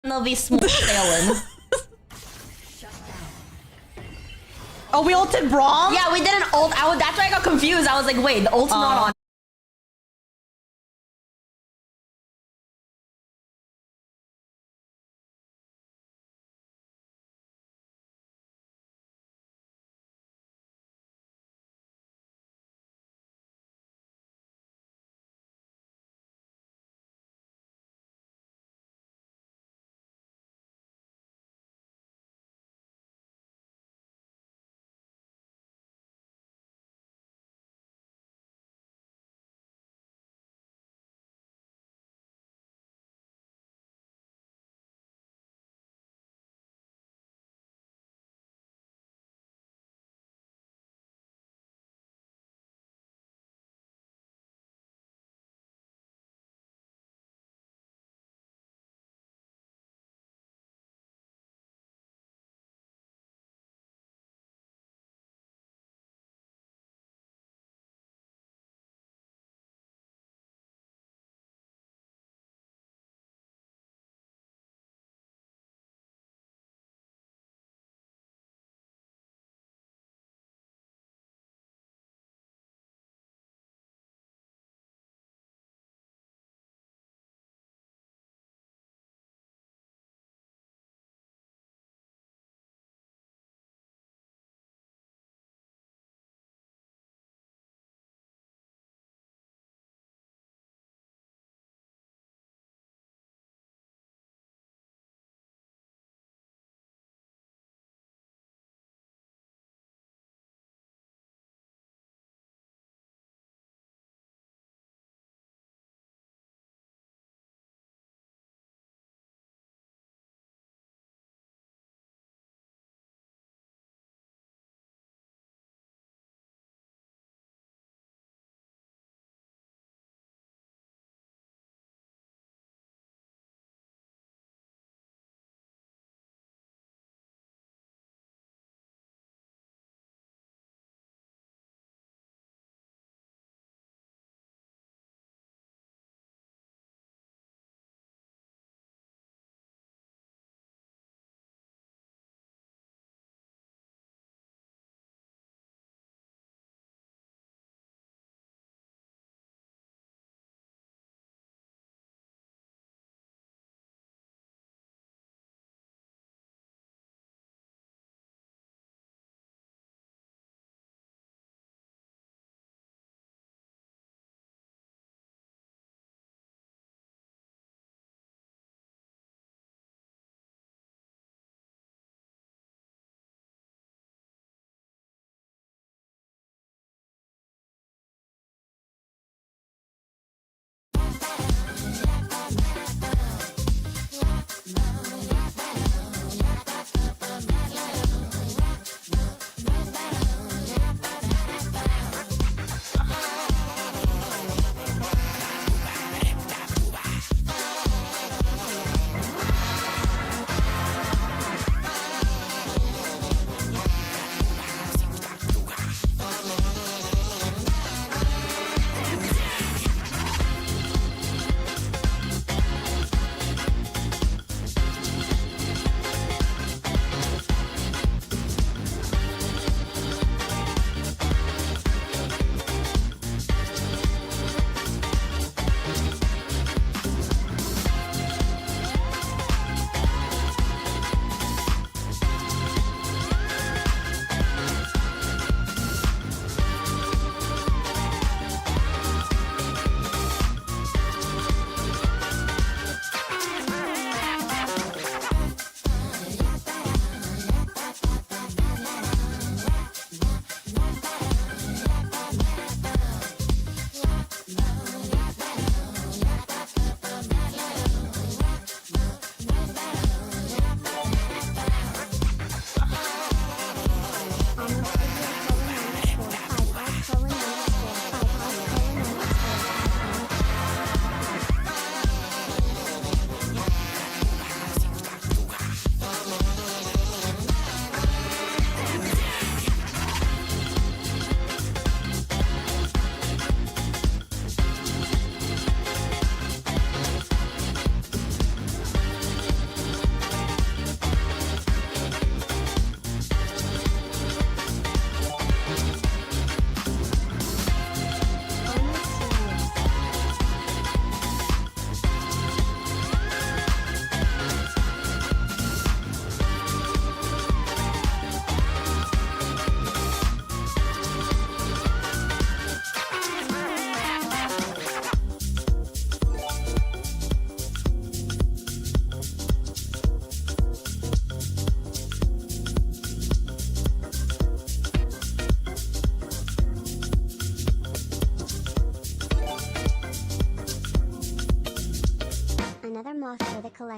Novi smooth sailing. Oh, we ulted Braum? Yeah, we did an ult. That's why I got confused. I was like, wait, the ult's not on.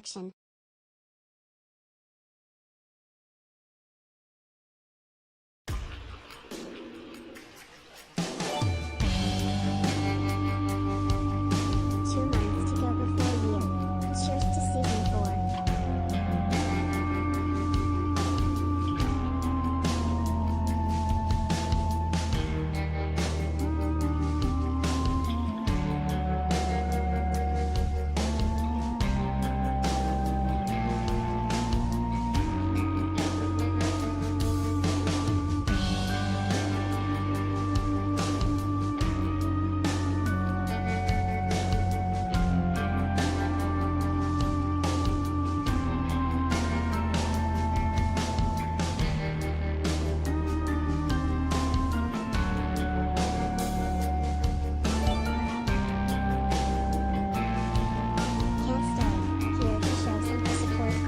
action. Two months to go before year. Cheers to season 4. Can't stay. Here to show some support _5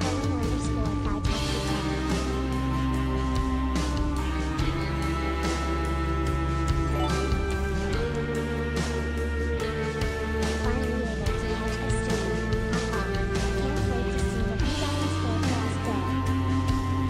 Finally able to catch a stream. Haha. Can't wait to see what you got in store for us today.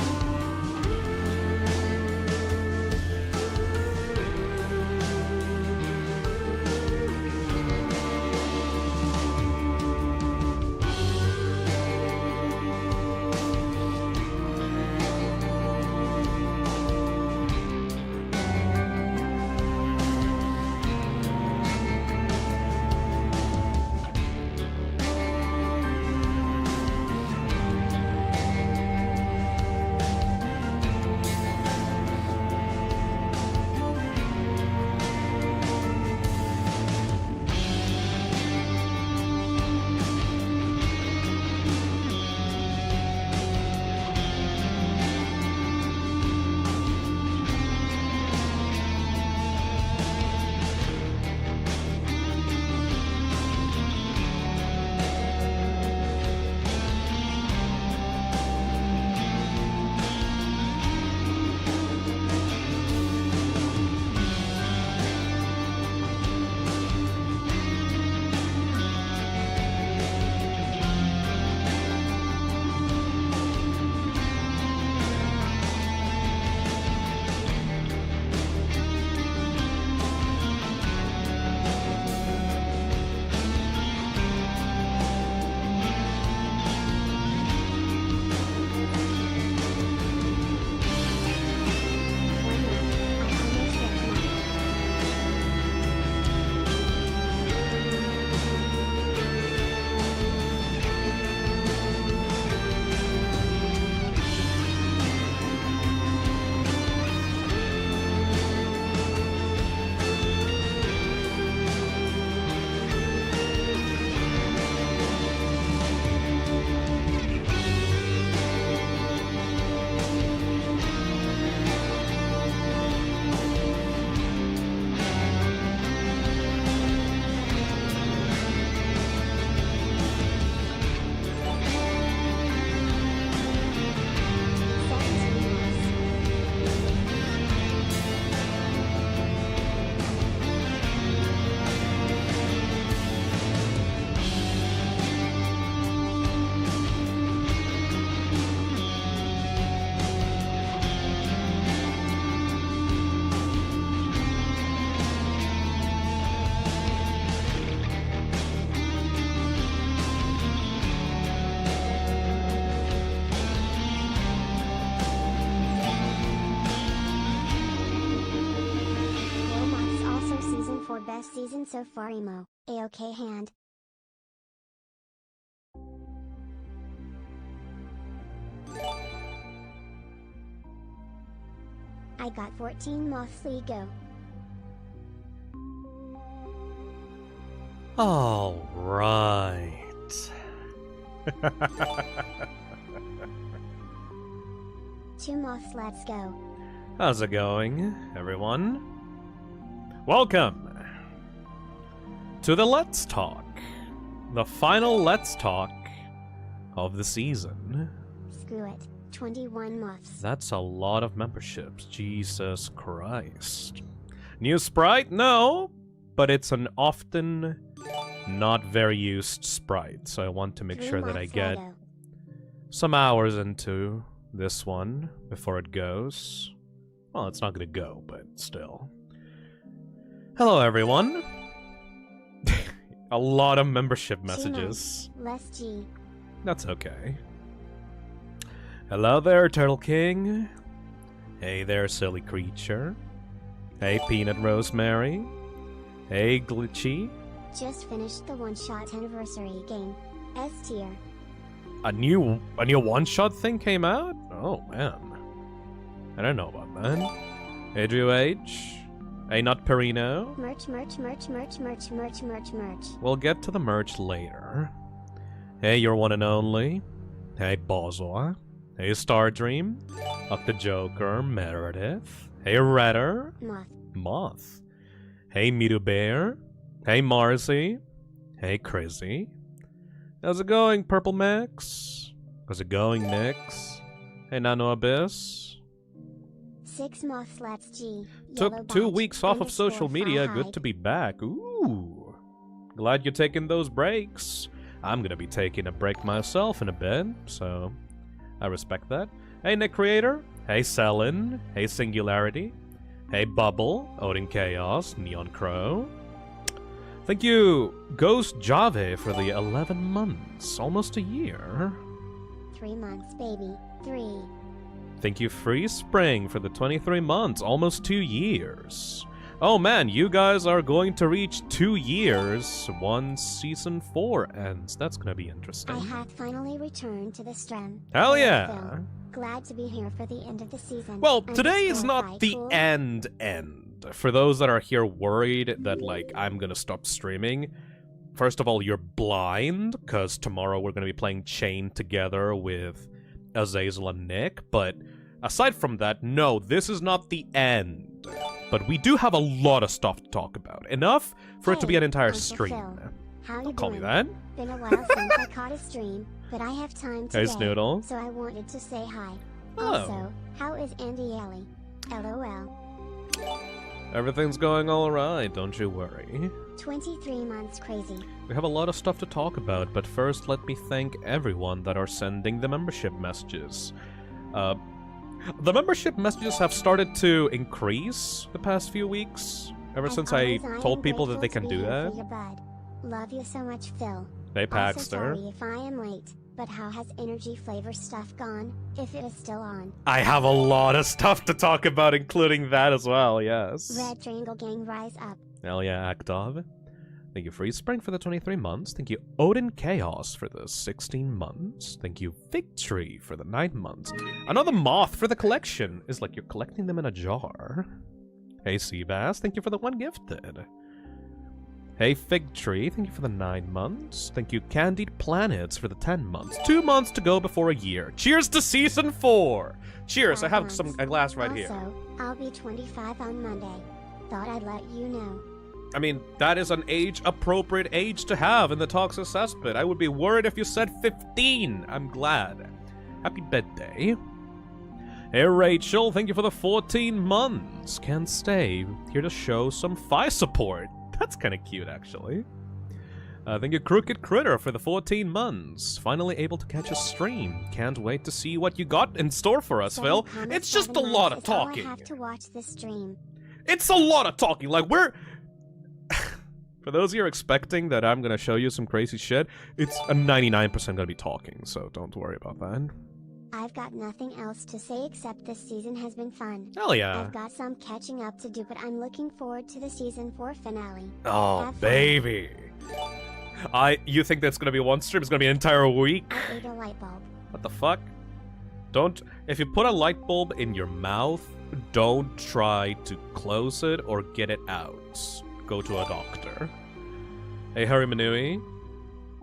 One month. I almost recognized. Roblox also season 4 best season so far emo. A-OK hand. I got 14 moths go. All right. Two moths, let's go. How's it going, everyone? Welcome to the Let's Talk, the final Let's Talk of the season. Screw it. 21 moths. That's a lot of memberships. Jesus Christ. New sprite? No, but it's an often not very used sprite, so I want to make Three sure that I moths get Lego. some hours into this one before it goes. Well, it's not gonna go, but still. Hello, everyone. A lot of membership messages. Less G. That's okay. Hello there, Turtle King. Hey there, silly creature. Hey, Peanut Rosemary. Hey, Glitchy. Just finished the one-shot anniversary game. S tier. A new one-shot thing came out? Oh, man. I don't know about that. Hey, Drew H. Hey, Nut Perino. Merch. We'll get to the merch later. Hey, your one and only. Hey, Bozor. Hey, Stardream. Up the Joker, Meredith. Hey, Redder. Moth. Hey, Midu Bear. Hey, Marcy. Hey, Crizzy. How's it going, Purple Max? How's it going, Nix? Hey, Nano Abyss. 6 moths, let's G. Took 2 weeks off of social media. Good to be back. Ooh. Glad you're taking those breaks. I'm gonna be taking a break myself in a bit, so I respect that. Hey, Nick Creator. Hey, Selin. Hey, Singularity. Hey, Bubble. Odin Chaos. Neon Crow. Thank you, Ghost Jave, for the 11 months. Almost a year. 3 months, baby. 3. Thank you, Free Spring, for the 23 months. Almost 2 years. Oh man, you guys are going to reach 2 years once Season 4 ends. That's gonna be interesting. I have finally returned to the stream. Hell Hello, yeah! Phil. Glad to be here for the end of the season. Well, today is not Underscore the cool. end. For those that are here worried that, like, I'm gonna stop streaming, first of all, you're blind, because tomorrow we're gonna be playing Chain together with Azazel and Nick, but aside from that, no, this is not the end. But we do have a lot of stuff to talk about. Enough for it to be an entire Uncle stream. Phil. How you Don't call doing? me that. Been a while since I caught a stream, but I have time Hey, today. Snoodle. So I wanted to say hi. Hello. Also, how is Andy Ellie? LOL. Everything's going alright, don't you worry. 23 months crazy. We have a lot of stuff to talk about, but first let me thank everyone that are sending the membership messages. The membership messages have started to increase the past few weeks, ever As since I always, told am people that they grateful can to do be here that. for your bud. Love you so much, Phil. Hey, Also Paxter. sorry if I am late, but how has energy flavor stuff gone, if it is still on? I have a lot of stuff to talk about, including that as well, yes. Red Triangle Gang rise up. Hell yeah, Actov. Thank you, Free Spring, for the 23 months. Thank you, Odin Chaos, for the 16 months. Thank you, Fig Tree, for the 9 months. Another moth for the collection. Is like you're collecting them in a jar. Hey, Seabass, thank you for the 1 gifted. Hey, Fig Tree, thank you for the 9 months. Thank you, Candied Planets, for the 10 months. 2 months to go before a year. Cheers to Season 4! Cheers, I have a glass right here. Also, I'll be 25 on Monday. Thought I'd let you know. I mean, that is an age-appropriate age to have in the Toxic Cesspit. I would be worried if you said 15. I'm glad. Happy birthday. Hey, Rachel, thank you for the 14 months. Can't stay. Here to show some Fi support. That's kind of cute, actually. Thank you, Crooked Critter, for the 14 months. Finally able to catch a stream. Can't wait to see what you got in store for us, Phil. It's just a lot of talking. I have to watch this stream. It's a lot of talking. Like, we're... For those of you expecting that I'm gonna show you some crazy shit, it's a 99% gonna be talking, so don't worry about that. I've got nothing else to say except this season has been fun. Hell yeah. I've got some catching up to do, but I'm looking forward to the season 4 finale. Oh, Have fun. baby. You think that's gonna be one stream? It's gonna be an entire week? I ate a light bulb. What the fuck? If you put a light bulb in your mouth, don't try to close it or get it out. Go to a doctor. Hey, Harry Manui.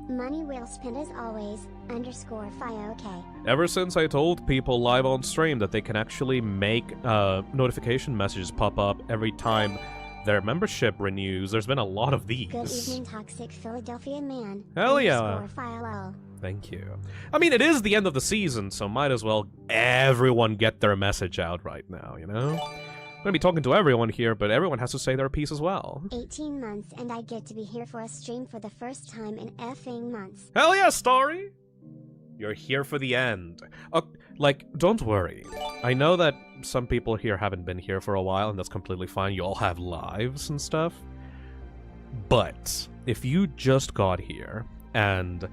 Money well spent as always, _ FIOK. Ever since I told people live on stream that they can actually make notification messages pop up every time their membership renews, there's been a lot of these. Good evening, Toxic Philadelphia Man. Hell yeah. _ FILL. Thank you. I mean, it is the end of the season, so might as well everyone get their message out right now, you know? I'm gonna be talking to everyone here, but everyone has to say their piece as well. 18 months and I get to be here for a stream for the first time in effing months. Hell yeah, Starry! You're here for the end. Like, don't worry. I know that some people here haven't been here for a while, and that's completely fine. You all have lives and stuff. But if you just got here and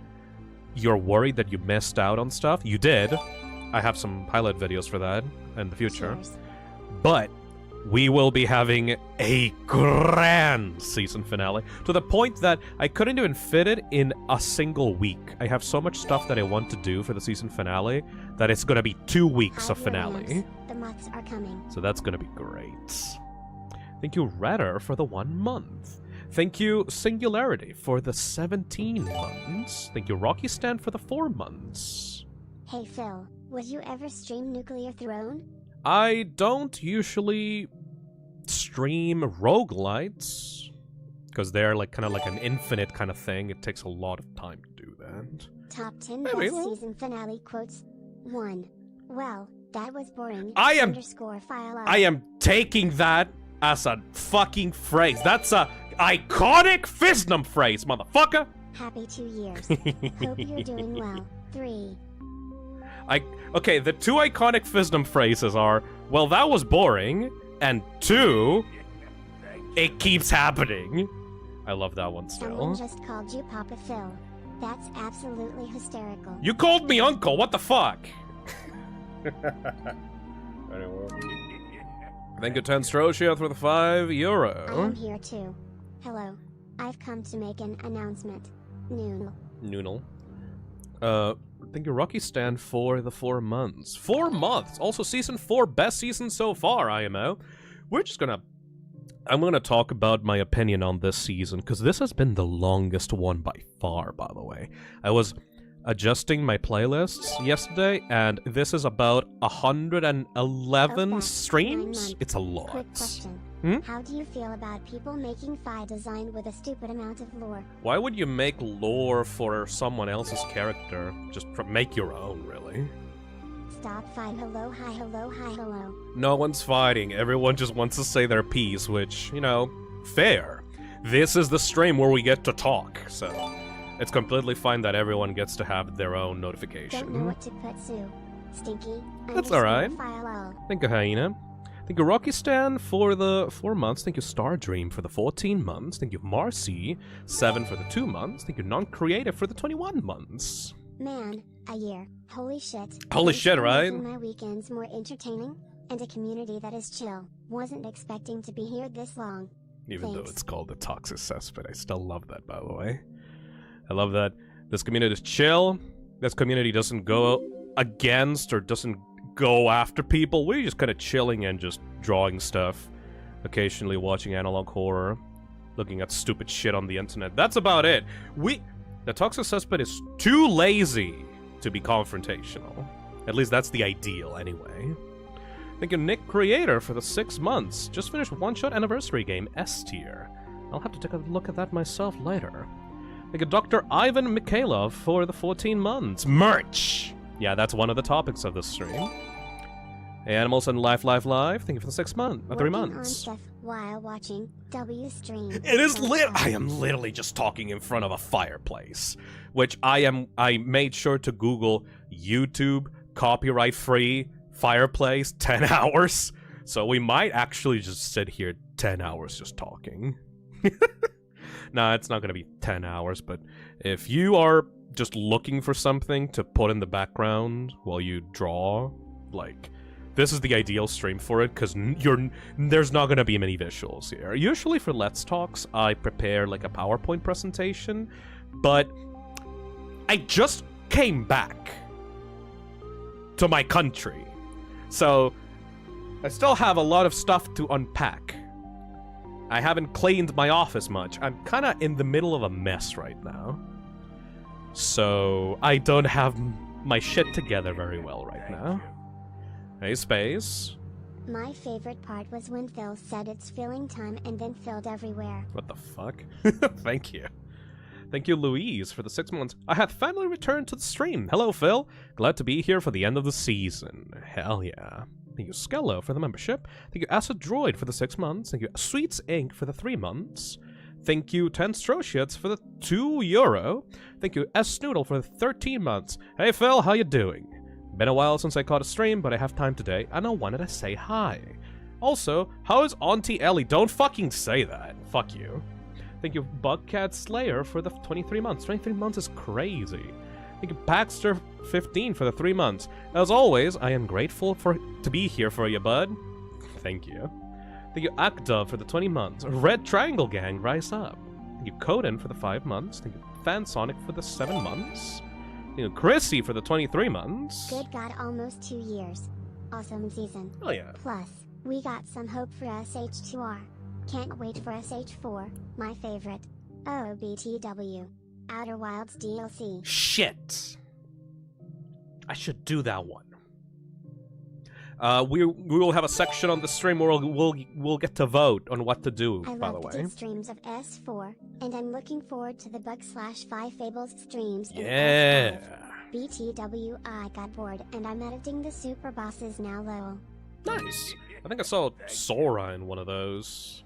you're worried that you missed out on stuff, you did. I have some highlight videos for that in the future. Cheers. But we will be having a grand season finale, to the point that I couldn't even fit it in a single week. I have so much stuff that I want to do for the season finale that it's gonna be 2 weeks of Hi, finale. Williams. The months are coming. So that's gonna be great. Thank you, Redder, for the 1 month. Thank you, Singularity, for the 17 months. Thank you, Rocky Stand, for the 4 months. Hey Phil, would you ever stream Nuclear Throne? I don't usually stream roguelites, because they're like kind of like an infinite kind of thing. It takes a lot of time to do that. Top 10 Maybe, best well. season finale quotes. 1. Well, that was boring. I am- File out. I am taking that as a fucking phrase. That's a iconic Fisnum phrase, motherfucker! Happy 2 years. Hope you're doing well. 3. Okay, the 2 iconic Fisnum phrases are, well, that was boring, and 2, it keeps happening. I love that one Someone still. just called you Papa Phil. That's absolutely hysterical. You called me uncle, what the fuck? Thank you, Tenstrosia, for the €5. I am here too. Hello. I've come to make an announcement. Noon. Noonal. Thank you, Rocky Stand, for the 4 months. 4 months! Also, Season 4, best season so far, IMO. I'm gonna talk about my opinion on this season, because this has been the longest one by far, by the way. I was adjusting my playlists yesterday, and this is about 111 Of that, streams? 9 months. It's a lot. Quick question. Hmm? How do you feel about people making Fi design with a stupid amount of lore? Why would you make lore for someone else's character? Just make your own, really. Stop Fi. Hello, hi, hello, hi, hello. No one's fighting. Everyone just wants to say their piece, which, you know, fair. This is the stream where we get to talk, so it's completely fine that everyone gets to have their own Don't know notification. what to put Sue. Stinky. That's alright. File. Thank you, Hyena. Thank you, Rocky Stan, for the 4 months. Thank you, Star Dream, for the 14 months. Thank you, Marcy, 7 for the 2 months. Thank you, Non-Creative, for the 21 months. Man, a year. Holy shit. Holy Thanks shit, for right? making my weekends more entertaining and a community that is chill. Wasn't expecting to be here this long. Even though Thanks. it's called the Toxic Cesspit, I still love that, by the way. I love that this community is chill. This community doesn't go against or doesn't go after people. We're just kind of chilling and just drawing stuff. Occasionally watching analog horror. Looking at stupid shit on the internet. That's about it. The Toxic Cesspit is too lazy to be confrontational. At least that's the ideal, anyway. Thank you, Nick Creator, for the 6 months. Just finished one-shot anniversary game, S tier. I'll have to take a look at that myself later. Thank you, Dr. Ivan Mikhailov, for the 14 months. Merch! Yeah, that's one of the topics of this stream. Animals and Life. Thank you for the 3 Working months. on stuff while watching W stream. It is lit. I am literally just talking in front of a fireplace, which I made sure to Google YouTube copyright free fireplace 10 hours. So we might actually just sit here 10 hours just talking. Nah, it's not going to be 10 hours, but if you are just looking for something to put in the background while you draw, like, this is the ideal stream for it, because there's not going to be many visuals here. Usually for Let's Talks, I prepare like a PowerPoint presentation, but I just came back to my country, so I still have a lot of stuff to unpack. I haven't cleaned my office much. I'm kind of in the middle of a mess right now, so I don't have my shit together very well right now. Hey, Space. My favorite part was when Phil said it's filling time and then filled everywhere. What the fuck? Thank you. Thank you, Louise, for the 6 months. I have finally returned to the stream. Hello, Phil. Glad to be here for the end of the season. Hell yeah. Thank you, Skello, for the membership. Thank you, Acid Droid, for the 6 months. Thank you, Sweets Inc. for the 3 months. Thank you, 10 Stroshiets for the €2. Thank you, S Snoodle for the 13 months. Hey Phil, how you doing? Been a while since I caught a stream, but I have time today, and I wanted to say hi. Also, how is Auntie Ellie? Don't fucking say that. Fuck you. Thank you, Bugcat Slayer for the 23 months. 23 months is crazy. Thank you, Baxter15 for the 3 months. As always, I am grateful to be here for you, bud. Thank you. Thank you, Akdov for the 20 months. Red Triangle Gang, rise up. Thank you, Coden for the 5 months. Thank you, Fansonic for the 7 months. Thank you, Chrissy for the 23 months. Good God, almost 2 years. Awesome season. Oh yeah. Plus, we got some hope for SH2R. Can't wait for SH4, my favorite. Oh, BTW. Outer Wilds DLC. Shit. I should do that one. We will have a section on the stream where we'll get to vote on what to do, I by the love way. the streams of S4, and I'm looking forward to the Bug/5 Fables streams in Yeah. S5. BTW, I got bored, and I'm editing the super bosses now, lol. Nice. I think I saw Sora in one of those.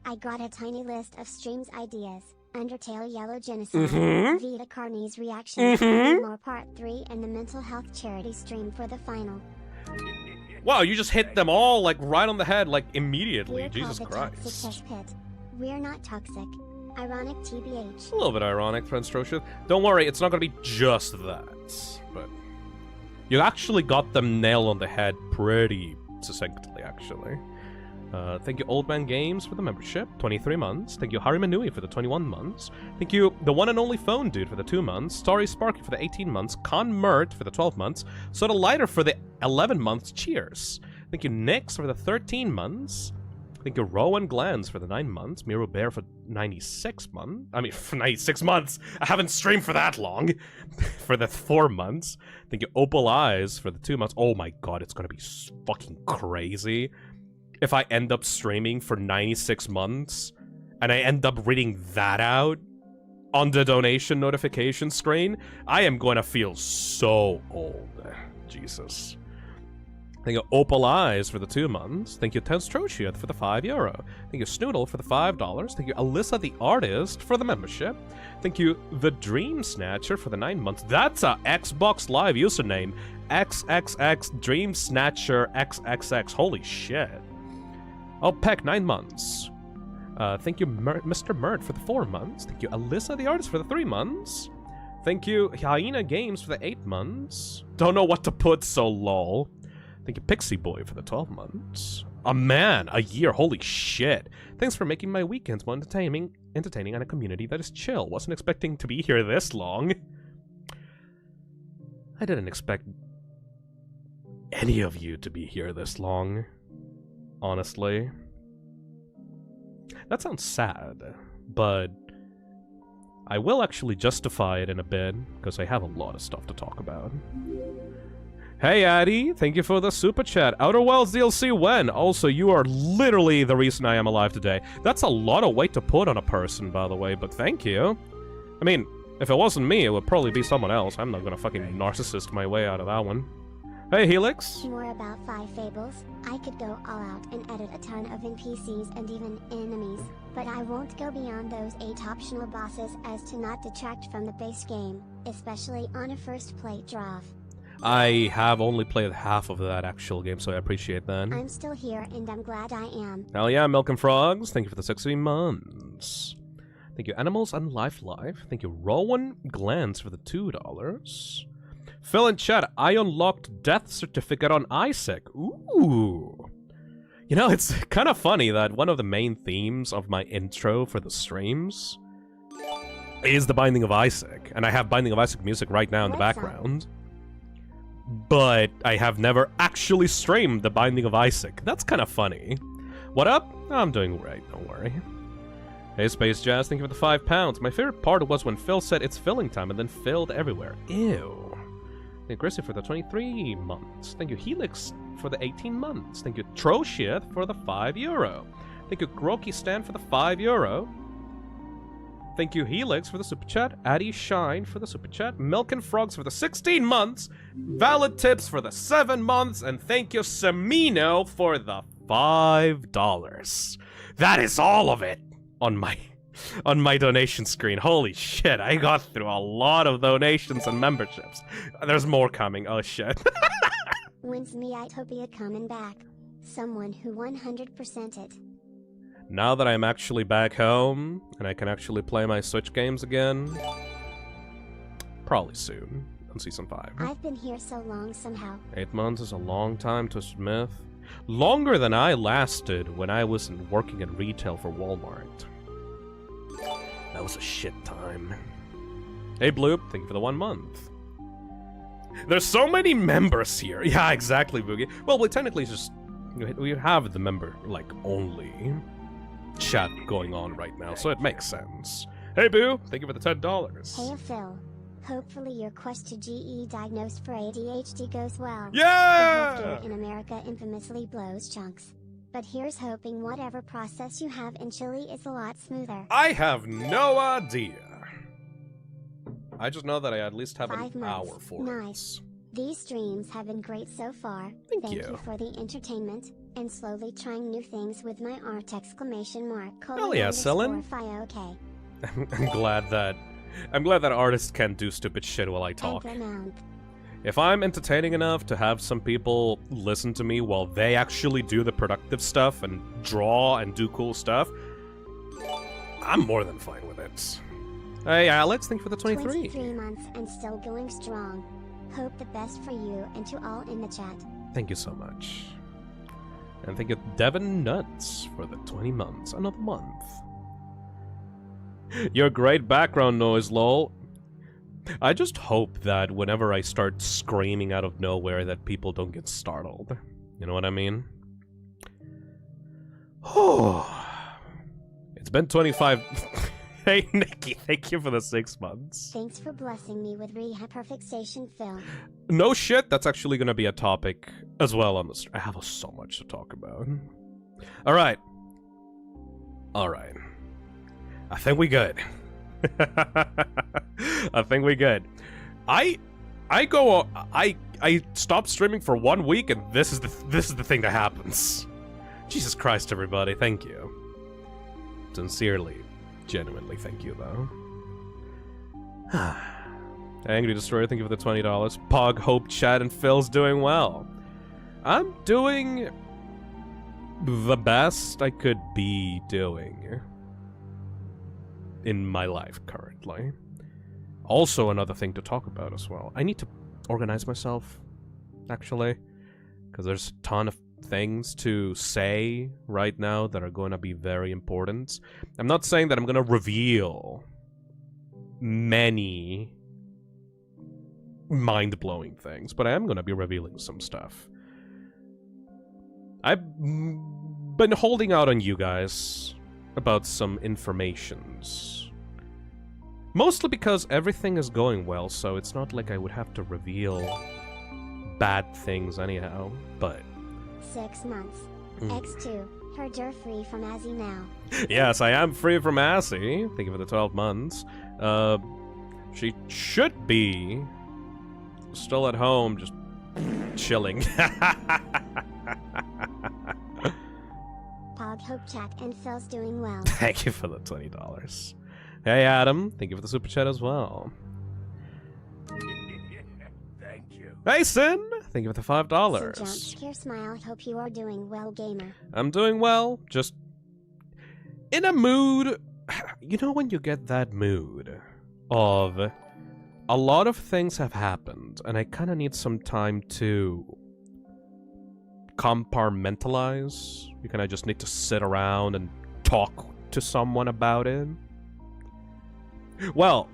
I got a tiny list of streams ideas. Undertale Yellow Genocide, Vita Carney's reaction, more Part 3, and the mental health charity stream for the final. Wow, you just hit them all, like, right on the head, like, immediately. We're Jesus called the Toxic Christ. Test Pit. We're not toxic. Ironic TBH. A little bit ironic, Transtrosia. Don't worry, it's not gonna be just that. But you actually got them nailed on the head pretty succinctly, actually. Thank you, Old Man Games, for the membership, 23 months. Thank you, Harry Manui, for the 21 months. Thank you, the one and only Phone Dude, for the 2 months. Starry Sparky for the 18 months. Con Mert for the 12 months. Soda Lighter for the 11 months. Cheers. Thank you, Nix, for the 13 months. Thank you, Rowan Glans, for the 9 months. Miro Bear for 96 months. I mean, for 96 months. I haven't streamed for that long. For the 4 months. Thank you, Opal Eyes, for the 2 months. Oh my god, it's gonna be fucking crazy if I end up streaming for 96 months, and I end up reading that out on the donation notification screen. I am going to feel so old. Jesus. Thank you, Opal Eyes, for the 2 months. Thank you, Tenstrotia, for the €5. Thank you, Snoodle, for the $5. Thank you, Alyssa the Artist, for the membership. Thank you, The Dream Snatcher, for the 9 months. That's a Xbox Live username. XXX Dream Snatcher XXX. Holy shit. Oh, Peck, 9 months. Thank you, Mr. Mert, for the 4 months. Thank you, Alyssa the Artist, for the 3 months. Thank you, Hyena Games, for the 8 months. Don't know what to put, so lol. Thank you, Pixie Boy, for the 12 months. A man, a year, holy shit. Thanks for making my weekends more entertaining and a community that is chill. Wasn't expecting to be here this long. I didn't expect any of you to be here this long. Honestly. That sounds sad, but I will actually justify it in a bit, because I have a lot of stuff to talk about. Hey Addy, thank you for the super chat. Outer Wilds DLC when? Also, you are literally the reason I am alive today. That's a lot of weight to put on a person, by the way, but thank you. I mean, if it wasn't me, it would probably be someone else. I'm not gonna fucking narcissist my way out of that one. Hey Helix. More about 5 Fables. I could go all out and edit a ton of NPCs and even enemies, but I won't go beyond those 8 optional bosses as to not detract from the base game, especially on a first play draft. I have only played half of that actual game, so I appreciate that. I'm still here and I'm glad I am. Hell yeah, Milk and Frogs. Thank you for the 16 months. Thank you, Animals and Life. Thank you, Rowan Glance, for the $2. Phil in chat, I unlocked death certificate on Isaac. Ooh. You know, it's kind of funny that one of the main themes of my intro for the streams is the Binding of Isaac. And I have Binding of Isaac music right now in the background. But I have never actually streamed the Binding of Isaac. That's kind of funny. What up? I'm doing great, don't worry. Hey Space Jazz, thank you for the £5. My favorite part was when Phil said it's filling time and then filled everywhere. Ew. Thank you, Chrissy, for the 23 months. Thank you, Helix, for the 18 months. Thank you, Troshith, for the €5. Thank you, Groki Stan, for the €5. Thank you, Helix, for the super chat. Addy Shine for the super chat. Milk and Frogs for the 16 months. Valid Tips for the 7 months. And thank you, Semino, for the $5. That is all of it on my on my donation screen. Holy shit, I got through a lot of donations and memberships. There's more coming. Oh shit. When's Miitopia coming back? Someone who 100% it. Now that I'm actually back home and I can actually play my Switch games again, probably soon on Season 5. I've been here so long somehow. 8 months is a long time to Smith. Longer than I lasted when I was working in retail for Walmart. That was a shit time. Hey Bloop, thank you for the 1 month. There's so many members here. Yeah, exactly, Boogie. Well, technically it's just... we have the member, like, only chat going on right now, so it makes sense. Hey Boo, thank you for the $10. Hey Phil. Hopefully your quest to GE diagnosed for ADHD goes well. Yeah! The healthcare in America infamously blows chunks. But here's hoping whatever process you have in Chile is a lot smoother. I have no idea. I just know that I at least have 5 an months. hour for Nice. it. These streams have been great so far. Thank you. you for the entertainment, and slowly trying new things with my art ! Hell yeah, Selen. Okay. I'm glad that artists can do stupid shit while I talk. If I'm entertaining enough to have some people listen to me while they actually do the productive stuff and draw and do cool stuff, I'm more than fine with it. Hey Alex, thank you for the 23. 23 months and still going strong. Hope the best for you and to all in the chat. Thank you so much. And thank you Devin Nuts for the 20 months. Another month. Your great background noise, lol. I just hope that whenever I start screaming out of nowhere that people don't get startled. You know what I mean? Oh, it's been 25... Hey Nikki, thank you for the 6 months. Thanks for blessing me with Rehapperfixation, Phil. No shit, that's actually gonna be a topic as well on the stream. I have so much to talk about. Alright. Alright. I think we good. I think we good. I stopped streaming for 1 week and this is the thing that happens. Jesus Christ, everybody, thank you. Sincerely, genuinely, thank you though. Angry Destroyer, thank you for the $20. Pog, Hope, Chad, and Phil's doing well. I'm doing the best I could be doing in my life currently. Also, another thing to talk about as well. I need to organize myself, actually, because there's a ton of things to say right now that are going to be very important. I'm not saying that I'm going to reveal many mind-blowing things, but I am going to be revealing some stuff. I've been holding out on you guys about some informations. Mostly because everything is going well, so it's not like I would have to reveal bad things anyhow, but... 6 months. X2. Heard you're free from Azzy now. Yes, I am free from Assy. Thank you for the 12 months. She should be still at home, just chilling. Pog, Hope, Chat, and Phil's doing well. Thank you for the $20. Hey Adam, thank you for the super chat as well. Thank you. Hey Sin, thank you for the $5. Jump scare smile. Hope you are doing well, gamer. I'm doing well, just in a mood. You know when you get that mood of a lot of things have happened and I kind of need some time to compartmentalize. You kind of just need to sit around and talk to someone about it. Well,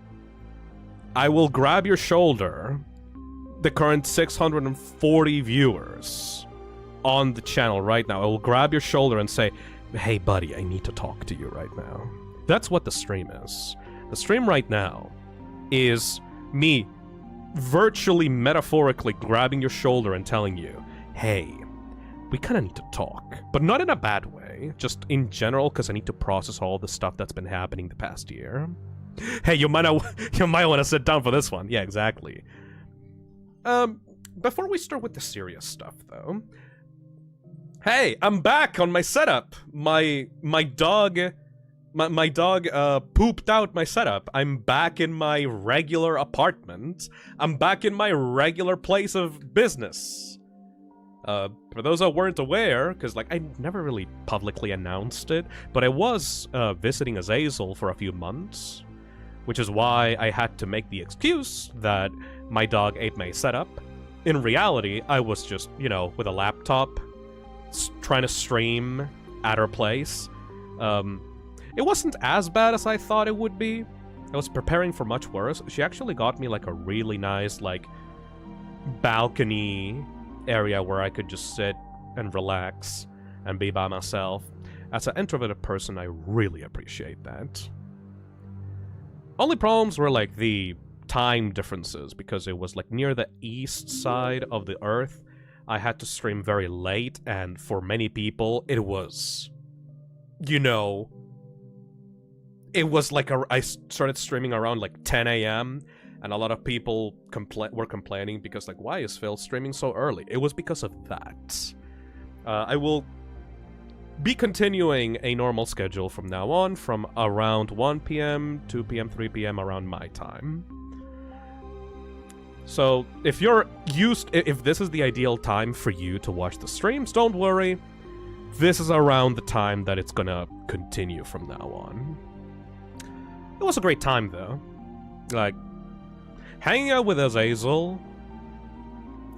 I will grab your shoulder, the current 640 viewers on the channel right now. I will grab your shoulder and say, hey buddy, I need to talk to you right now. That's what the stream is. The stream right now is me virtually metaphorically grabbing your shoulder and telling you, hey, we kind of need to talk. But not in a bad way, just in general, because I need to process all the stuff that's been happening the past year. Hey, you might want to sit down for this one. Yeah, exactly. Before we start with the serious stuff, though, hey, I'm back on my setup. My dog My dog pooped out my setup. I'm back in my regular apartment. I'm back in my regular place of business. For those that weren't aware, because like I never really publicly announced it, but I was visiting Azazel for a few months, which is why I had to make the excuse that my dog ate my setup. In reality, I was just, you know, with a laptop, trying to stream at her place. It wasn't as bad as I thought it would be. I was preparing for much worse. She actually got me like a really nice like balcony area where I could just sit and relax and be by myself. As an introverted person, I really appreciate that. Only problems were like the time differences, because it was like near the east side of the earth. I had to stream very late, and for many people, it was, you know, it was like I started streaming around like 10 a.m. and a lot of people were complaining because like, why is Phil streaming so early? It was because of that. I will be continuing a normal schedule from now on, from around 1 p.m., 2 p.m., 3 p.m. around my time. So if you're if this is the ideal time for you to watch the streams, don't worry. This is around the time that it's gonna continue from now on. It was a great time, though. Like, hanging out with Azazel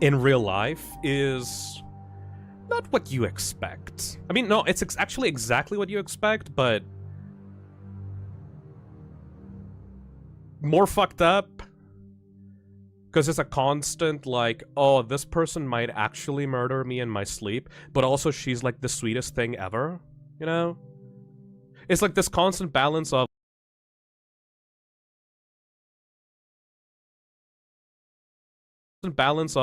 in real life is not what you expect. I mean, no, it's actually exactly what you expect, but more fucked up. Because it's a constant, like, oh, this person might actually murder me in my sleep, but also she's, like, the sweetest thing ever, you know? It's like this constant balance of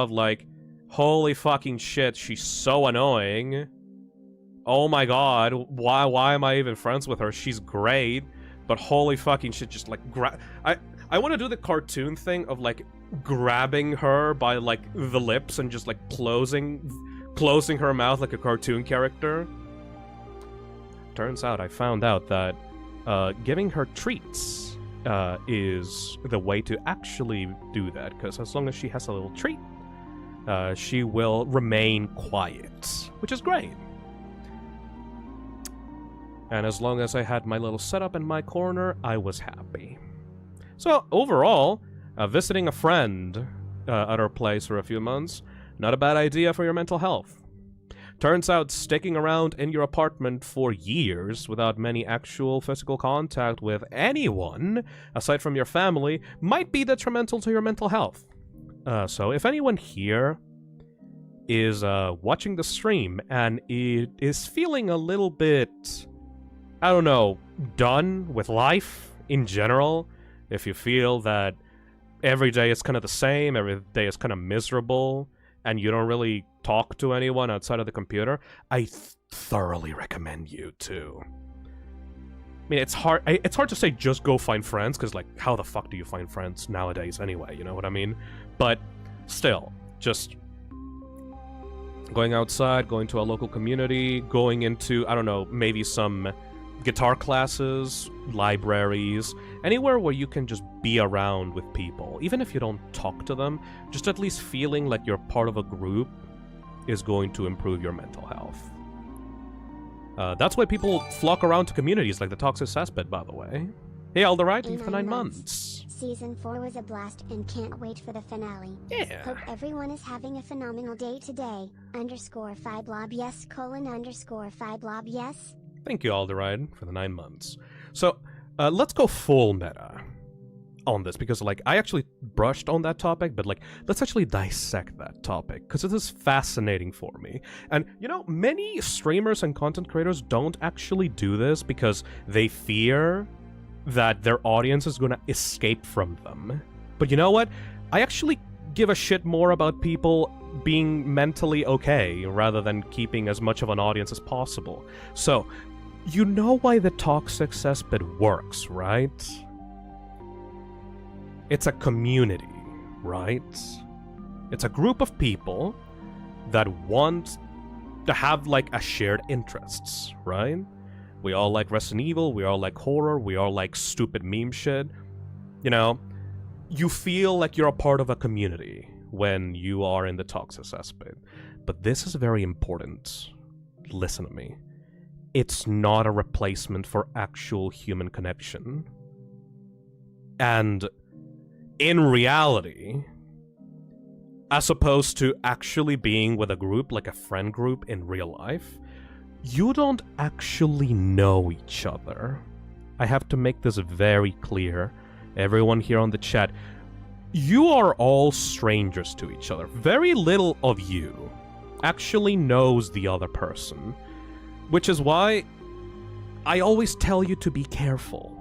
like, holy fucking shit, she's so annoying. Oh my god, why am I even friends with her? She's great, but holy fucking shit, just like I want to do the cartoon thing of like grabbing her by like the lips and just like closing her mouth like a cartoon character. Turns out I found out that giving her treats is the way to actually do that, because as long as she has a little treat, she will remain quiet, which is great. And as long as I had my little setup in my corner, I was happy. So overall, visiting a friend at our place for a few months, not a bad idea for your mental health. Turns out sticking around in your apartment for years without many actual physical contact with anyone, aside from your family, might be detrimental to your mental health. So if anyone here is watching the stream and is feeling a little bit, I don't know, done with life in general, if you feel that every day is kind of the same, every day is kind of miserable, and you don't really talk to anyone outside of the computer, I thoroughly recommend you to. I mean, it's hard to say just go find friends, because, like, how the fuck do you find friends nowadays anyway, you know what I mean? But still, just going outside, going to a local community, going into, I don't know, maybe some guitar classes, libraries, anywhere where you can just be around with people. Even if you don't talk to them, just at least feeling like you're part of a group is going to improve your mental health. That's why people flock around to communities like the Toxic Cesspit, by the way. Hey, Alderite, thank you for 9 months. Season 4 was a blast and can't wait for the finale. Yeah. Hope everyone is having a phenomenal day today. _5blob yes _5blob yes. Thank you, Alderide, for the 9 months. So, let's go full meta on this, because, like, I actually brushed on that topic, but, like, let's actually dissect that topic, because it is fascinating for me. And, you know, many streamers and content creators don't actually do this because they fear that their audience is gonna escape from them. But you know what? I actually give a shit more about people being mentally okay, rather than keeping as much of an audience as possible. So, you know why the Toxic Cesspit works, right? It's a community, right? It's a group of people that want to have, like, a shared interests, right? We all like Resident Evil, we all like horror, we all like stupid meme shit. You know, you feel like you're a part of a community when you are in the Toxic Cesspit. But this is very important. Listen to me. It's not a replacement for actual human connection. And in reality, as opposed to actually being with a group, like a friend group in real life, you don't actually know each other. I have to make this very clear. Everyone here on the chat, you are all strangers to each other. Very little of you actually knows the other person, which is why I always tell you to be careful.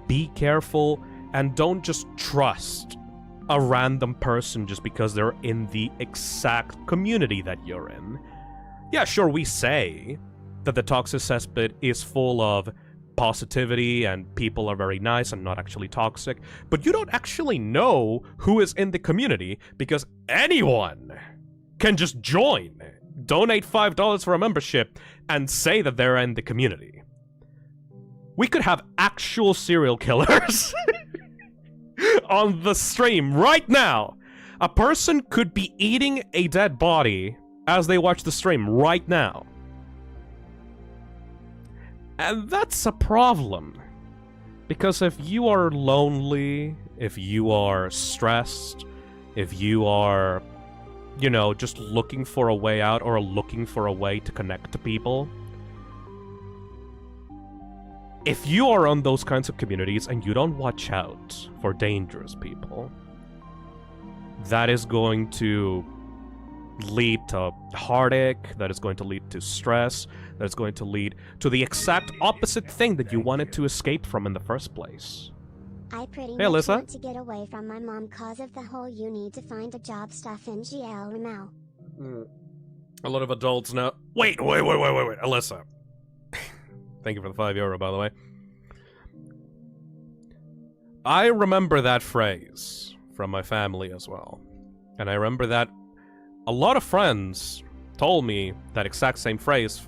Be careful and don't just trust a random person just because they're in the exact community that you're in. Yeah, sure, we say that the Toxic Cesspit is full of positivity and people are very nice and not actually toxic, but you don't actually know who is in the community because anyone can just join, donate $5 for a membership, and say that they're in the community. We could have actual serial killers on the stream right now. A person could be eating a dead body as they watch the stream right now. And that's a problem. Because if you are lonely, if you are stressed, if you are, you know, just looking for a way out or looking for a way to connect to people, if you are on those kinds of communities and you don't watch out for dangerous people, that is going to lead to heartache, that is going to lead to stress, that is going to lead to the exact opposite thing that you wanted to escape from in the first place. I pretty Hey, much Alyssa? want to get away from my mom cause of the whole you need to find a job stuff in GL now. A lot of adults now. Wait, Alyssa. Thank you for the €5, by the way. I remember that phrase from my family as well. And I remember that a lot of friends told me that exact same phrase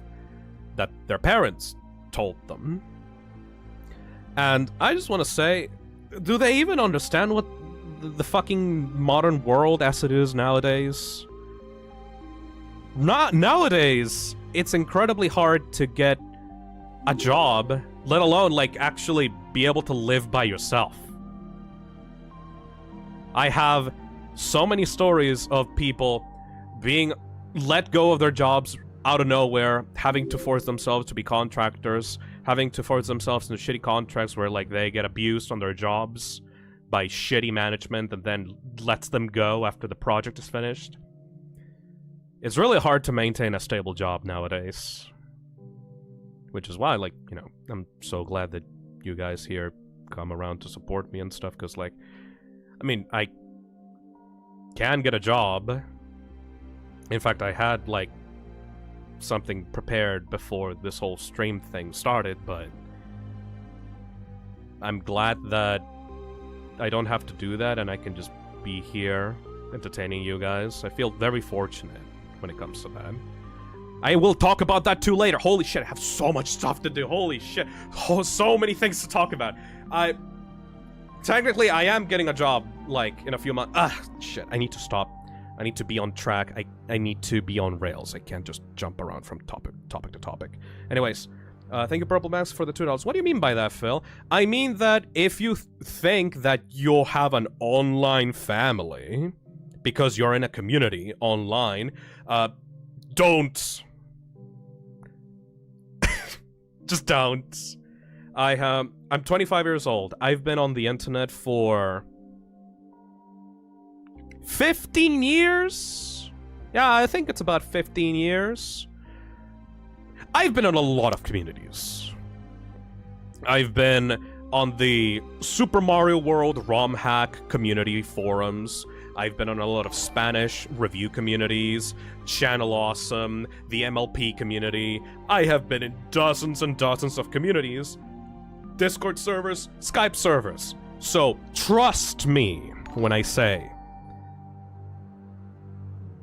that their parents told them. And I just want to say, do they even understand what the fucking modern world as it is nowadays? Nowadays, it's incredibly hard to get a job, let alone, like, actually be able to live by yourself. I have so many stories of people being let go of their jobs out of nowhere, having to force themselves to be contractors, having to force themselves into shitty contracts where, like, they get abused on their jobs by shitty management and then lets them go after the project is finished. It's really hard to maintain a stable job nowadays. Which is why, like, you know, I'm so glad that you guys here come around to support me and stuff, because, like, I mean, I can get a job. In fact, I had, like, something prepared before this whole stream thing started, but I'm glad that I don't have to do that and I can just be here entertaining you guys. I feel very fortunate when it comes to that. I will talk about that too later. Holy shit, I have so much stuff to do. Holy shit. Oh, so many things to talk about. Technically, I am getting a job, like, in a few months. Shit, I need to stop. I need to be on track. I need to be on rails. I can't just jump around from topic to topic. Anyways, thank you, Purple Max, for the $2. What do you mean by that, Phil? I mean that if you think that you'll have an online family because you're in a community online, don't. Just don't. I'm 25 years old. I've been on the internet for 15 years? Yeah, I think it's about 15 years. I've been on a lot of communities. I've been on the Super Mario World ROM hack community forums. I've been on a lot of Spanish review communities, Channel Awesome, the MLP community. I have been in dozens and dozens of communities. Discord servers, Skype servers. So, trust me when I say,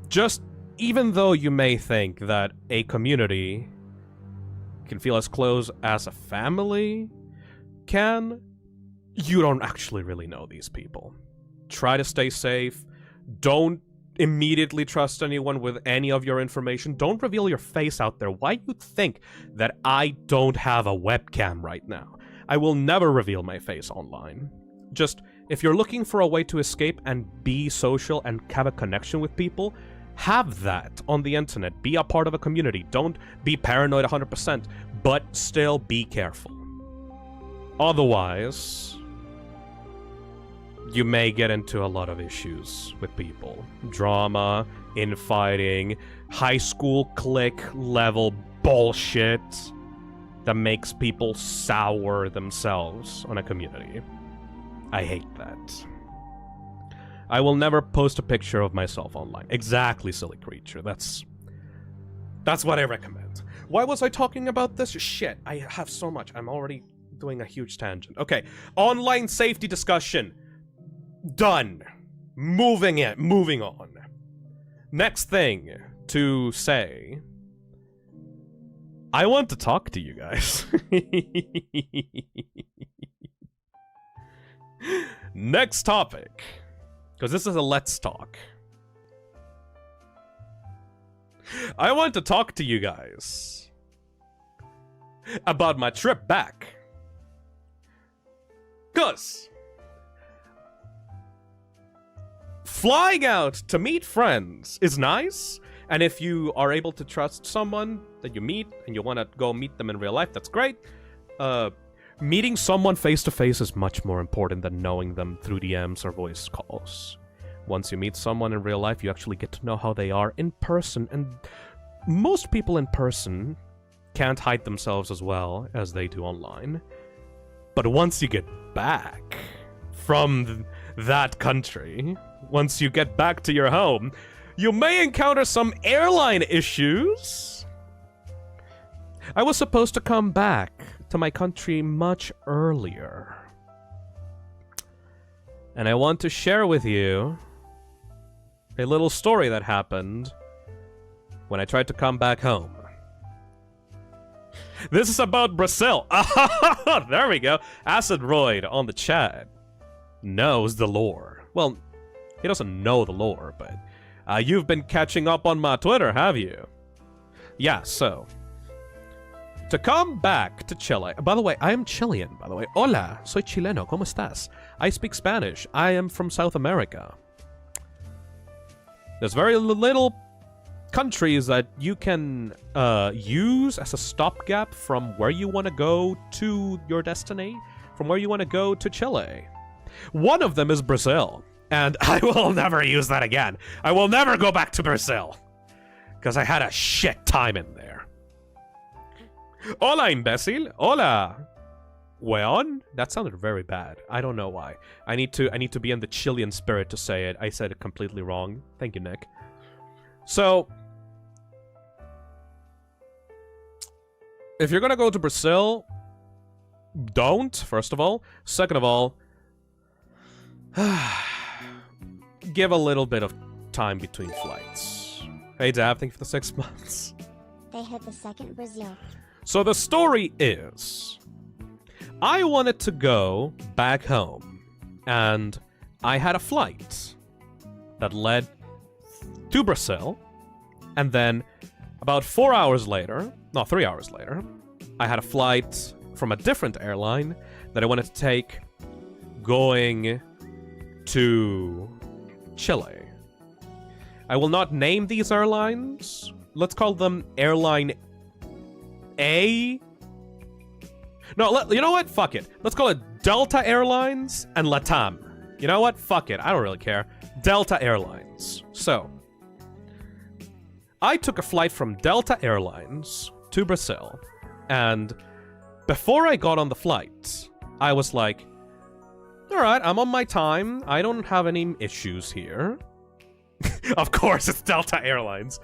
just even though you may think that a community can feel as close as a family can, you don't actually really know these people. Try to stay safe. Don't immediately trust anyone with any of your information. Don't reveal your face out there. Why you think that I don't have a webcam right now? I will never reveal my face online. Just, if you're looking for a way to escape and be social and have a connection with people, have that on the internet. Be a part of a community. Don't be paranoid 100%, but still be careful. Otherwise, you may get into a lot of issues with people. Drama, infighting, high school clique level bullshit that makes people sour themselves on a community. I hate that. I will never post a picture of myself online. Exactly, silly creature. That's what I recommend. Why was I talking about this? Shit, I have so much. I'm already doing a huge tangent. Okay, online safety discussion. Done. Moving on. Next thing to say. I want to talk to you guys. Next topic. Because this is a let's talk. I want to talk to you guys about my trip back. Because flying out to meet friends is nice, and if you are able to trust someone that you meet and you want to go meet them in real life, that's great. Meeting someone face to face is much more important than knowing them through DMs or voice calls. Once you meet someone in real life, you actually get to know how they are in person, and most people in person can't hide themselves as well as they do online. But once you get back from that country, once you get back to your home, you may encounter some airline issues. I was supposed to come back to my country much earlier. And I want to share with you a little story that happened when I tried to come back home. This is about Brazil. There we go. Acid Roid on the chat knows the lore. Well, he doesn't know the lore, but you've been catching up on my Twitter, have you? Yeah, so to come back to Chile. By the way, I am Chilean, by the way. Hola, soy chileno, ¿cómo estás? I speak Spanish. I am from South America. There's very little countries that you can use as a stopgap from where you want to go to your destiny, from where you want to go to Chile. One of them is Brazil, and I will never use that again. I will never go back to Brazil, because I had a shit time in there. Hola, imbécil. Hola. Weon? That sounded very bad. I don't know why. I need to be in the Chilean spirit to say it. I said it completely wrong. Thank you, Nick. So, if you're gonna go to Brazil, don't, first of all. Second of all, give a little bit of time between flights. Hey, Dab, thank you for the 6 months. They hit the second Brazil. So the story is, I wanted to go back home, and I had a flight that led to Brazil, and then about 4 hours later, no, 3 hours later, I had a flight from a different airline that I wanted to take going to Chile. I will not name these airlines. Let's call them Airline A. No, you know what? Fuck it. Let's call it Delta Airlines and LATAM. You know what? Fuck it. I don't really care. Delta Airlines. So, I took a flight from Delta Airlines to Brazil, and before I got on the flight, I was like, alright, I'm on my time. I don't have any issues here. Of course, it's Delta Airlines.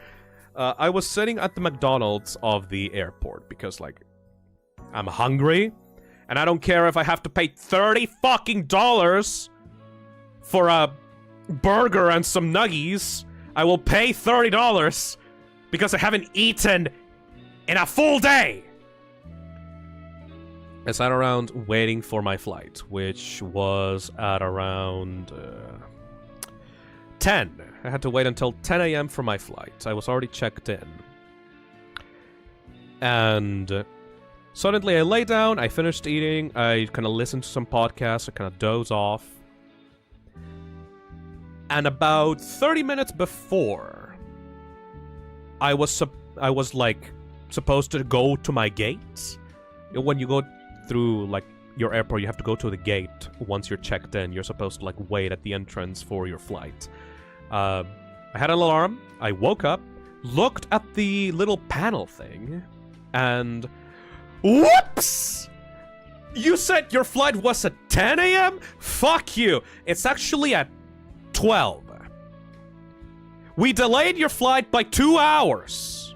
I was sitting at the McDonald's of the airport because, like, I'm hungry, and I don't care if I have to pay $30 fucking for a burger and some nuggies. I will pay $30 because I haven't eaten in a full day. I sat around waiting for my flight, which was at around 10. I had to wait until 10 a.m. for my flight. I was already checked in. And suddenly I lay down, I finished eating, I kind of listened to some podcasts, I kind of doze off. And about 30 minutes before, I was like supposed to go to my gates. When you go through like your airport, you have to go to the gate once you're checked in. You're supposed to like wait at the entrance for your flight. I had an alarm. I woke up, looked at the little panel thing, and whoops! You said your flight was at 10 a.m.? Fuck you! It's actually at 12. We delayed your flight by 2 hours.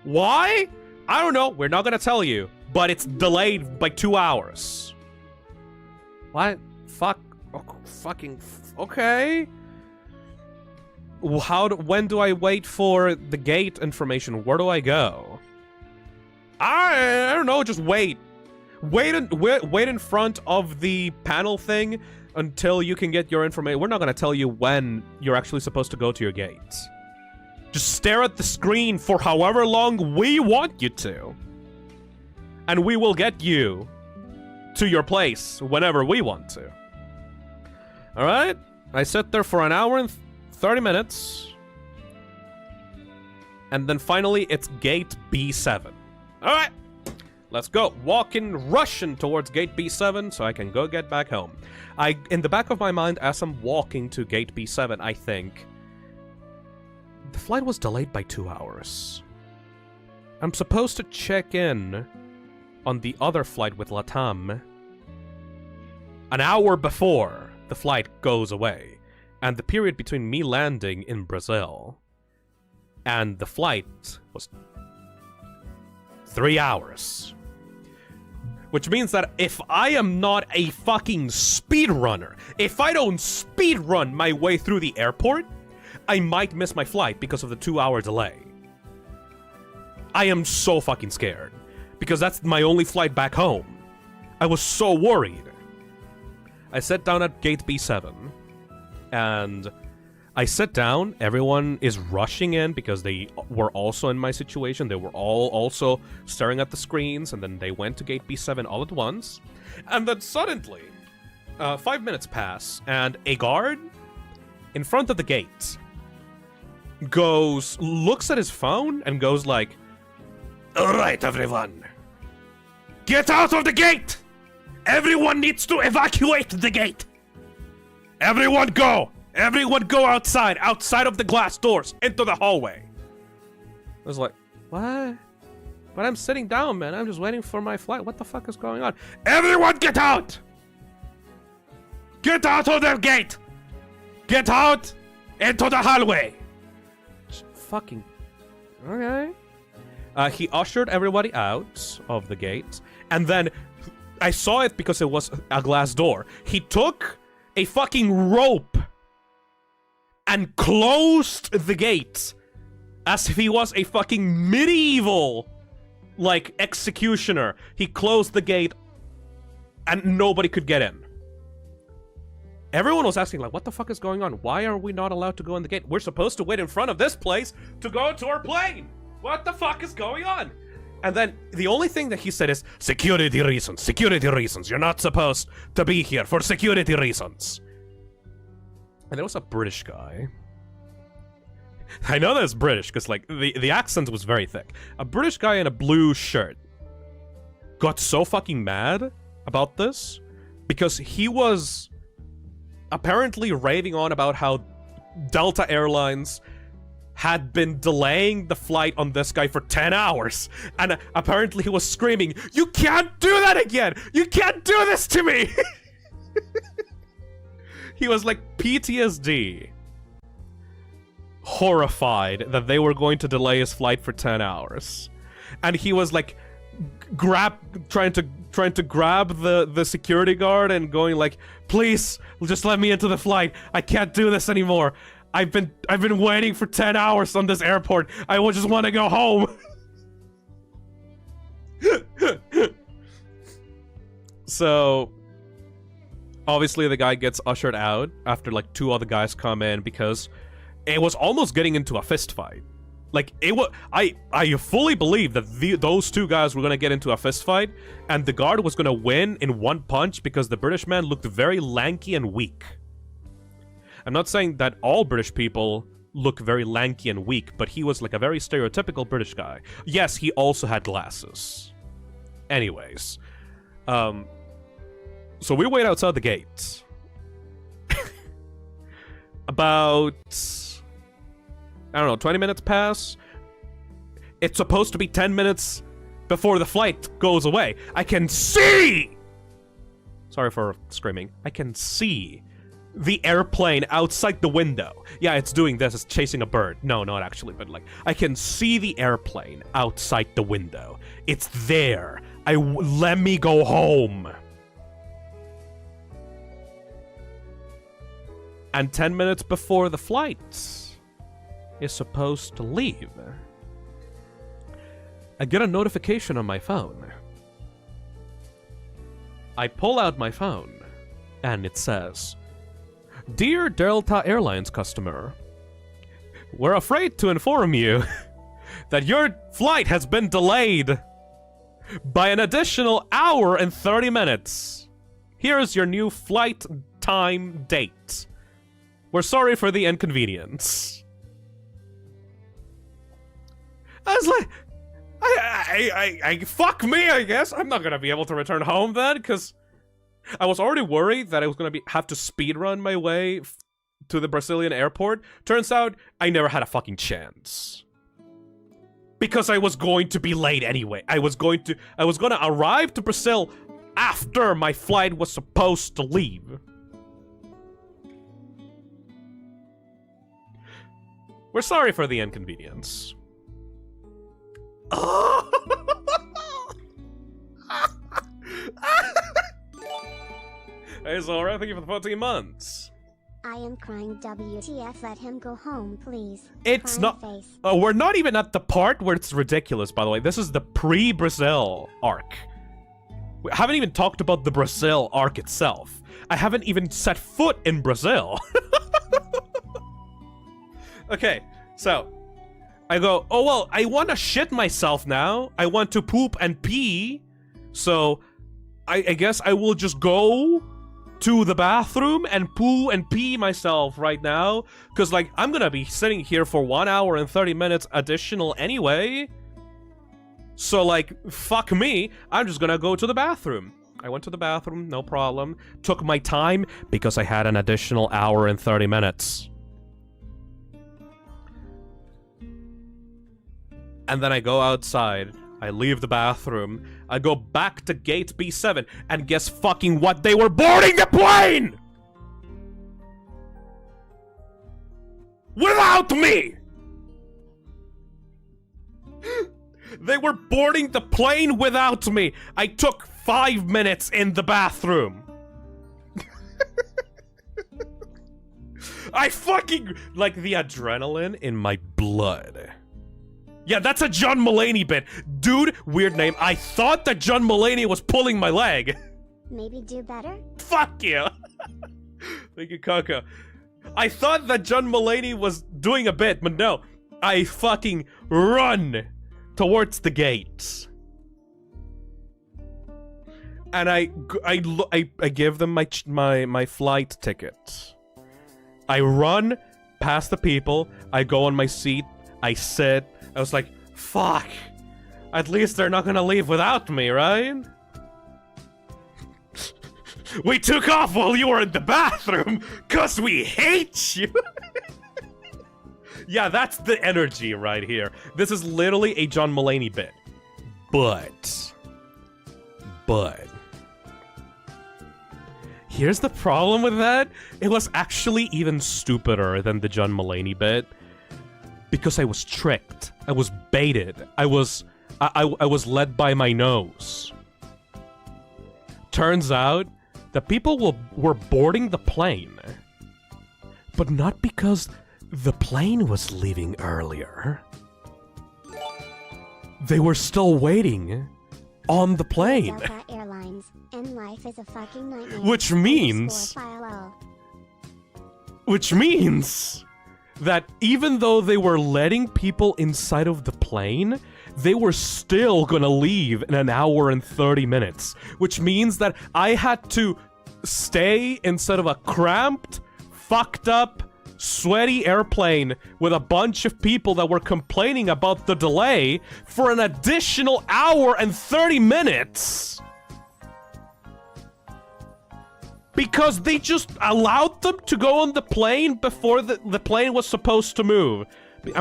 Why? I don't know. We're not gonna tell you. But it's delayed by 2 hours. What? Fuck. Fucking. Okay. When do I wait for the gate information? Where do I go? I don't know. Just wait. Wait in front of the panel thing until you can get your information. We're not gonna tell you when you're actually supposed to go to your gates. Just stare at the screen for however long we want you to. And we will get you to your place whenever we want to. Alright? I sat there for an hour and 30 minutes. And then finally, it's gate B7. Alright! Let's go. Walking, rushing towards gate B7 so I can go get back home. In the back of my mind, as I'm walking to gate B7, I think, the flight was delayed by 2 hours. I'm supposed to check in on the other flight with Latam an hour before the flight goes away. And the period between me landing in Brazil and the flight was 3 hours. Which means that if I am not a fucking speedrunner, if I don't speedrun my way through the airport, I might miss my flight because of the 2 hour delay. I am so fucking scared. Because that's my only flight back home. I was so worried. I sat down at gate B7. And I sit down. Everyone is rushing in because they were also in my situation. They were all also staring at the screens. And then they went to gate B7 all at once. And then suddenly, 5 minutes pass. And a guard in front of the gate looks at his phone and goes like, "Alright, everyone. Get out of the gate! Everyone needs to evacuate the gate! Everyone go! Everyone go outside of the glass doors, into the hallway!" I was like, what? But I'm sitting down, man. I'm just waiting for my flight. What the fuck is going on? Everyone get out! Get out of the gate! Get out into the hallway! Fucking... Okay. He ushered everybody out of the gate, and then I saw it because it was a glass door. He took a fucking rope and closed the gate as if he was a fucking medieval, like, executioner. He closed the gate and nobody could get in. Everyone was asking, like, what the fuck is going on? Why are we not allowed to go in the gate? We're supposed to wait in front of this place to go to our plane! What the fuck is going on? And then the only thing that he said is, security reasons, security reasons. You're not supposed to be here for security reasons. And there was a British guy. I know that's British, because, like, the accent was very thick. A British guy in a blue shirt got so fucking mad about this because he was apparently raving on about how Delta Airlines had been delaying the flight on this guy for 10 hours. And apparently he was screaming, "You can't do that again! You can't do this to me!" He was like PTSD. Horrified that they were going to delay his flight for 10 hours. And he was like trying to grab the security guard and going like, "Please, just let me into the flight. I can't do this anymore. I've been waiting for 10 hours on this airport. I just want to go home." So, obviously the guy gets ushered out after like 2 other guys come in because it was almost getting into a fist fight. Like, it was, I fully believe that those 2 guys were gonna get into a fist fight, and the guard was gonna win in 1 punch because the British man looked very lanky and weak. I'm not saying that all British people look very lanky and weak, but he was like a very stereotypical British guy. Yes, he also had glasses. Anyways, so we wait outside the gates. About, I don't know, 20 minutes pass. It's supposed to be 10 minutes before the flight goes away. I can see! Sorry for screaming. I can see the airplane outside the window. Yeah, it's doing this. It's chasing a bird. No, not actually, but like, I can see the airplane outside the window. It's there. Let me go home. And 10 minutes before the flight is supposed to leave, I get a notification on my phone. I pull out my phone, and it says, "Dear Delta Airlines customer, we're afraid to inform you that your flight has been delayed by an additional hour and 30 minutes. Here's your new flight time date. We're sorry for the inconvenience." I was like, I fuck me, I guess. I'm not gonna be able to return home then, because I was already worried that I was gonna have to speedrun my way to the Brazilian airport. Turns out, I never had a fucking chance. Because I was going to be late anyway. I was gonna arrive to Brazil after my flight was supposed to leave. We're sorry for the inconvenience. Hey Zora, thank you for the 14 months. I am crying. WTF, let him go home, please. It's Crying not. face. We're not even at the part where it's ridiculous, by the way. This is the pre-Brazil arc. We haven't even talked about the Brazil arc itself. I haven't even set foot in Brazil. Okay, so I go, oh well, I want to shit myself now. I want to poop and pee. So I guess I will just go to the bathroom and poo and pee myself right now. Because, like, I'm gonna be sitting here for 1 hour and 30 minutes additional anyway. So, like, fuck me. I'm just gonna go to the bathroom. I went to the bathroom, no problem. Took my time because I had an additional hour and 30 minutes. And then I go outside, I leave the bathroom, I go back to gate B7, and guess fucking what? They were boarding the plane! Without me! They were boarding the plane without me! I took 5 minutes in the bathroom! I fucking... like, the adrenaline in my blood. Yeah, that's a John Mulaney bit. Dude, weird name. I thought that John Mulaney was pulling my leg. Maybe do better? Fuck you. Thank you, Coco. I thought that John Mulaney was doing a bit, but no. I fucking run towards the gates. And I give them my flight ticket. I run past the people. I go on my seat. I sit. I was like, fuck. At least they're not gonna leave without me, right? We took off while you were in the bathroom, cause we hate you. Yeah, that's the energy right here. This is literally a John Mulaney bit. But. Here's the problem with that. It was actually even stupider than the John Mulaney bit. Because I was tricked. I was baited. I was led by my nose. Turns out, the people were boarding the plane. But not because the plane was leaving earlier. They were still waiting on the plane. Delta Airlines, and life is a fucking nightmare. Which means... _file. Which means that even though they were letting people inside of the plane, they were still gonna leave in an hour and 30 minutes. Which means that I had to stay inside of a cramped, fucked up, sweaty airplane with a bunch of people that were complaining about the delay for an additional hour and 30 minutes. Because they just allowed them to go on the plane before the plane was supposed to move.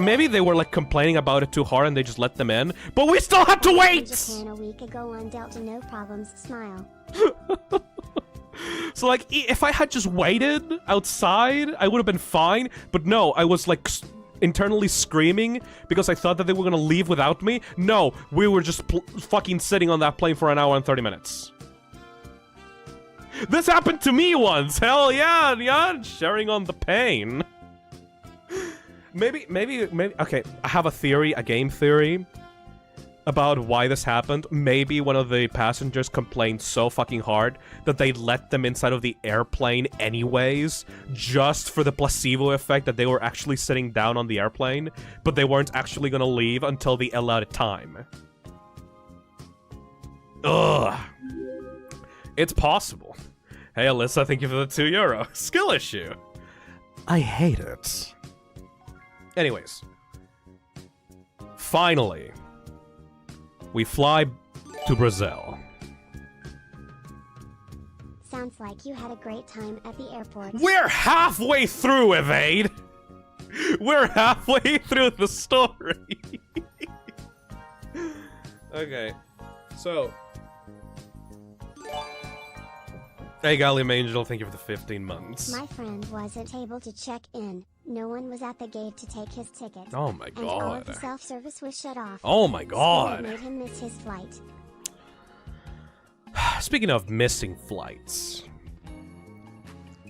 Maybe they were like complaining about it too hard and they just let them in. But we still had to wait! Japan a week ago on Delta, no problems, smile. So like, if I had just waited outside, I would have been fine. But no, I was like internally screaming because I thought that they were gonna leave without me. No, we were just fucking sitting on that plane for an hour and 30 minutes. This happened to me once! Hell yeah, sharing on the pain. Maybe, okay, I have a theory, a game theory, about why this happened. Maybe one of the passengers complained so fucking hard that they let them inside of the airplane anyways, just for the placebo effect that they were actually sitting down on the airplane, but they weren't actually gonna leave until the allotted time. Ugh. It's possible. Hey, Alyssa, thank you for the €2. Skill issue. I hate it. Anyways. Finally. We fly to Brazil. Sounds like you had a great time at the airport. We're halfway through, Evade! We're halfway through the story. Okay. So... Hey, Gallium Angel, thank you for the 15 months. My friend wasn't able to check in. No one was at the gate to take his ticket. Oh my god. And all of the self-service was shut off. Oh my god. So it made him miss his flight. Speaking of missing flights,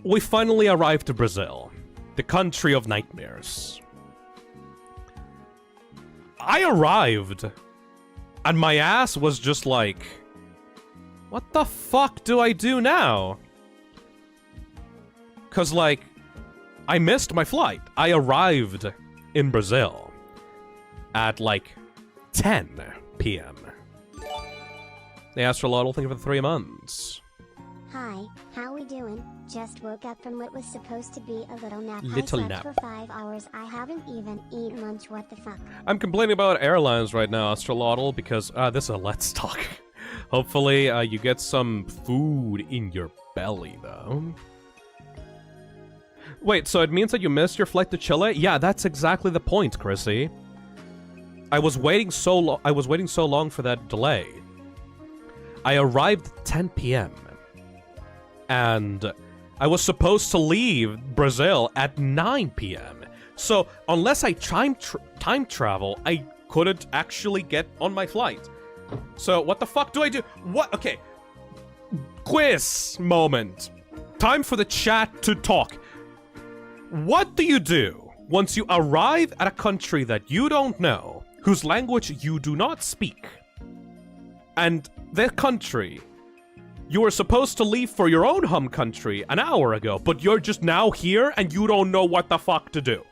we finally arrived to Brazil, the country of nightmares. I arrived, and my ass was just like, what the fuck do I do now? 'Cause, like, I missed my flight. I arrived in Brazil at, like, 10 p.m. The Astrolotl, thank you for the 3 months. Hi, how we doing? Just woke up from what was supposed to be a little nap. Little I slept nap. for 5 hours. I haven't even eaten lunch. What the fuck? I'm complaining about airlines right now, Astrolotl, because this is a Let's Talk. Hopefully, you get some food in your belly, though. Wait, so it means that you missed your flight to Chile? Yeah, that's exactly the point, Chrissy. I was waiting so long for that delay. I arrived at 10 p.m. and I was supposed to leave Brazil at 9 p.m. So unless I time travel, I couldn't actually get on my flight. So what the fuck do I do? What? Okay. Quiz moment. Time for the chat to talk. What do you do once you arrive at a country that you don't know, whose language you do not speak, and that country you were supposed to leave for your own home country an hour ago, but you're just now here and you don't know what the fuck to do?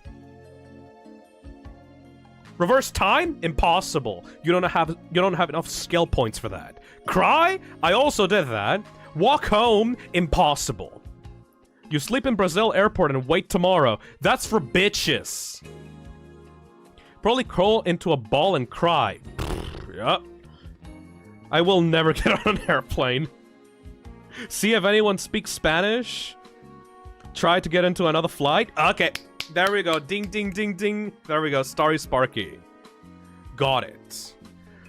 Reverse time? Impossible. You don't have enough skill points for that. Cry? I also did that. Walk home? Impossible. You sleep in Brazil airport and wait tomorrow. That's for bitches. Probably crawl into a ball and cry. Yup. I will never get on an airplane. See if anyone speaks Spanish. Try to get into another flight. Okay. There we go. Ding, ding, ding, ding. There we go. Starry Sparky. Got it.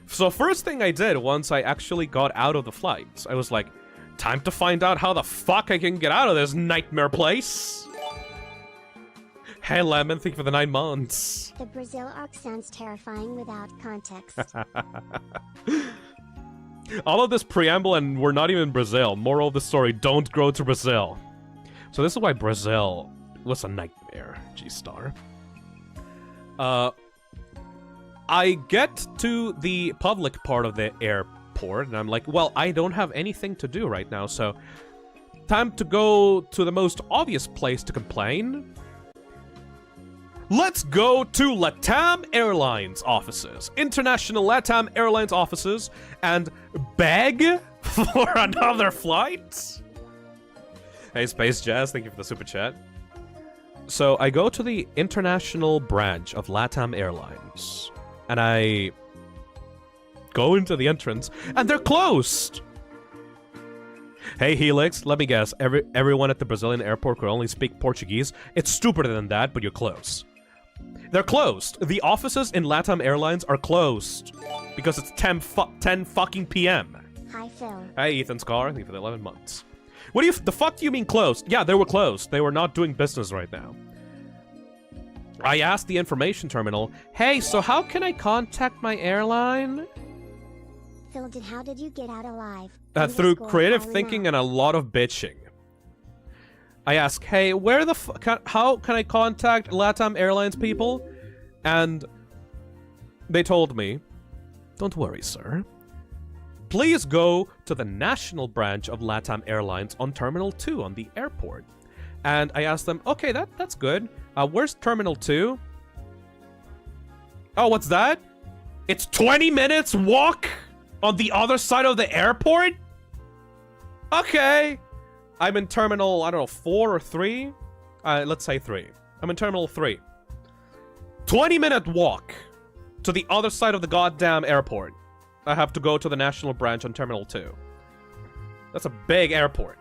So first thing I did once I actually got out of the flight, I was like, time to find out how the fuck I can get out of this nightmare place. Hey, Lemon, thank you for the 9 months. The Brazil arc sounds terrifying without context. All of this preamble and we're not even in Brazil. Moral of the story, don't go to Brazil. So this is why Brazil was a nightmare, G-Star. I get to the public part of the airport. airport, and I'm like, well, I don't have anything to do right now, so time to go to the most obvious place to complain. Let's go to LATAM Airlines offices, International LATAM Airlines offices, and beg for another flight. Hey, Space Jazz, thank you for the super chat. So I go to the international branch of LATAM Airlines, and I go into the entrance, and they're closed. Hey, Helix, let me guess, everyone at the Brazilian airport could only speak Portuguese? It's stupider than that, but you're close. They're closed. The offices in LATAM Airlines are closed because it's 10 fucking p.m. Hi, Phil. Hey, Ethan Scar, thank you for the 11 months. What do you... The fuck do you mean closed? Yeah, they were closed. They were not doing business right now. I asked the information terminal, hey, so how can I contact my airline? Phil, how did you get out alive? Through creative thinking and a lot of bitching. I ask, hey, where the how can I contact LATAM Airlines people? And they told me, don't worry, sir. Please go to the national branch of LATAM Airlines on Terminal 2 on the airport. And I asked them, okay, that's good. Where's Terminal 2? Oh, what's that? It's 20 minutes walk on the other side of the airport? Okay. I'm in Terminal, I don't know, 4 or 3? Let's say 3. I'm in Terminal 3. 20-minute walk to the other side of the goddamn airport. I have to go to the national branch on Terminal 2. That's a big airport.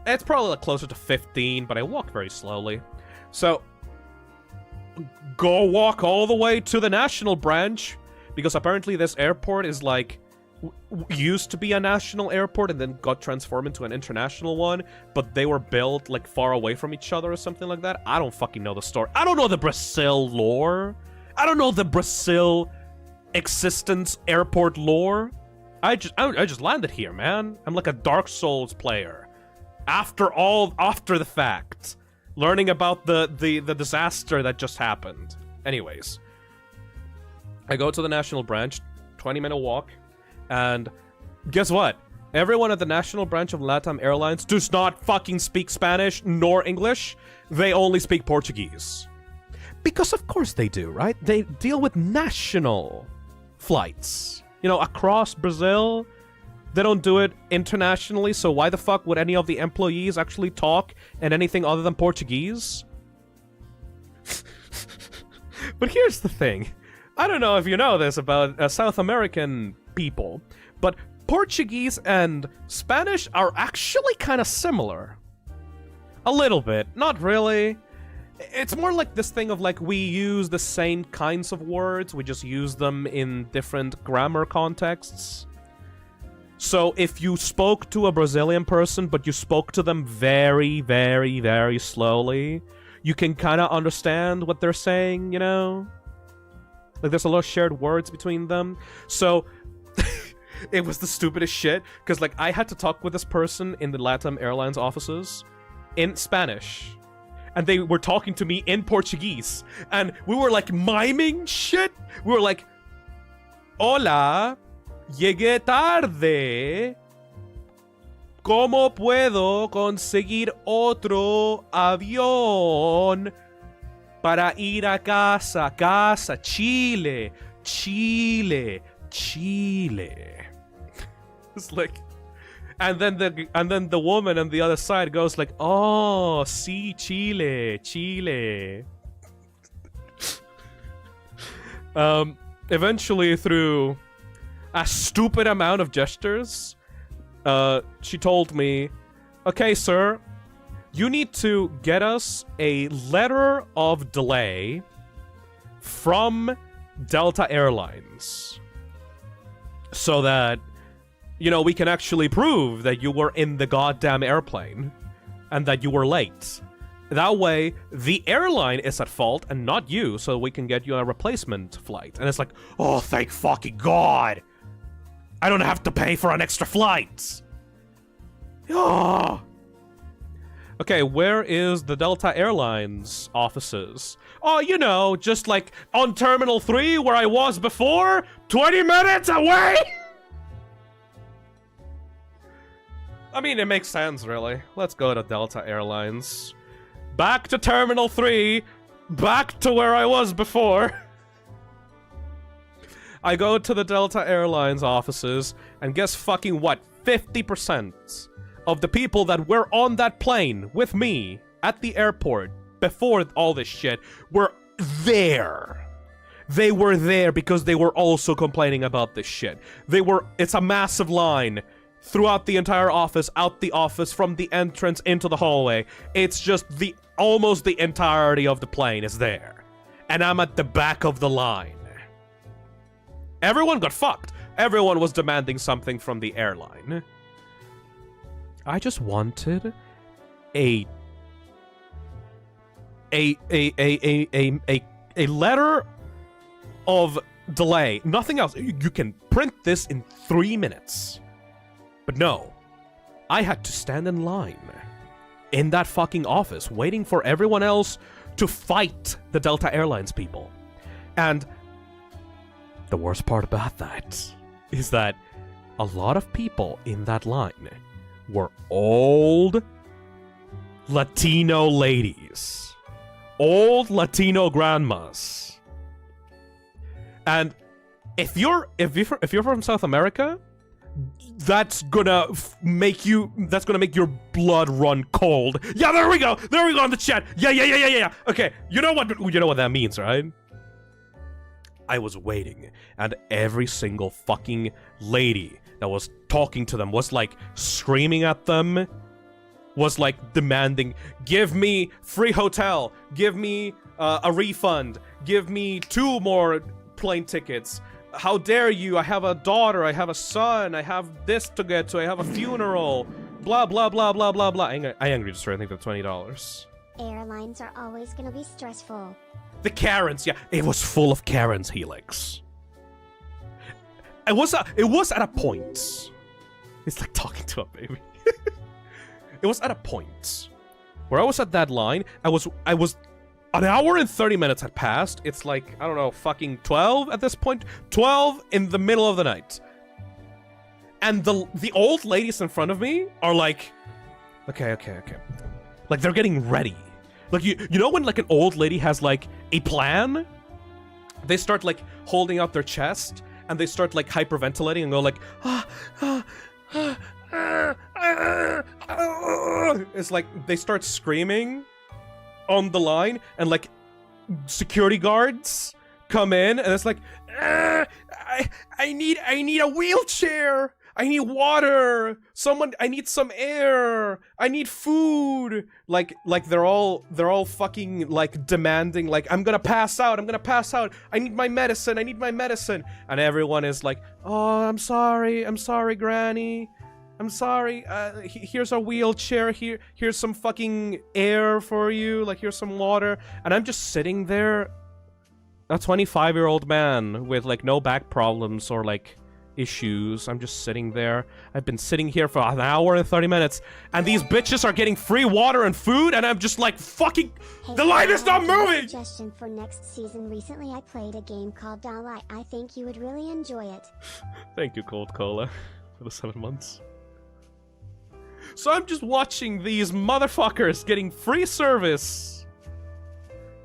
It's probably like closer to 15, but I walk very slowly. So, go walk all the way to the national branch, because apparently this airport is like... used to be a national airport and then got transformed into an international one, but they were built like far away from each other or something like that. I don't fucking know the story. I don't know the Brazil lore. I don't know the Brazil existence airport lore. I just landed here, man. I'm like a Dark Souls player. After the fact, learning about the disaster that just happened. Anyways, I go to the national branch, 20-minute walk. And guess what? Everyone at the national branch of LATAM Airlines does not fucking speak Spanish nor English. They only speak Portuguese. Because of course they do, right? They deal with national flights. You know, across Brazil. They don't do it internationally, so why the fuck would any of the employees actually talk in anything other than Portuguese? But here's the thing. I don't know if you know this about South American people, but Portuguese and Spanish are actually kind of similar. A little bit. Not really. It's more like this thing of like we use the same kinds of words, we just use them in different grammar contexts. So if you spoke to a Brazilian person, but you spoke to them very, very, very slowly, you can kind of understand what they're saying, you know? Like, there's a lot of shared words between them. So, it was the stupidest shit. Because, like, I had to talk with this person in the LATAM Airlines offices in Spanish. And they were talking to me in Portuguese. And we were, like, miming shit. We were like, hola, llegué tarde. ¿Cómo puedo conseguir otro avión para ir a casa, Chile, Chile, Chile? It's like, and then the woman on the other side goes like, oh, sí, Chile, Chile. Eventually, through a stupid amount of gestures, she told me, okay, sir, you need to get us a letter of delay from Delta Airlines so that, you know, we can actually prove that you were in the goddamn airplane and that you were late. That way, the airline is at fault and not you, so we can get you a replacement flight. And it's like, oh, thank fucking God! I don't have to pay for an extra flight! Oh. Okay, where is the Delta Airlines offices? Oh, you know, just like on Terminal 3 where I was before? 20 minutes away? I mean, it makes sense, really. Let's go to Delta Airlines. Back to Terminal 3. Back to where I was before. I go to the Delta Airlines offices, and guess fucking what? 50% of the people that were on that plane with me at the airport before all this shit were there. They were there because they were also complaining about this shit. It's a massive line throughout the entire office, out the office, from the entrance into the hallway. It's just almost the entirety of the plane is there. And I'm at the back of the line. Everyone got fucked. Everyone was demanding something from the airline. I just wanted a letter of delay. Nothing else. You can print this in 3 minutes. But no. I had to stand in line in that fucking office waiting for everyone else to fight the Delta Airlines people. And the worst part about that is that a lot of people in that line were old Latino ladies. Old Latino grandmas. And if you're from South America, that's gonna make your blood run cold. Yeah, there we go on the chat. Yeah. Okay, you know what that means, right? I was waiting, and every single fucking lady that was talking to them was like screaming at them, was like demanding, give me free hotel, give me a refund, give me 2 more plane tickets. How dare you? I have a daughter, I have a son, I have this to get to, I have a funeral, blah blah blah blah blah blah. I angry just I think for $20. Airlines are always gonna be stressful. The Karens, yeah, it was full of Karens, Helix. It was at a point. It's like talking to a baby. It was at a point where I was at that line. I was an hour and 30 minutes had passed. It's like, I don't know, fucking 12 at this point. 12 in the middle of the night. And the old ladies in front of me are like, okay. Like, they're getting ready. Like, you know when, like, an old lady has, like, a plan? They start, like, holding out their chest, and they start, like, hyperventilating and go, like, It's like, they start screaming on the line, and, like, security guards come in, and it's like, I need a wheelchair! I need water! I need some air! I need food! Like they're all fucking, like, demanding, like, I'm gonna pass out! I need my medicine! And everyone is like, oh, I'm sorry, Granny. I'm sorry, here's a wheelchair, here's some fucking air for you, like, here's some water. And I'm just sitting there, a 25-year-old man with, like, no back problems or, like, issues. I'm just sitting there. I've been sitting here for an hour and 30 minutes, and these bitches are getting free water and food, and I'm just like, fucking, hey, the line is not moving! Suggestion for next season. Recently I played a game called Dalai. I think you would really enjoy it. Thank you, Cold Cola, for the 7 months. So I'm just watching these motherfuckers getting free service,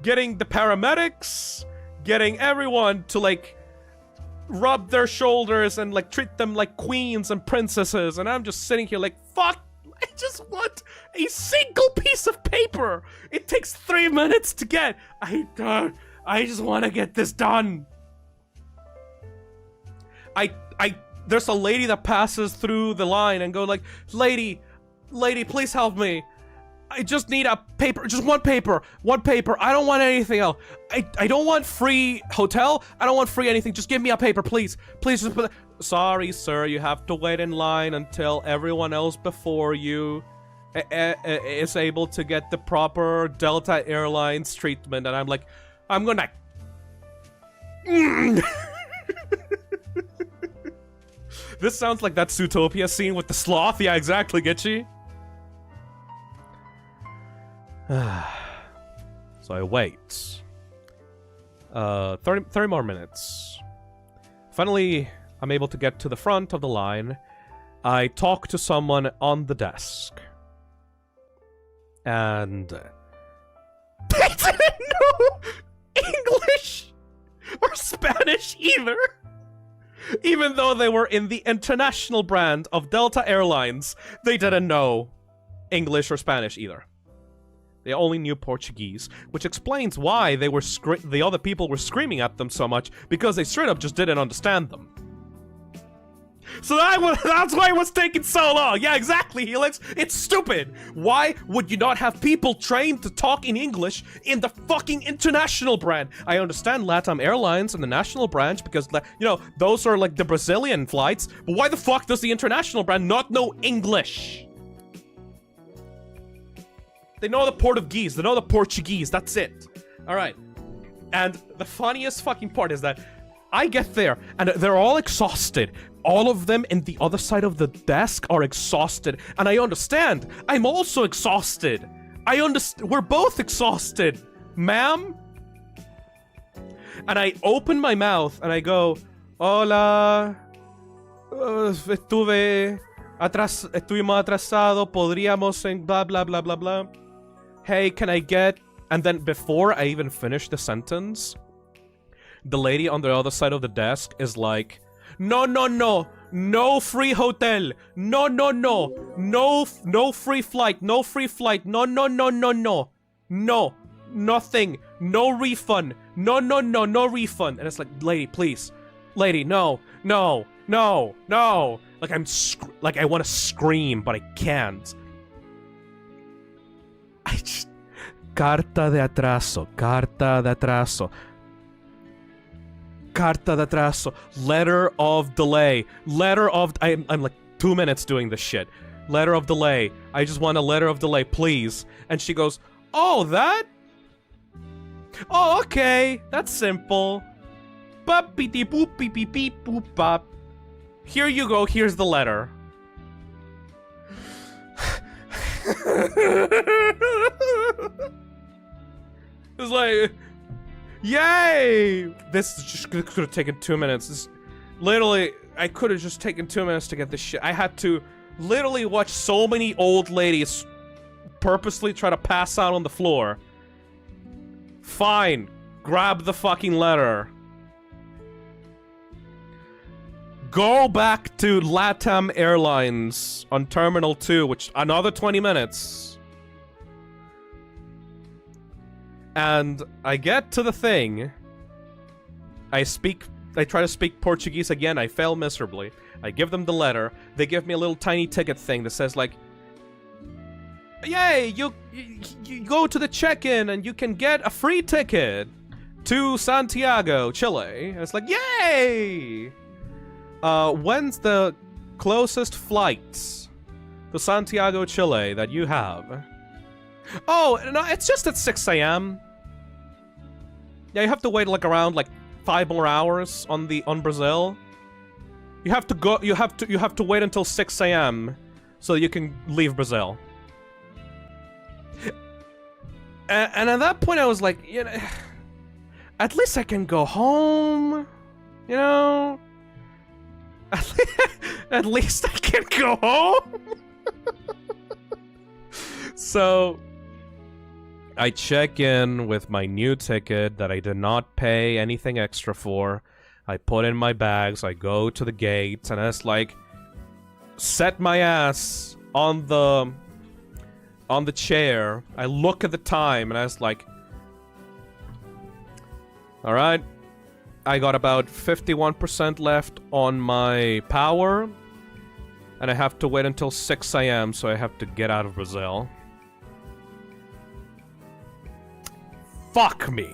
getting the paramedics, getting everyone to, like, rub their shoulders and, like, treat them like queens and princesses, and I'm just sitting here like, fuck, I just want a single piece of paper. It takes 3 minutes to get. I just want to get this done. There's a lady that passes through the line and go like, lady, please help me. I just need a paper, just one paper. I don't want anything else. I don't want free hotel. I don't want free anything. Just give me a paper, please. Please just put. Sorry, sir. You have to wait in line until everyone else before you is able to get the proper Delta Airlines treatment. And I'm like, I'm gonna. This sounds like that Zootopia scene with the sloth. Yeah, exactly, Gitchy. So I wait. 30 more minutes. Finally, I'm able to get to the front of the line, I talk to someone on the desk. And they didn't know English or Spanish either. Even though they were in the international brand of Delta Airlines, they didn't know English or Spanish either. They only knew Portuguese, which explains why they were the other people were screaming at them so much, because they straight up just didn't understand them. So that's why it was taking so long. Yeah, exactly, Helix. It's stupid. Why would you not have people trained to talk in English in the fucking international brand? I understand LATAM Airlines and the national branch because, you know, those are like the Brazilian flights. But why the fuck does the international brand not know English? They know the Portuguese. They know the Portuguese. That's it. All right. And the funniest fucking part is that I get there and they're all exhausted. All of them in the other side of the desk are exhausted. And I understand. I'm also exhausted. I understand. We're both exhausted, ma'am. And I open my mouth and I go, hola. Estuvimos atrasado. Podríamos en blah, blah, blah, blah, blah. Hey, can I get... And then before I even finish the sentence, the lady on the other side of the desk is like, no, no, no. No free hotel. No, no, no. No free flight. No free flight. No, no, no, no, no. No. Nothing. No refund. No, no, no. No refund. And it's like, lady, please. Lady, no. No. No. No. Like, I want to scream, but I can't. I just... Carta de atraso. Carta de atraso. Carta de atraso. Letter of delay. Letter of... I'm like 2 minutes doing this shit. Letter of delay. I just want a letter of delay, please. And she goes, oh, that? Oh, okay. That's simple. Bop, beep, boop, beep, beep, beep, boop, bop. Here you go. Here's the letter. It's like... Yay! This just could have taken 2 minutes. Literally, I could have just taken 2 minutes to get this shit. I had to literally watch so many old ladies purposely try to pass out on the floor. Fine. Grab the fucking letter. Go back to LATAM Airlines on Terminal 2, which another 20 minutes. And I get to the thing. I try to speak Portuguese again. I fail miserably. I give them the letter. They give me a little tiny ticket thing that says like, yay, you go to the check-in and you can get a free ticket to Santiago, Chile. And it's like, yay! When's the closest flight to Santiago, Chile that you have? Oh, no, it's just at 6 a.m. Yeah, you have to wait like around like 5 more hours on Brazil. You have to wait until 6 a.m. so you can leave Brazil. And at that point I was like, you know, at least I can go home, you know? At least I can go home. So I check in with my new ticket that I did not pay anything extra for. I put in my bags, I go to the gate, and I just like set my ass on the chair. I look at the time and I was like, alright, I got about 51% left on my power, and I have to wait until 6 a.m. so I have to get out of Brazil. Fuck me.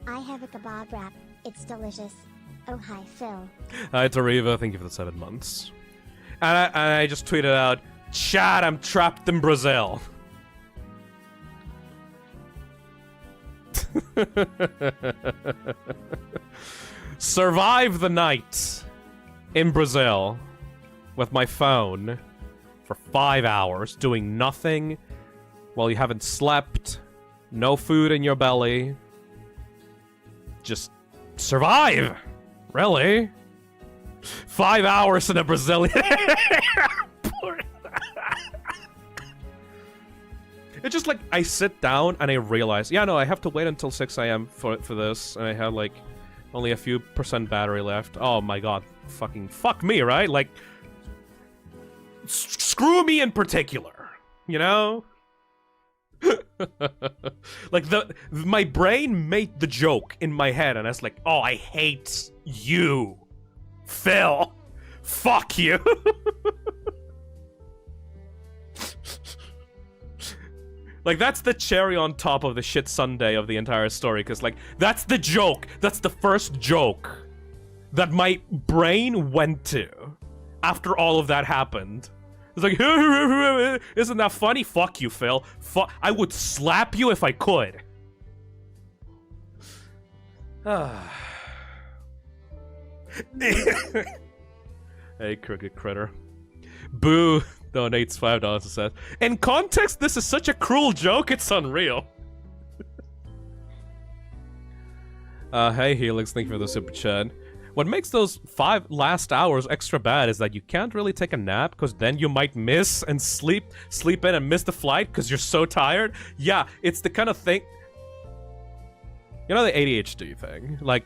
I have a kebab wrap. It's delicious. Oh, hi, Phil. Hi, Tariva. Thank you for the 7 months. And I just tweeted out, chat, I'm trapped in Brazil. Survive the night in Brazil with my phone for 5 hours, doing nothing while you haven't slept, no food in your belly, just Survive? Really? 5 hours in a Brazilian airport. It's just like, I sit down and I realize, yeah, no, I have to wait until 6 a.m. for this, and I have, like, only a few % battery left. Oh my god. Fucking fuck me, right? Like, screw me in particular, you know? Like, my brain made the joke in my head, and I was like, oh, I hate you, Phil. Fuck you. Like, that's the cherry on top of the shit sundae of the entire story, because, like, that's the joke. That's the first joke that my brain went to after all of that happened. It's like, isn't that funny? Fuck you, Phil. I would slap you if I could. Hey, Crooked Critter. Boo donates $5 and says, in context, this is such a cruel joke, it's unreal. Hey, Helix, thank you for the super chat. What makes those 5 last hours extra bad is that you can't really take a nap, because then you might miss and sleep in and miss the flight because you're so tired. Yeah, it's the kind of thing... You know the ADHD thing? Like,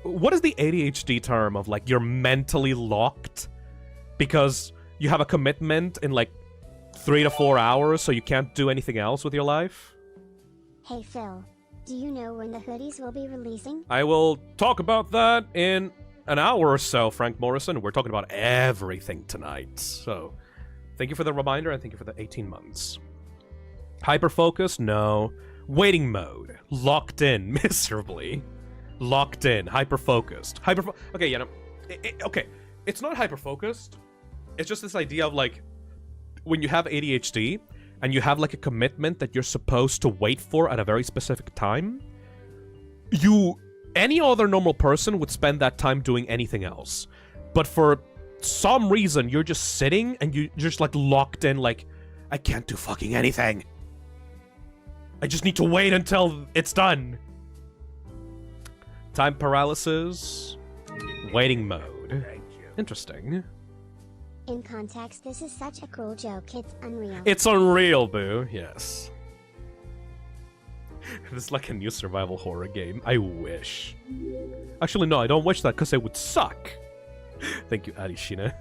what is the ADHD term of, like, you're mentally locked because you have a commitment in, like, 3 to 4 hours, so you can't do anything else with your life? Hey Phil, do you know when the hoodies will be releasing? I will talk about that in an hour or so, Frank Morrison. We're talking about everything tonight. So, thank you for the reminder, and thank you for the 18 months. Hyper-focus? No. Waiting mode. Locked in, miserably. Locked in. Hyper-focused. Okay, you know... okay, it's not hyper-focused. It's just this idea of, like, when you have ADHD, and you have, like, a commitment that you're supposed to wait for at a very specific time, any other normal person would spend that time doing anything else. But for some reason, you're just sitting, and you're just, like, locked in, like, I can't do fucking anything. I just need to wait until it's done. Time paralysis. Waiting mode. Interesting. In context, this is such a cruel joke, it's unreal. It's unreal, boo. Yes. This is like a new survival horror game. I wish. Actually, no, I don't wish that because it would suck. Thank you, Arishina.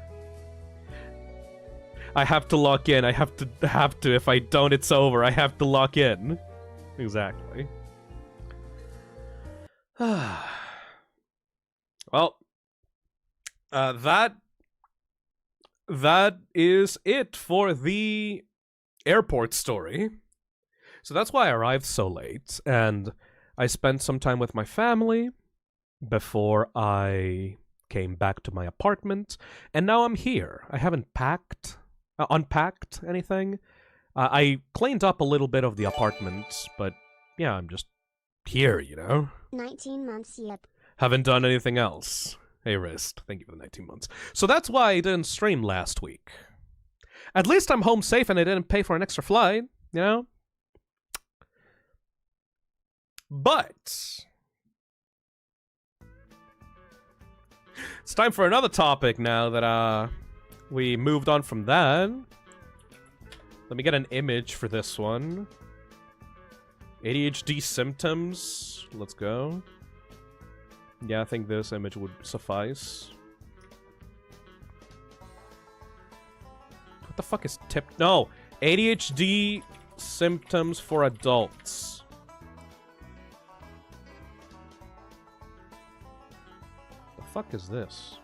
I have to lock in. I have to. If I don't, it's over. I have to lock in. Exactly. Well, that is it for the airport story. So that's why I arrived so late, and I spent some time with my family before I came back to my apartment, and now I'm here. I haven't unpacked anything. I cleaned up a little bit of the apartment, but yeah, I'm just here, you know? 19 months, yep. Haven't done anything else. Hey, Wrist, thank you for the 19 months. So that's why I didn't stream last week. At least I'm home safe and I didn't pay for an extra flight, you know? But it's time for another topic now that we moved on from that. Let me get an image for this one. ADHD symptoms. Let's go. Yeah, I think this image would suffice. What the fuck is tip? No! ADHD symptoms for adults. The fuck is this?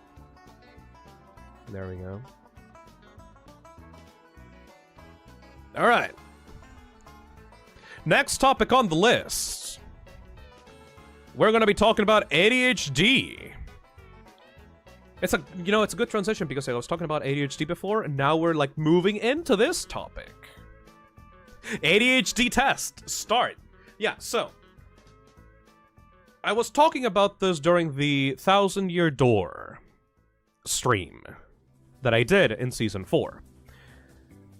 There we go. Alright. Next topic on the list. We're gonna be talking about ADHD. It's a, you know, it's a good transition because I was talking about ADHD before, and now we're like moving into this topic. ADHD test, start. Yeah, so I was talking about this during the 1000-Year Door stream that I did in Season 4.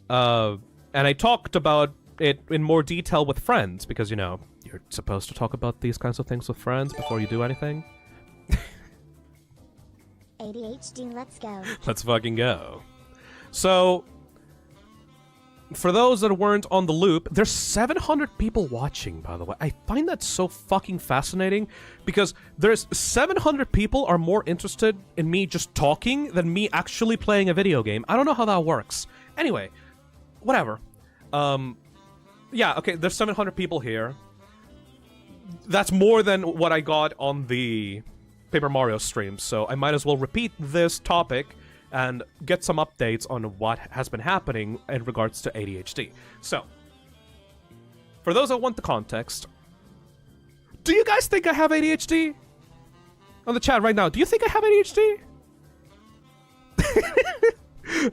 And I talked about it in more detail with friends, because, you know, you're supposed to talk about these kinds of things with friends before you do anything. ADHD, let's go. Let's fucking go. So, for those that weren't on the loop, there's 700 people watching, by the way. I find that so fucking fascinating, because there's 700 people are more interested in me just talking than me actually playing a video game. I don't know how that works. Anyway, whatever. Yeah, okay, there's 700 people here. That's more than what I got on the Paper Mario stream, so I might as well repeat this topic and get some updates on what has been happening in regards to ADHD. So, for those that want the context, do you guys think I have ADHD? On the chat right now, do you think I have ADHD?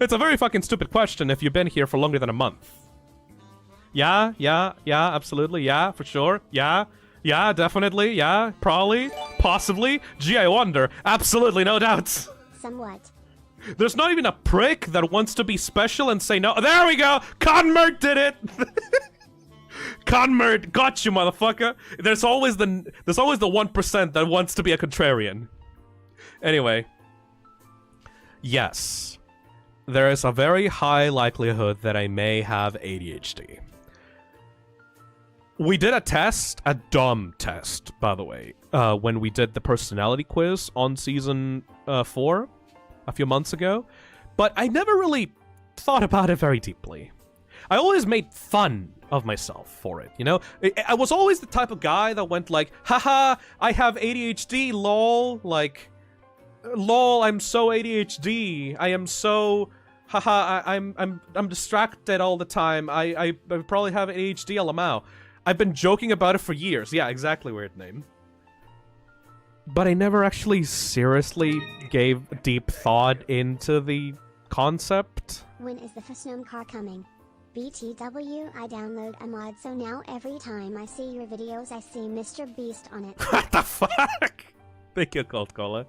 It's a very fucking stupid question if you've been here for longer than a month. Yeah, absolutely, yeah, for sure, yeah, definitely, yeah, probably, possibly, gee, I wonder, absolutely, no doubts. Somewhat. There's not even a prick that wants to be special and say no. There we go! Conmert did it! Conmert, got you, motherfucker! There's always the 1% that wants to be a contrarian. Anyway. Yes. There is a very high likelihood that I may have ADHD. We did a test, a dumb test, by the way, when we did the personality quiz on season 4. A few months ago, but I never really thought about it very deeply. I always made fun of myself for it, you know? I was always the type of guy that went like, haha, I have ADHD, lol, like, lol, I'm so ADHD, I am so, haha, I'm distracted all the time, I probably have ADHD, LMAO. I've been joking about it for years, yeah, exactly, weird name. But I never actually seriously gave deep thought into the concept. When is the Fusnome car coming? BTW, I download a mod, so now every time I see your videos I see Mr. Beast on it. What the fuck? Thank you, Cold Cola.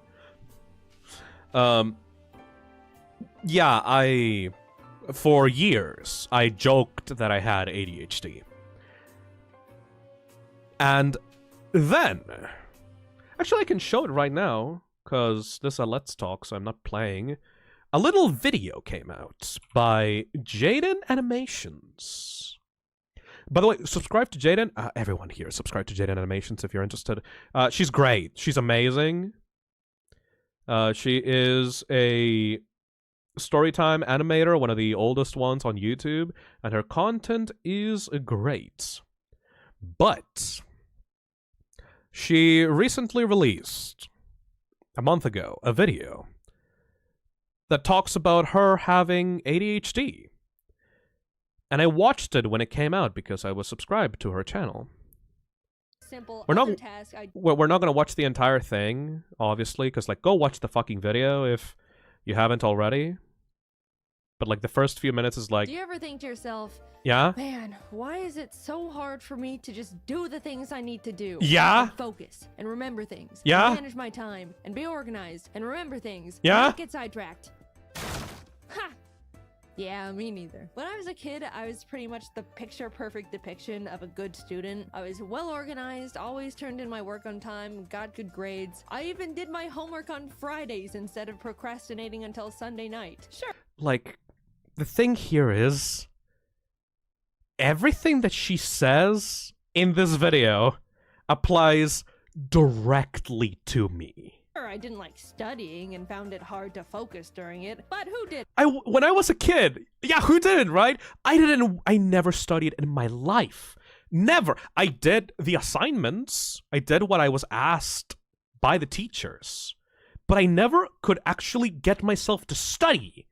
Yeah, for years, I joked that I had ADHD. And then... Actually, I can show it right now, because this is a Let's Talk, so I'm not playing. A little video came out by Jaden Animations. By the way, subscribe to Jaden. Everyone here, subscribe to Jaden Animations if you're interested. She's great. She's amazing. She is a storytime animator, one of the oldest ones on YouTube, and her content is great. But... she recently released, a month ago, a video that talks about her having ADHD. And I watched it when it came out because I was subscribed to her channel. Simple We're not going to watch the entire thing, obviously, because, like, go watch the fucking video if you haven't already. But, like, the first few minutes is like... Do you ever think to yourself, yeah? man, why is it so hard for me to just do the things I need to do? Yeah? And focus, and remember things. Yeah? And manage my time, and be organized, and remember things. Yeah? And not get sidetracked. Ha! Yeah, me neither. When I was a kid, I was pretty much the picture-perfect depiction of a good student. I was well-organized, always turned in my work on time, got good grades. I even did my homework on Fridays instead of procrastinating until Sunday night. Sure. Like, the thing here is... everything that she says in this video applies directly to me. I didn't like studying and found it hard to focus during it, but who did? When I was a kid, yeah, who didn't, right? I never studied in my life. Never. I did the assignments. I did what I was asked by the teachers. But I never could actually get myself to study.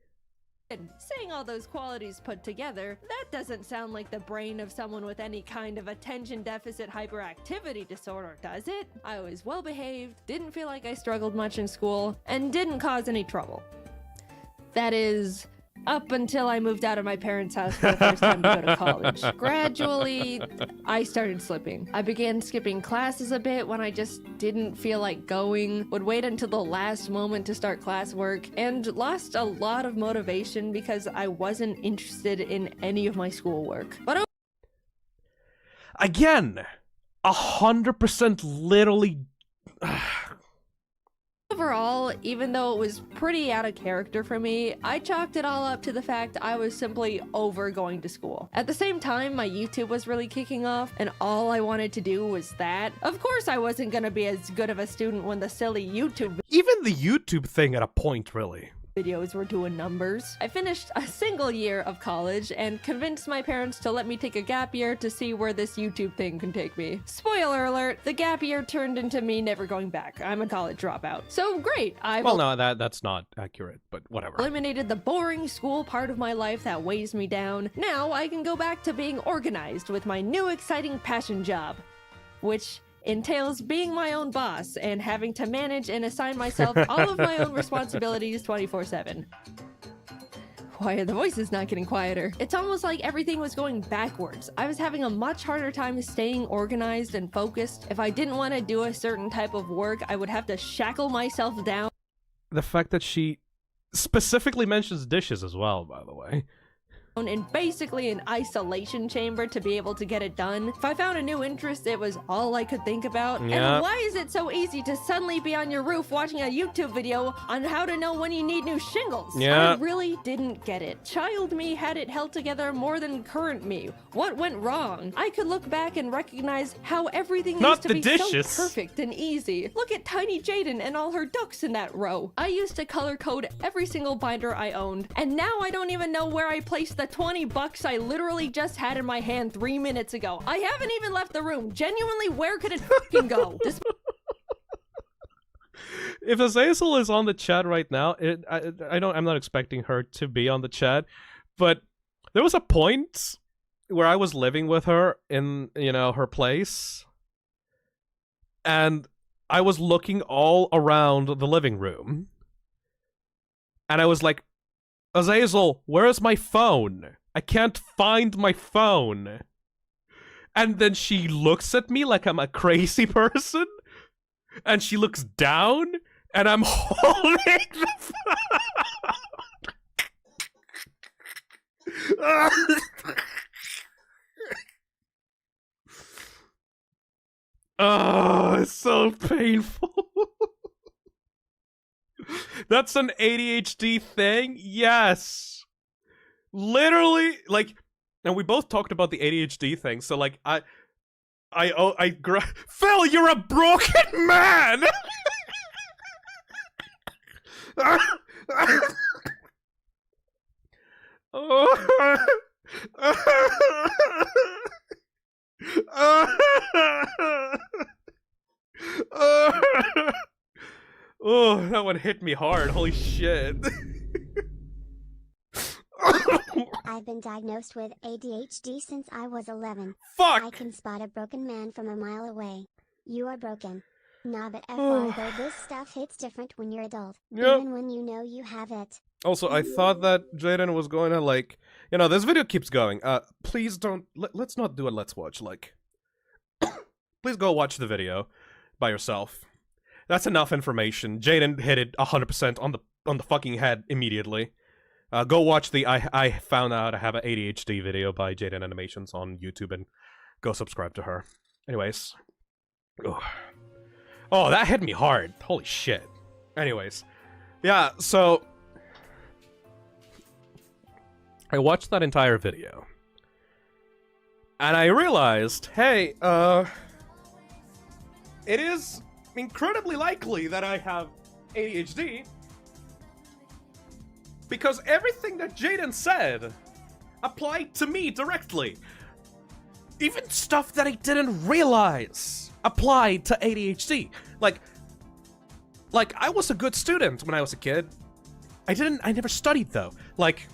Saying all those qualities put together, that doesn't sound like the brain of someone with any kind of attention deficit hyperactivity disorder, does it? I was well behaved, didn't feel like I struggled much in school, and didn't cause any trouble. That is, up until I moved out of my parents' house for the first time to go to college. Gradually, I started slipping. I began skipping classes a bit when I just didn't feel like going, would wait until the last moment to start classwork, and lost a lot of motivation because I wasn't interested in any of my schoolwork. But Again, 100% literally. Overall, even though it was pretty out of character for me, I chalked it all up to the fact I was simply over going to school. At the same time, my YouTube was really kicking off, and all I wanted to do was that. Of course, I wasn't gonna be as good of a student when the silly YouTube Even the YouTube thing at a point, really. videos were doing numbers. I finished a single year of college and convinced my parents to let me take a gap year to see where this YouTube thing can take me. Spoiler alert, the gap year turned into me never going back. I'm a college dropout. So great, I've Well, no, that's not accurate, but whatever. eliminated the boring school part of my life that weighs me down. Now I can go back to being organized with my new exciting passion job, which entails being my own boss and having to manage and assign myself all of my own responsibilities 24/7. Why are the voices not getting quieter? It's almost like everything was going backwards. I was having a much harder time staying organized and focused. If I didn't want to do a certain type of work, I would have to shackle myself down. The fact that she specifically mentions dishes as well, by the way. In basically an isolation chamber to be able to get it done. If I found a new interest, it was all I could think about. Yeah. And why is it so easy to suddenly be on your roof watching a YouTube video on how to know when you need new shingles? Yeah. I really didn't get it. Child me had it held together more than current me. What went wrong? I could look back and recognize how everything Not used to the be dishes. so perfect and easy. Look at Tiny Jaden and all her ducks in that row. I used to color code every single binder I owned, and now I don't even know where I placed the $20 I literally just had in my hand 3 minutes ago. I haven't even left the room. Genuinely, where could it fucking go? If Azazel is on the chat right now, I'm not expecting her to be on the chat, but there was a point where I was living with her in, her place, and I was looking all around the living room, and I was like, Azazel, where is my phone? I can't find my phone. And then she looks at me like I'm a crazy person, and she looks down, and I'm holding the phone. Oh, it's so painful. That's an ADHD thing? Yes. Literally, like, and we both talked about the ADHD thing, so, like, Phil, you're a broken man! Oh, that one hit me hard. Holy shit. I've been diagnosed with ADHD since I was 11. Fuck! I can spot a broken man from a mile away. You are broken. Nah, but FR though, this stuff hits different when you're adult. Yep. Even when you know you have it. Also, I thought that Jaden was going to, like, this video keeps going. Please don't, let's not do a let's watch, like. Please go watch the video by yourself. That's enough information. Jaden hit it 100% on the fucking head immediately. Go watch the I found out I have an ADHD video by Jaden Animations on YouTube and go subscribe to her. Anyways. Ugh. Oh, that hit me hard. Holy shit. Anyways. Yeah, so I watched that entire video. And I realized, hey, it is incredibly likely that I have ADHD. Because everything that Jaden said applied to me directly. Even stuff that I didn't realize applied to ADHD. Like I was a good student when I was a kid. I never studied though. Like,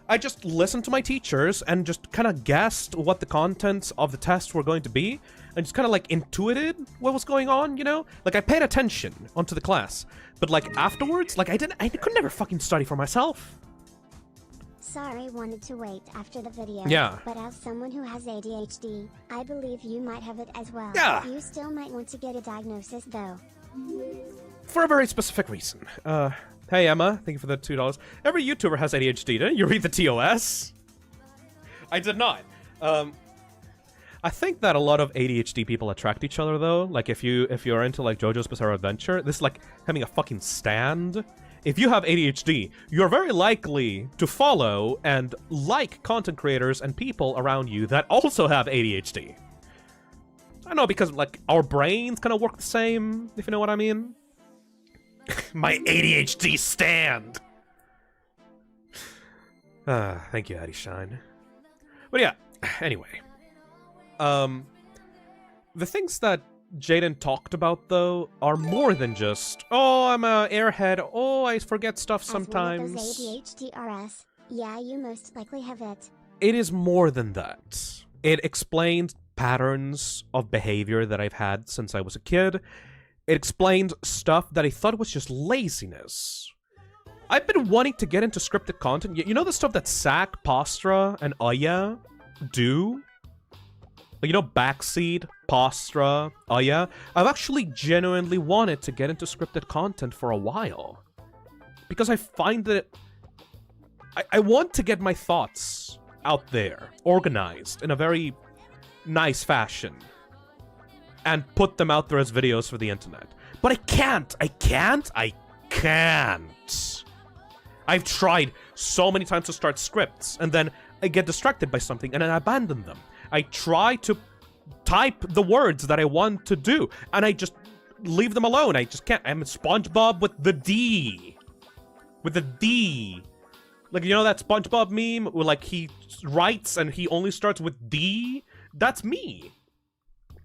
I just listened to my teachers and just kind of guessed what the contents of the tests were going to be. And just kind of like intuited what was going on, Like, I paid attention onto the class. But like afterwards, like I could never fucking study for myself. Sorry, wanted to wait after the video. Yeah. But as someone who has ADHD, I believe you might have it as well. Yeah. You still might want to get a diagnosis though. For a very specific reason. Hey Emma, thank you for the $2. Every YouTuber has ADHD, didn't you read the TOS? I did not. I think that a lot of ADHD people attract each other, though. Like, if you're into, like, JoJo's Bizarre Adventure, this is like having a fucking stand. If you have ADHD, you're very likely to follow and like content creators and people around you that also have ADHD. I know, because, like, our brains kind of work the same, if you know what I mean. My ADHD stand! Thank you, Eddie Shine. But yeah, anyway. The things that Jaden talked about, though, are more than just, oh, I'm a airhead, oh, I forget stuff sometimes. As one of those ADHD-RS, yeah, you most likely have it. It is more than that. It explains patterns of behavior that I've had since I was a kid. It explains stuff that I thought was just laziness. I've been wanting to get into scripted content. You know the stuff that Zack, Postra, and Aya do? Like, you know, Backseat, Postra, Aya? I've actually genuinely wanted to get into scripted content for a while. Because I find that I want to get my thoughts out there, organized in a very nice fashion, and put them out there as videos for the internet. But I can't! I can't! I've tried so many times to start scripts, and then I get distracted by something, and then I abandon them. I try to type the words that I want to do, and I just leave them alone. I just can't. I'm SpongeBob with the D. With the D. Like, you know that SpongeBob meme where, like, he writes and he only starts with D? That's me.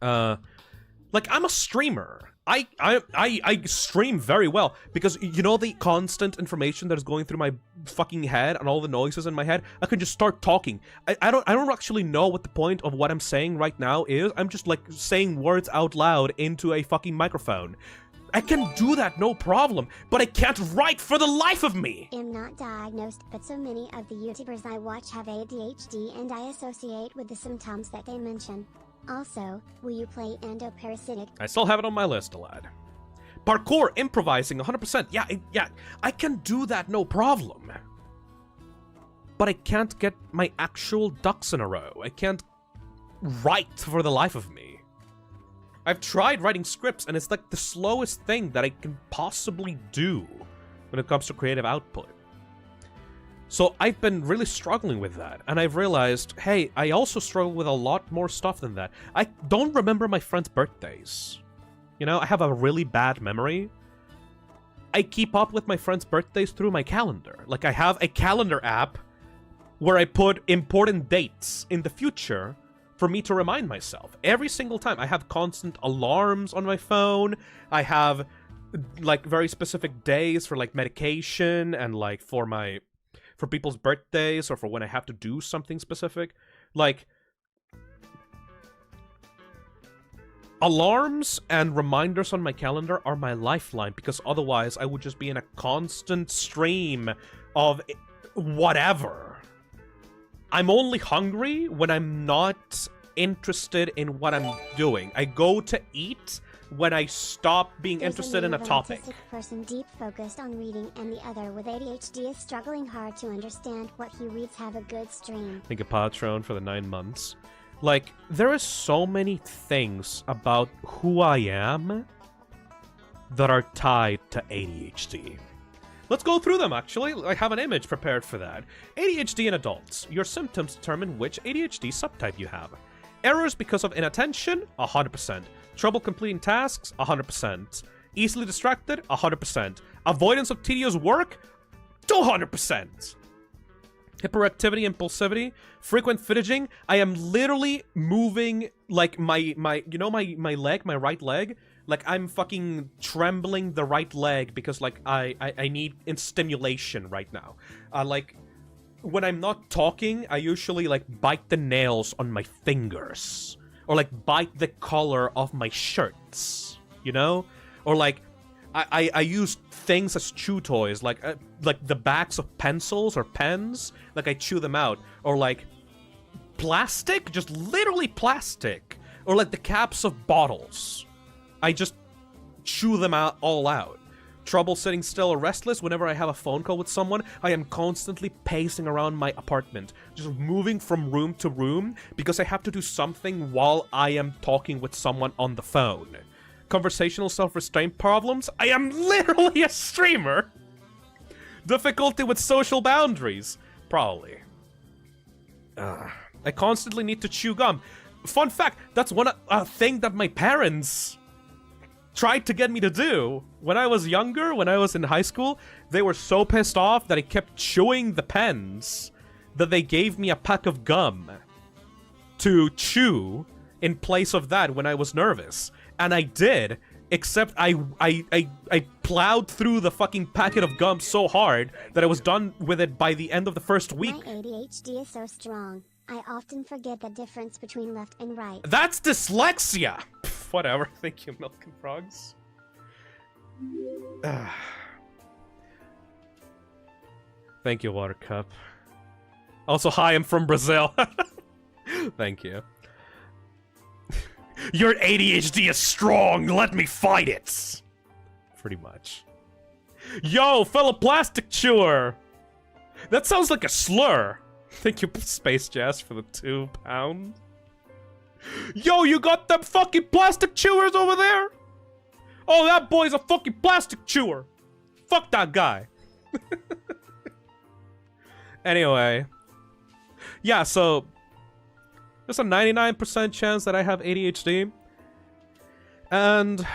Like, I'm a streamer. I stream very well because, you know, the constant information that is going through my fucking head and all the noises in my head, I can just start talking. I don't actually know what the point of what I'm saying right now is. I'm just, like, saying words out loud into a fucking microphone. I can do that, no problem, but I can't write for the life of me! I'm not diagnosed, but so many of the YouTubers I watch have ADHD and I associate with the symptoms that they mention. Also, will you play Endoparasitic? I still have it on my list, lad. Parkour, improvising, 100%. Yeah, I can do that, no problem. But I can't get my actual ducks in a row. I can't write for the life of me. I've tried writing scripts, and it's like the slowest thing that I can possibly do when it comes to creative output. So I've been really struggling with that, and I've realized, hey, I also struggle with a lot more stuff than that. I don't remember my friends' birthdays. You know, I have a really bad memory. I keep up with my friends' birthdays through my calendar. Like, I have a calendar app where I put important dates in the future for me to remind myself. Every single time. I have constant alarms on my phone. I have, like, very specific days for, like, medication and, like, for people's birthdays or for when I have to do something specific. Like, alarms and reminders on my calendar are my lifeline, because otherwise I would just be in a constant stream of whatever. I'm only hungry when I'm not interested in what I'm doing. I go to eat when I stop being interested in a topic. There's a person deep focused on reading, and the other with ADHD is struggling hard to understand what he reads. Have a good stream. Thank you, Patron, for the 9 months. Like, there is so many things about who I am that are tied to ADHD. Let's go through them, actually. I have an image prepared for that. ADHD in adults. Your symptoms determine which ADHD subtype you have. Errors because of inattention, 100%. Trouble completing tasks, 100%. Easily distracted, 100%. Avoidance of tedious work, 200%. Hyperactivity, impulsivity, frequent fidgeting. I am literally moving, like, my leg, my right leg. Like, I'm fucking trembling the right leg because, like, I need stimulation right now. Like, when I'm not talking, I usually, like, bite the nails on my fingers. Or, like, bite the collar of my shirts, you know? Or, like, I use things as chew toys, like the backs of pencils or pens. Like, I chew them out. Or, like, plastic? Just literally plastic. Or, like, the caps of bottles. I just chew them all out. trouble sitting still or restless whenever I have a phone call with someone. I am constantly pacing around my apartment, just moving from room to room because I have to do something while I am talking with someone on the phone. Conversational self-restraint problems? I am literally a streamer! Difficulty with social boundaries? Probably. I constantly need to chew gum. Fun fact, that's a thing that my parents tried to get me to do. When I was younger, when I was in high school, they were so pissed off that I kept chewing the pens that they gave me a pack of gum to chew in place of that when I was nervous. And I did, except I plowed through the fucking packet of gum so hard that I was done with it by the end of the first week. My ADHD is so strong. I often forget the difference between left and right. That's dyslexia! Pff, whatever. Thank you, Milk and Frogs. Thank you, Watercup. Also, hi, I'm from Brazil. Thank you. Your ADHD is strong, let me fight it! Pretty much. Yo, fellow plastic chewer! That sounds like a slur. Thank you, Space Jazz, for the £2. Yo, you got them fucking plastic chewers over there? Oh, that boy's a fucking plastic chewer. Fuck that guy. Anyway. Yeah, so there's a 99% chance that I have ADHD. And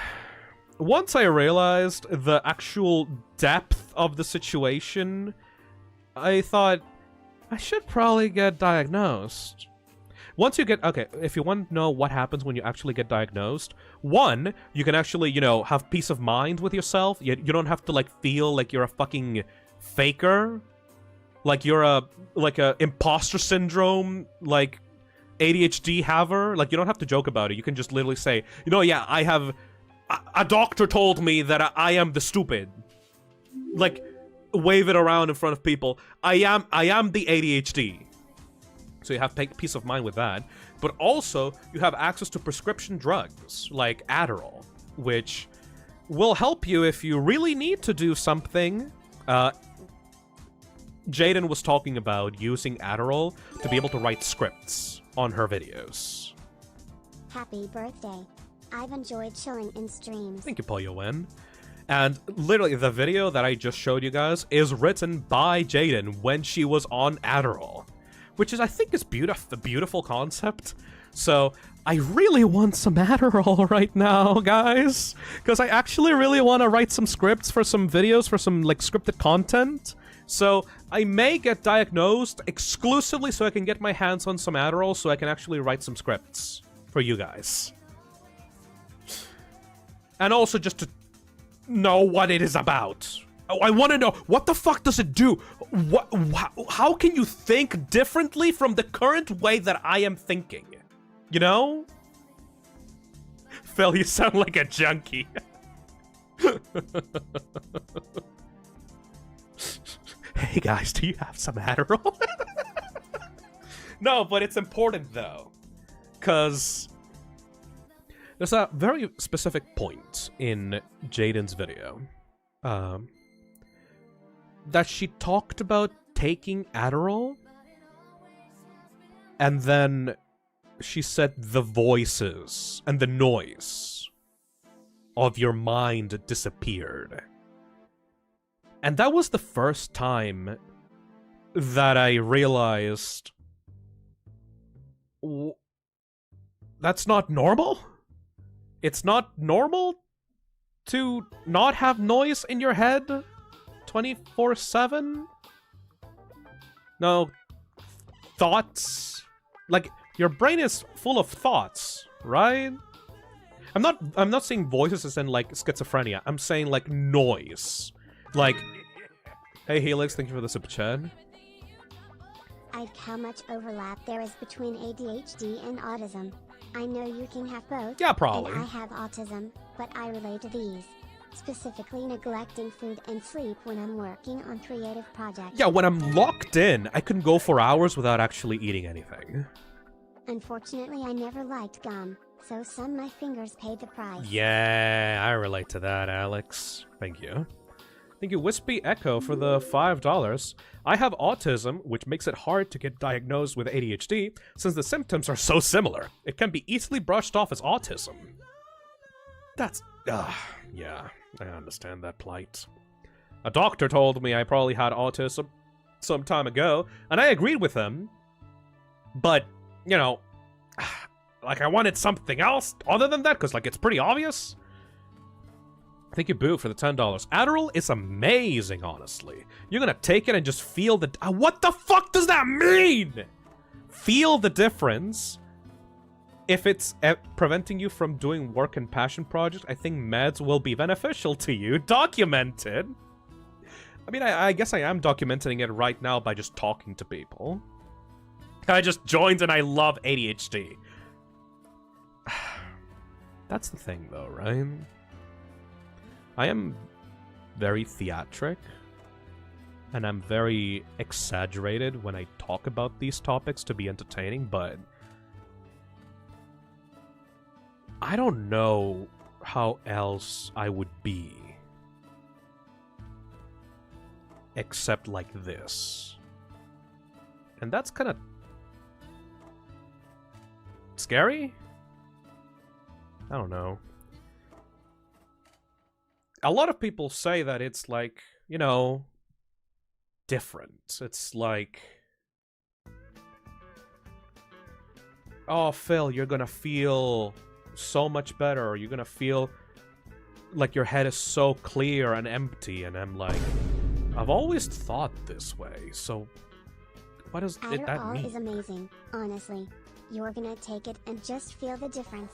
once I realized the actual depth of the situation, I thought, I should probably get diagnosed. Once you get... Okay, if you want to know what happens when you actually get diagnosed, one, you can actually, you know, have peace of mind with yourself. You don't have to, like, feel like you're a fucking faker. Like you're a imposter syndrome, like, ADHD haver. Like, you don't have to joke about it. You can just literally say, you know, yeah, I have... A doctor told me that I am the stupid. Like... wave it around in front of people. I am the ADHD. So you have peace of mind with that. But also, you have access to prescription drugs, like Adderall, which will help you if you really need to do something. Jaden was talking about using Adderall to be able to write scripts on her videos. Happy birthday. I've enjoyed chilling in streams. Thank you, Polyowen. And literally, the video that I just showed you guys is written by Jaden when she was on Adderall. Which is, I think, is a beautiful concept. So, I really want some Adderall right now, guys. Because I actually really want to write some scripts for some videos, for some, like, scripted content. So, I may get diagnosed exclusively so I can get my hands on some Adderall so I can actually write some scripts for you guys. And also just to know what it is about. I want to know, what the fuck does it do? How can you think differently from the current way that I am thinking? You know? Phil, you sound like a junkie. Hey guys, do you have some Adderall? No, but it's important though. Because there's a very specific point in Jaden's video that she talked about taking Adderall, and then she said the voices and the noise of your mind disappeared. And that was the first time that I realized that's not normal? It's not normal to not have noise in your head 24/7? No, thoughts? Like, your brain is full of thoughts, right? I'm not saying voices as in, like, schizophrenia. I'm saying, like, noise. Like, hey Helix, thank you for the super chat. Like how much overlap there is between ADHD and autism. I know you can have both. Yeah, probably. And I have autism, but I relate to these. Specifically neglecting food and sleep when I'm working on creative projects. Yeah, when I'm locked in, I can go for hours without actually eating anything. Unfortunately, I never liked gum, so my fingers paid the price. Yeah, I relate to that, Alex. Thank you. Thank you, Wispy Echo, for the $5. I have autism, which makes it hard to get diagnosed with ADHD, since the symptoms are so similar. It can be easily brushed off as autism. That's... yeah, I understand that plight. A doctor told me I probably had autism some time ago, and I agreed with him. But, you know, like, I wanted something else other than that, because, like, it's pretty obvious. Thank you, Boo, for the $10. Adderall is amazing, honestly. You're gonna take it and just feel the... what the fuck does that mean? Feel the difference. If it's preventing you from doing work and passion projects, I think meds will be beneficial to you. Documented. I mean, I guess I am documenting it right now by just talking to people. I just joined and I love ADHD. That's the thing, though, right? I am very theatric, and I'm very exaggerated when I talk about these topics to be entertaining, but I don't know how else I would be except like this. And that's kind of scary? I don't know. A lot of people say that it's like, you know, different. It's like, oh, Phil, you're gonna feel so much better, or you're gonna feel like your head is so clear and empty, and I'm like, I've always thought this way, so what does that Adderall mean? is amazing, honestly. You're gonna take it and just feel the difference.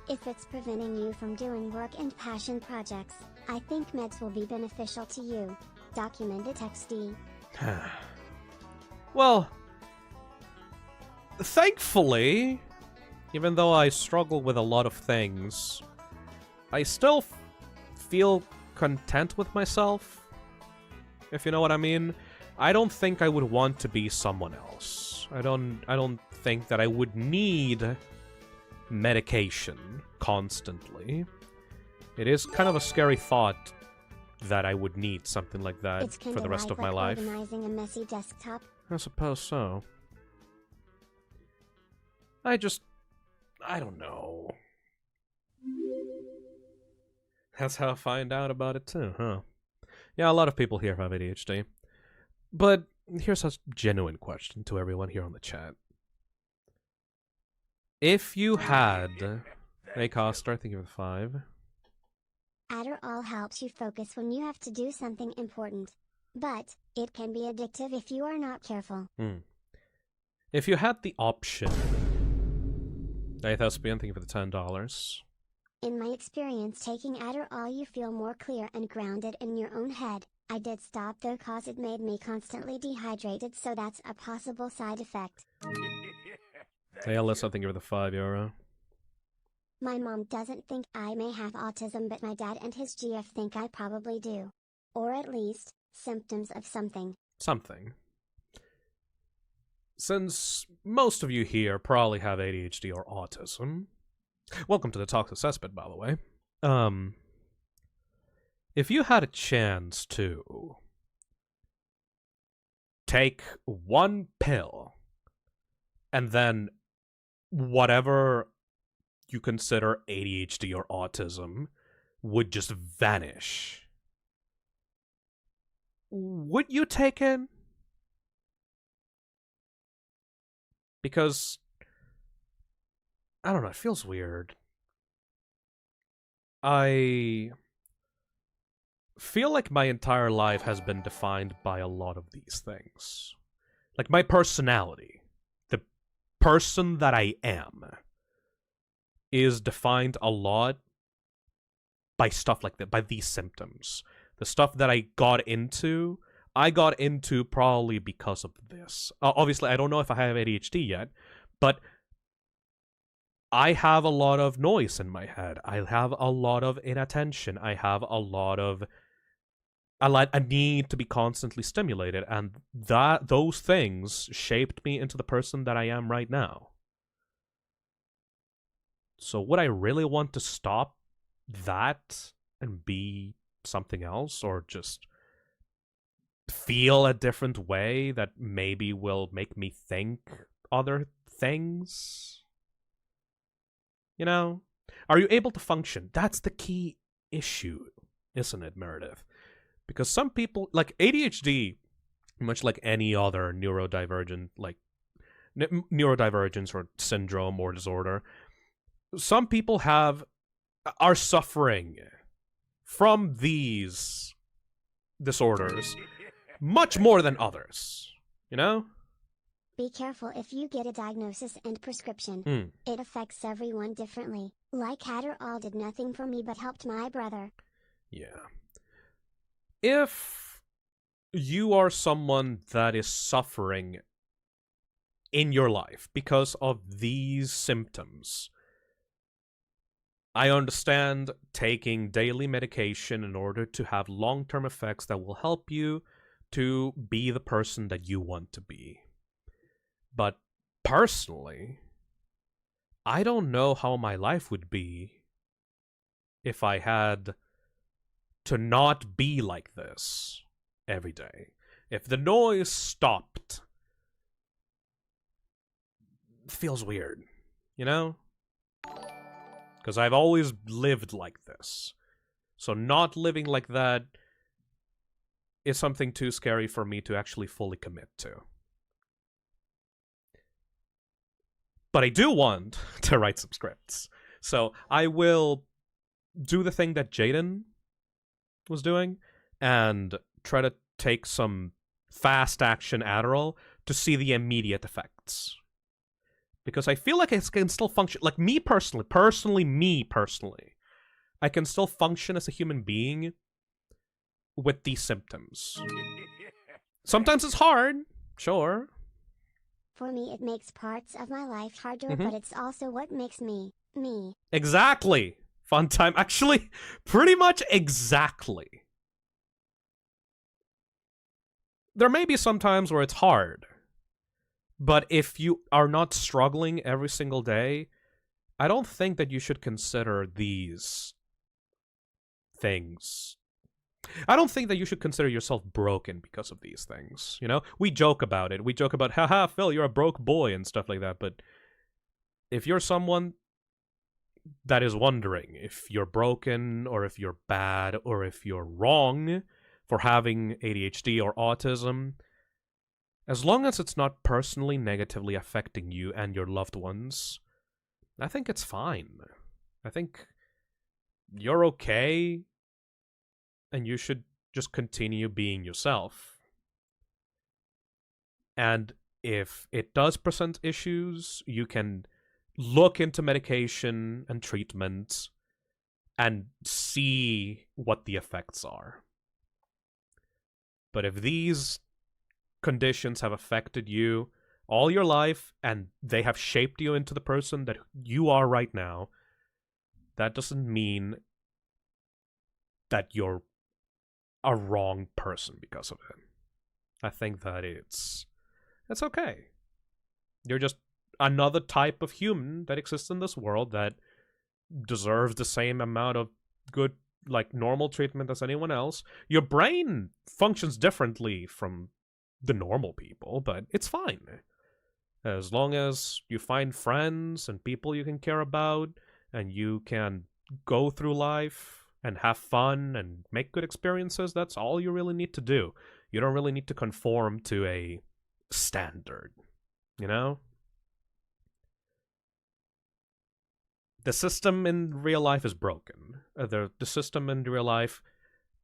If it's preventing you from doing work and passion projects, I think meds will be beneficial to you. Documented XD. Well, thankfully, even though I struggle with a lot of things, I still feel content with myself, if you know what I mean. I don't think I would want to be someone else. I don't think that I would need medication constantly. It is kind of a scary thought that I would need something like that It's for the rest of my life. Organizing a messy desktop. I suppose so. I don't know. That's how I find out about it too, huh? Yeah, a lot of people here have ADHD. But here's a genuine question to everyone here on the chat. If you had... Hey, Coster, thank you for the 5. Adderall helps you focus when you have to do something important. But, it can be addictive if you are not careful. If you had the option... Hey, Thespian, thank you for the $10. In my experience taking Adderall, you feel more clear and grounded in your own head. I did stop though cause it made me constantly dehydrated, so that's a possible side effect. Hey, Alyssa, thank you for the €5. My mom doesn't think I may have autism, but my dad and his GF think I probably do. Or at least, symptoms of something. Something. Since most of you here probably have ADHD or autism, welcome to the Toxic Cesspit, by the way. If you had a chance to take one pill and then whatever you consider ADHD or autism would just vanish, would you take it? Because, I don't know, it feels weird. I feel like my entire life has been defined by a lot of these things. Like, my personality, the person that I am, is defined a lot by stuff like that, by these symptoms. The stuff that I got into probably because of this. Obviously, I don't know if I have ADHD yet, but I have a lot of noise in my head. I have a lot of inattention. I have a need to be constantly stimulated, and those things shaped me into the person that I am right now. So would I really want to stop that and be something else, or just feel a different way that maybe will make me think other things? You know? Are you able to function? That's the key issue, isn't it, Meredith? Because some people, like ADHD, much like any other neurodivergent, like neurodivergence or syndrome or disorder, some people are suffering from these disorders much more than others, you know? Be careful if you get a diagnosis and prescription. It affects everyone differently. Like Adderall did nothing for me but helped my brother. Yeah. If you are someone that is suffering in your life because of these symptoms, I understand taking daily medication in order to have long-term effects that will help you to be the person that you want to be. But personally, I don't know how my life would be if I had to not be like this every day. If the noise stopped, it feels weird, you know? Because I've always lived like this. So not living like that is something too scary for me to actually fully commit to. But I do want to write some scripts. So I will do the thing that Jaden was doing and try to take some fast action Adderall to see the immediate effects. Because I feel like I can still function, like me personally, I can still function as a human being with these symptoms. Sometimes it's hard, sure. For me, it makes parts of my life harder, but it's also what makes me, me. Exactly. Fun time. Actually, pretty much exactly. There may be some times where it's hard, but if you are not struggling every single day, I don't think that you should consider these things. I don't think that you should consider yourself broken because of these things, you know? We joke about it. We joke about, haha, Phil, you're a broke boy and stuff like that, but if you're someone that is wondering if you're broken or if you're bad or if you're wrong for having ADHD or autism, as long as it's not personally negatively affecting you and your loved ones, I think it's fine. I think you're okay, and you should just continue being yourself. And if it does present issues, you can look into medication and treatment and see what the effects are. But if these conditions have affected you all your life and they have shaped you into the person that you are right now, that doesn't mean that you're a wrong person because of it. I think that it's okay. You're just another type of human that exists in this world that deserves the same amount of good, like, normal treatment as anyone else. Your brain functions differently from the normal people, but it's fine. As long as you find friends and people you can care about, and you can go through life and have fun and make good experiences, that's all you really need to do. You don't really need to conform to a standard, you know? The system in real life is broken. The system in real life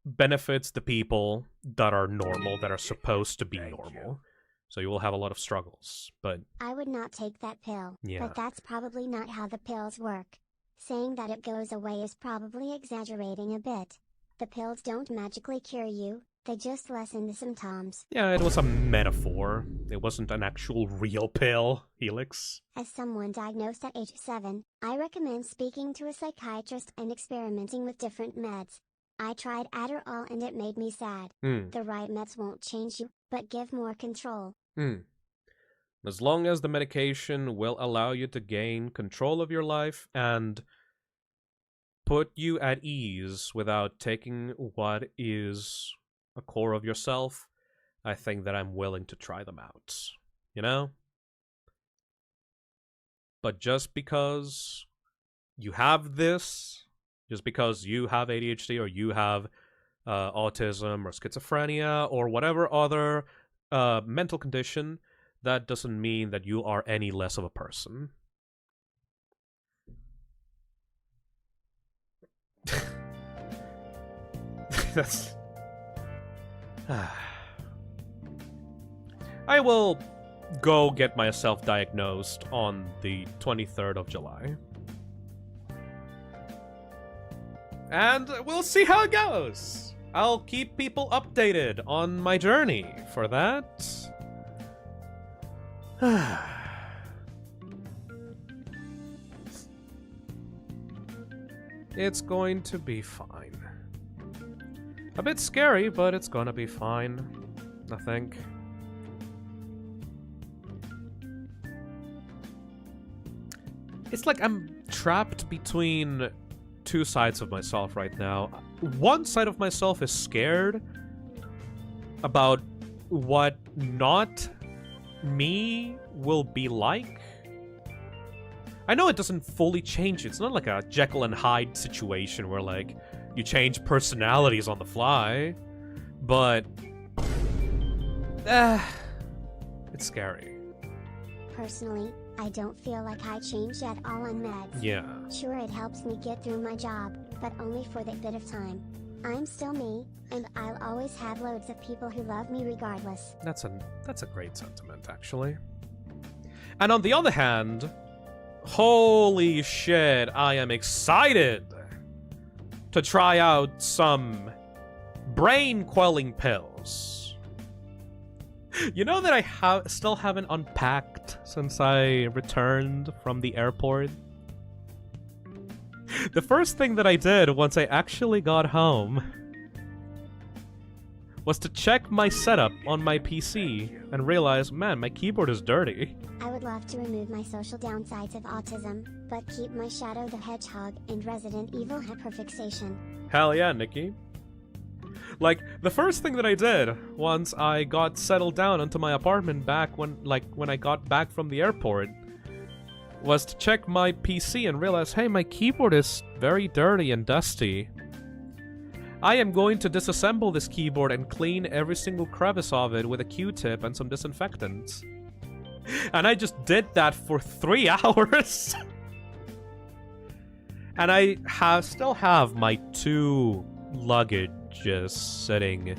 benefits the people that are normal, that are supposed to be normal. So you will have a lot of struggles, but I would not take that pill, yeah. But that's probably not how the pills work. Saying that it goes away is probably exaggerating a bit. The pills don't magically cure you, they just lessen the symptoms. Yeah, it was a metaphor. It wasn't an actual real pill, Helix. As someone diagnosed at age 7, I recommend speaking to a psychiatrist and experimenting with different meds. I tried Adderall and it made me sad. The right meds won't change you, but give more control. As long as the medication will allow you to gain control of your life and put you at ease without taking what is a core of yourself, I think that I'm willing to try them out. You know? But just because you have this, just because you have ADHD or you have autism or schizophrenia or whatever other mental condition, that doesn't mean that you are any less of a person. That's... I will go get myself diagnosed on the 23rd of July. And we'll see how it goes. I'll keep people updated on my journey for that. It's going to be fine. A bit scary, but it's gonna be fine, I think. It's like I'm trapped between two sides of myself right now. One side of myself is scared about what not me will be like. I know it doesn't fully change. It's not like a Jekyll and Hyde situation where, like, you change personalities on the fly. But... it's scary. Personally, I don't feel like I changed at all on meds. Yeah. Sure, it helps me get through my job, but only for that bit of time. I'm still me, and I'll always have loads of people who love me regardless. That's a great sentiment, actually. And on the other hand, holy shit, I am excited to try out some brain-quelling pills. You know that I still haven't unpacked since I returned from the airport? The first thing that I did once I actually got home was to check my setup on my PC and realize, man, my keyboard is dirty. I would love to remove my social downsides of autism, but keep my Shadow the Hedgehog and Resident Evil hyperfixation. Hell yeah, Nikki. Like, the first thing that I did once I got settled down into my apartment back when I got back from the airport was to check my PC and realize, hey, my keyboard is very dirty and dusty. I am going to disassemble this keyboard and clean every single crevice of it with a Q-tip and some disinfectant. And I just did that for 3 hours. And I still have my 2 luggages sitting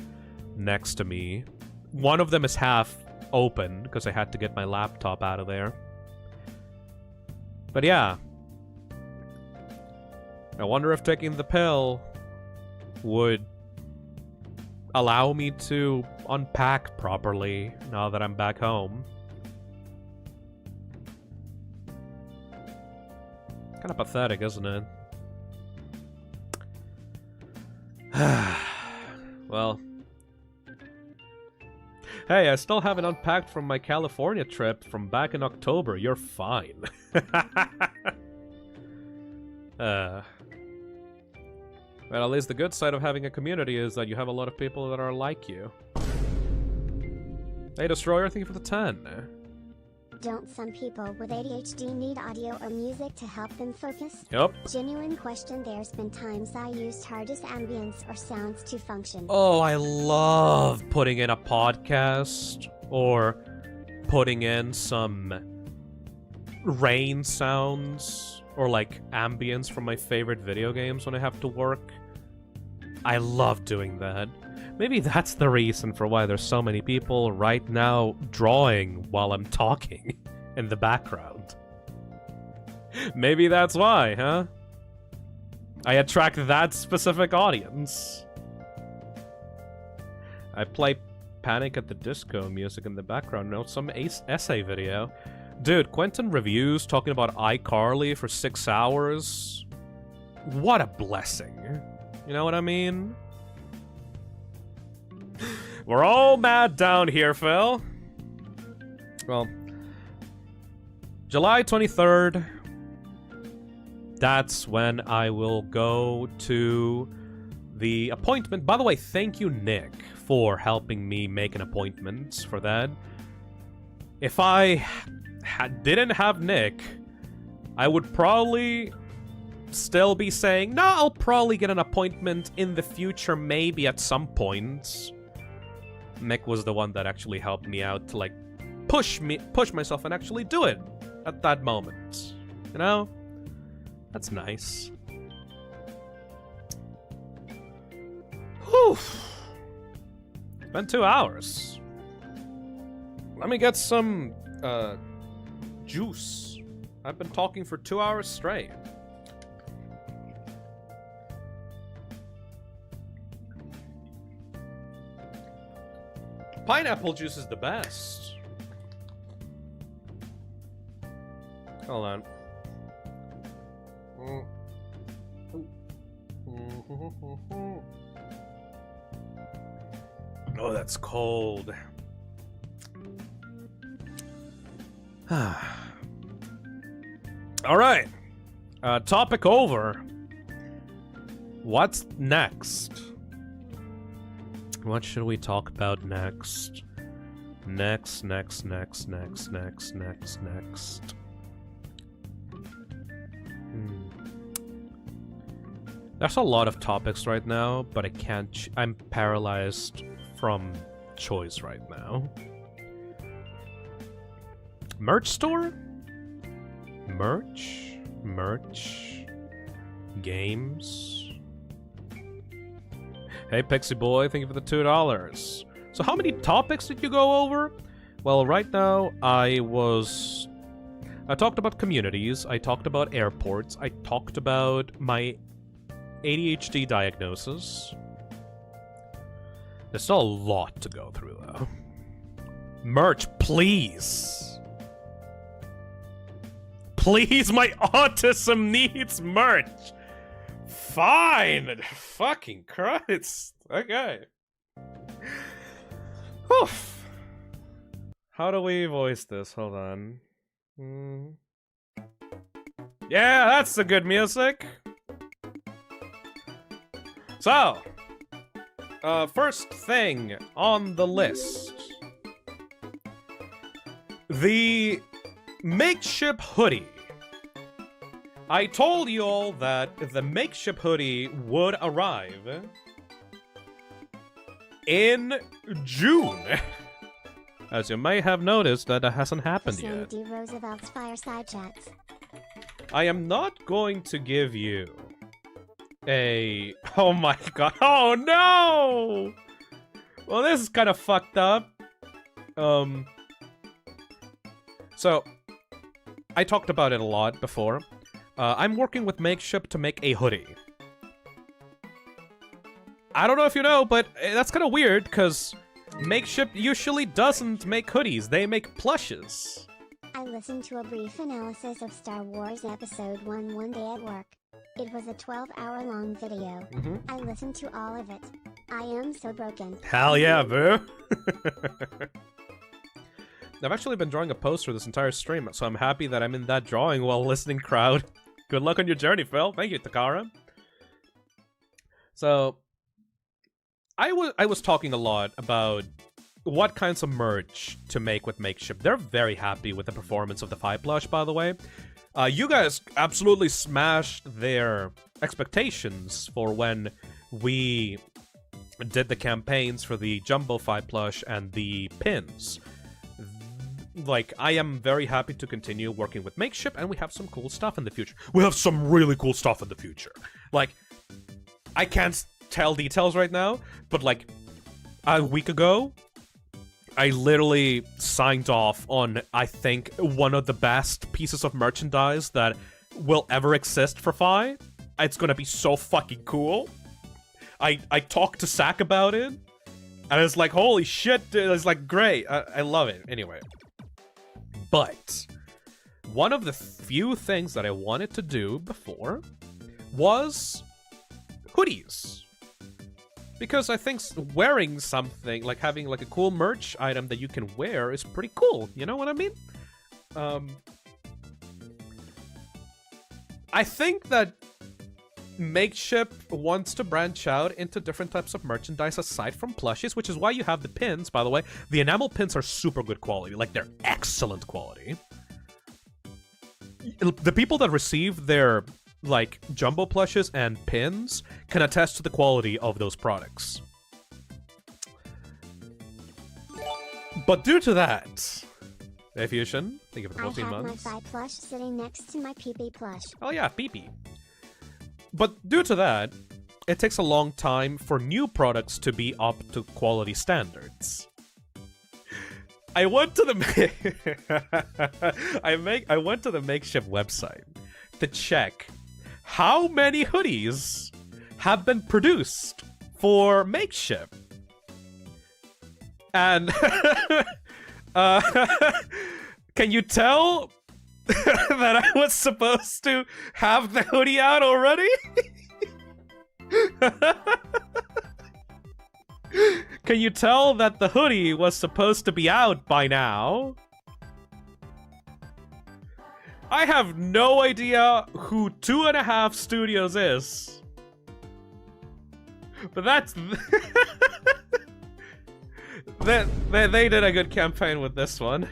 next to me. One of them is half open because I had to get my laptop out of there. But yeah. I wonder if taking the pill would allow me to unpack properly now that I'm back home. Kind of pathetic, isn't it? Well. Hey, I still haven't unpacked from my California trip from back in October. You're fine. Well, at least the good side of having a community is that you have a lot of people that are like you. Hey, Destroyer, thank you for the 10. Don't some people with ADHD need audio or music to help them focus? Yep. Genuine question. There's been times I used hardest ambience or sounds to function. Oh, I love putting in a podcast or putting in some rain sounds or like ambience from my favorite video games when I have to work. I love doing that. Maybe that's the reason for why there's so many people right now drawing while I'm talking in the background. Maybe that's why, huh? I attract that specific audience. I play Panic at the Disco music in the background. No, some essay video. Dude, Quentin reviews talking about iCarly for 6 hours. What a blessing. You know what I mean? We're all mad down here, Phil. Well, July 23rd. That's when I will go to the appointment. By the way, thank you, Nick, for helping me make an appointment for that. If I didn't have Nick, I would probably still be saying, no, I'll probably get an appointment in the future, maybe at some point. Nick was the one that actually helped me out to, like, push myself and actually do it at that moment. You know? That's nice. Whew. It's been 2 hours. Let me get some, juice. I've been talking for 2 hours straight. Pineapple juice is the best. Hold on. Oh, that's cold. All right. Topic over. What's next? What should we talk about next? Next. There's a lot of topics right now, but I can't. I'm paralyzed from choice right now. Merch store? Merch? Games? Hey, Pixie Boy, thank you for the $2. So how many topics did you go over? Well, right now, I talked about communities, I talked about airports, I talked about my ADHD diagnosis. There's still a lot to go through, though. Merch, please! Please, my autism needs merch! Fine! Fucking Christ! Okay. Oof. How do we voice this? Hold on. Yeah, that's the good music! So, first thing on the list. The makeshift hoodie. I told you all that the makeshift hoodie would arrive in June. As you may have noticed, that hasn't happened yet. D. Roosevelt's fireside chats. I am not going to give you a... Oh my god. Oh no! Well, this is kind of fucked up. So, I talked about it a lot before. I'm working with Makeshift to make a hoodie. I don't know if you know, but that's kind of weird, because Makeshift usually doesn't make hoodies. They make plushes. I listened to a brief analysis of Star Wars Episode 1 one day at work. It was a 12-hour-long video. I listened to all of it. I am so broken. Hell yeah, boo! I've actually been drawing a poster this entire stream, so I'm happy that I'm in that drawing while listening crowd. Good luck on your journey, Phil. Thank you, Takara. So, I was talking a lot about what kinds of merch to make with Makeshift. They're very happy with the performance of the 5 plush, by the way. You guys absolutely smashed their expectations for when we did the campaigns for the Jumbo 5 plush and the pins. Like, I am very happy to continue working with Makeshift, and we have some cool stuff in the future. We have some really cool stuff in the future. Like, I can't tell details right now, but like, a week ago, I literally signed off on, I think, one of the best pieces of merchandise that will ever exist for Fi. It's gonna be so fucking cool. I talked to Zach about it, and it's like, holy shit, dude. It's like, great. I love it. Anyway. But one of the few things that I wanted to do before was hoodies. Because I think wearing something, like having like a cool merch item that you can wear is pretty cool. You know what I mean? I think that Makeshift wants to branch out into different types of merchandise aside from plushies, which is why you have the pins, by the way. The enamel pins are super good quality. Like, they're excellent quality. The people that receive their, like, jumbo plushes and pins can attest to the quality of those products. But due to that... Hey, Fusion, thank you for the 14 months. I have my Fi plush sitting next to my PP plush. Oh yeah, PP. But due to that, it takes a long time for new products to be up to quality standards. I went to the I went to the Makeshift website to check how many hoodies have been produced for Makeshift. And can you tell that I was supposed to have the hoodie out already? Can you tell that the hoodie was supposed to be out by now? I have no idea who 2.5 Studios is. But that's... they did a good campaign with this one.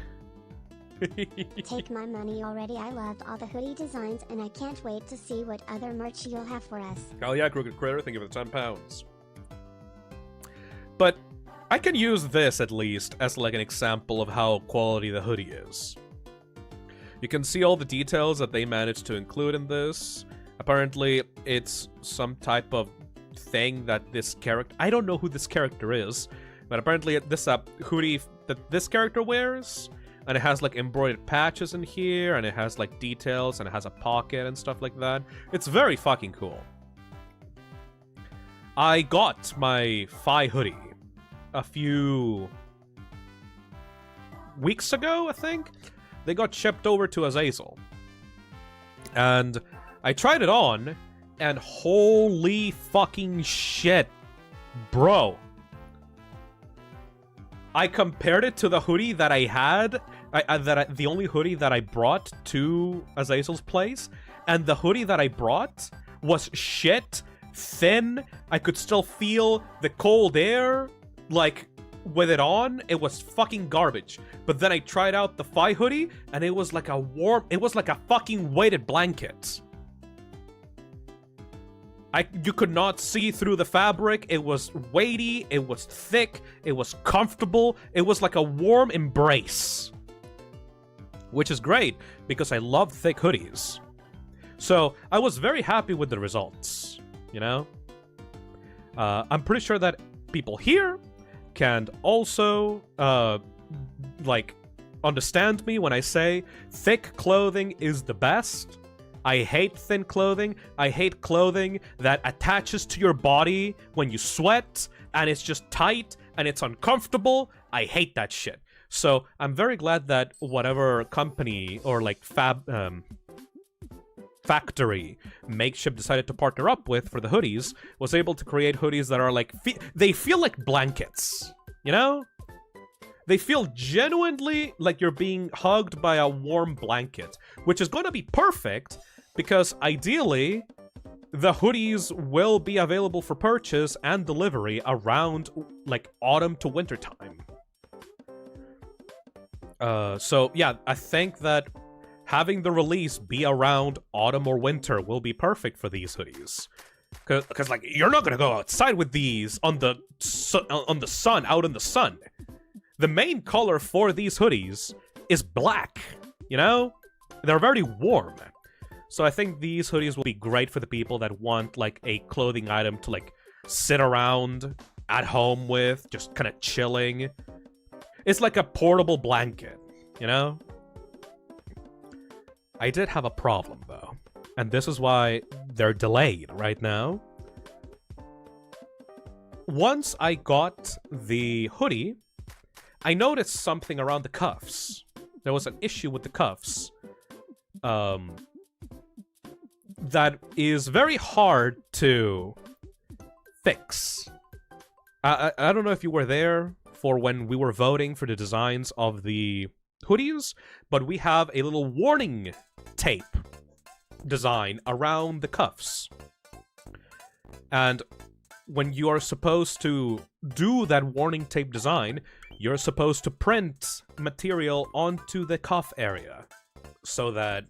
Take my money already. I loved all the hoodie designs and I can't wait to see what other merch you'll have for us. Oh yeah, Crooked Critter, thank you for the 10 pounds. But I can use this at least as like an example of how quality the hoodie is. You can see all the details that they managed to include in this. Apparently, it's some type of thing that this character... I don't know who this character is, but apparently this hoodie that this character wears, and it has like embroidered patches in here, and it has like details, and it has a pocket and stuff like that. It's very fucking cool. I got my Fi hoodie a few weeks ago, I think. They got shipped over to Azazel. And I tried it on, and holy fucking shit, bro. I compared it to the hoodie that I had, the only hoodie that I brought to Azazel's place, and the hoodie that I brought was shit, thin. I could still feel the cold air, like, with it on. It was fucking garbage. But then I tried out the Fi hoodie, and it was like it was like a fucking weighted blanket. You could not see through the fabric. It was weighty, it was thick, it was comfortable, it was like a warm embrace. Which is great, because I love thick hoodies. So, I was very happy with the results, you know? I'm pretty sure that people here can also, like, understand me when I say thick clothing is the best. I hate thin clothing. I hate clothing that attaches to your body when you sweat, and it's just tight, and it's uncomfortable. I hate that shit. So, I'm very glad that whatever company, or like factory Makeshift decided to partner up with for the hoodies, was able to create hoodies that are like, they feel like blankets, you know? They feel genuinely like you're being hugged by a warm blanket, which is going to be perfect because ideally the hoodies will be available for purchase and delivery around like autumn to winter time. So yeah, I think that having the release be around autumn or winter will be perfect for these hoodies. Because like, you're not gonna go outside with these on the sun, out in the sun. The main color for these hoodies is black, you know? They're very warm. So I think these hoodies will be great for the people that want, like, a clothing item to, like, sit around at home with, just kind of chilling. It's like a portable blanket, you know? I did have a problem, though. And this is why they're delayed right now. Once I got the hoodie, I noticed something around the cuffs. There was an issue with the cuffs. That is very hard to fix. I don't know if you were there for when we were voting for the designs of the hoodies, but we have a little warning tape design around the cuffs. And when you are supposed to do that warning tape design, you're supposed to print material onto the cuff area so that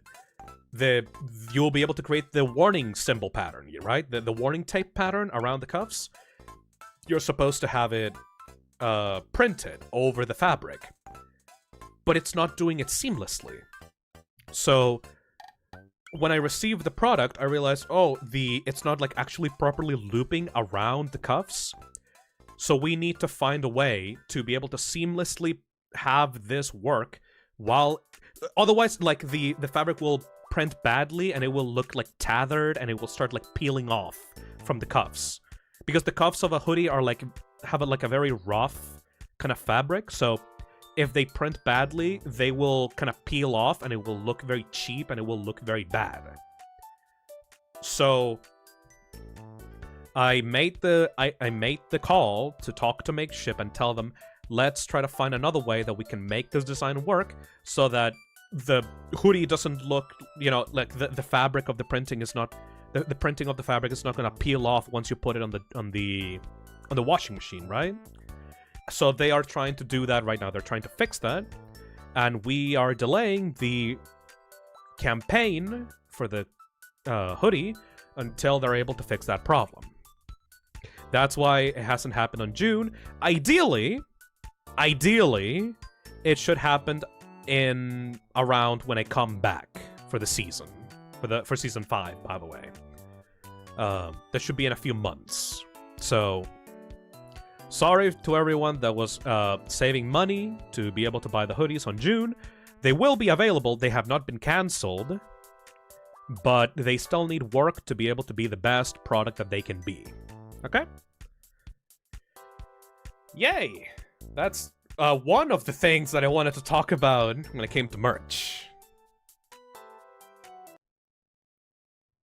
you'll be able to create the warning symbol pattern, right? The warning tape pattern around the cuffs. You're supposed to have it printed over the fabric, but it's not doing it seamlessly. So when I received the product, I realized, oh, it's not like actually properly looping around the cuffs. So we need to find a way to be able to seamlessly have this work while otherwise, like, the fabric will print badly and it will look like tethered and it will start like peeling off from the cuffs, because the cuffs of a hoodie are like have a very rough kind of fabric. So if they print badly, they will kind of peel off and it will look very cheap and it will look very bad. So I made the call to talk to Makeship and tell them, let's try to find another way that we can make this design work so that the hoodie doesn't look, like the fabric of the printing is not, the printing of the fabric is not going to peel off once you put it on the washing machine, right? So they are trying to do that right now. They're trying to fix that, and we are delaying the campaign for the hoodie until they're able to fix that problem. That's why it hasn't happened on June. Ideally, it should happen in around when I come back for the season, for season 5, by the way. That should be in a few months. So sorry to everyone that was saving money to be able to buy the hoodies on June. They will be available. They have not been cancelled, but they still need work to be able to be the best product that they can be. Okay? Yay! That's one of the things that I wanted to talk about when it came to merch.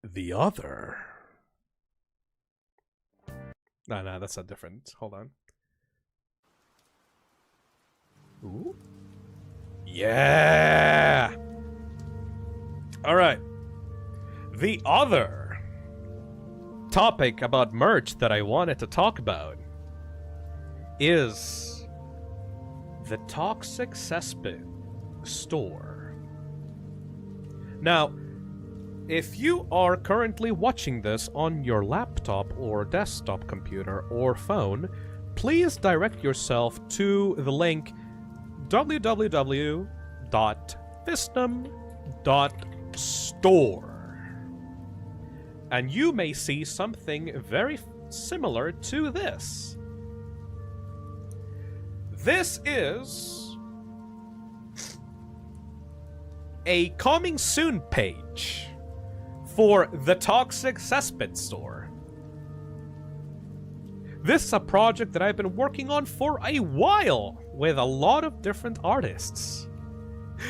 The other... No, that's not different. Hold on. Ooh. Yeah! Alright. The other topic about merch that I wanted to talk about is the Toxic Cesspit store. Now, if you are currently watching this on your laptop or desktop computer or phone, please direct yourself to the link www.fistum.store. And you may see something very similar to this. This is a coming soon page for the Toxic Cesspit store. This is a project that I've been working on for a while with a lot of different artists.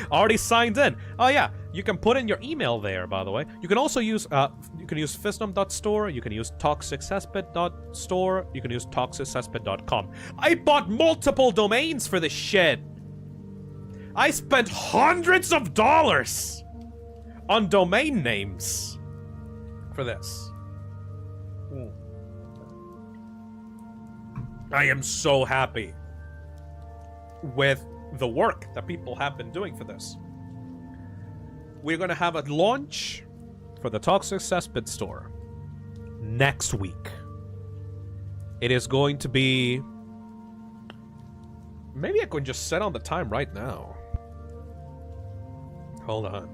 Already signed in. Oh yeah, you can put in your email there, by the way. You can also use fistum.store, you can use toxiccesspit.store, you can use toxiccesspit.com. I bought multiple domains for this shit. I spent hundreds of dollars on domain names for this. I am so happy with the work that people have been doing for this. We're going to have a launch for the Toxic Cesspit store next week. It is going to be... Maybe I can just set on the time right now. Hold on.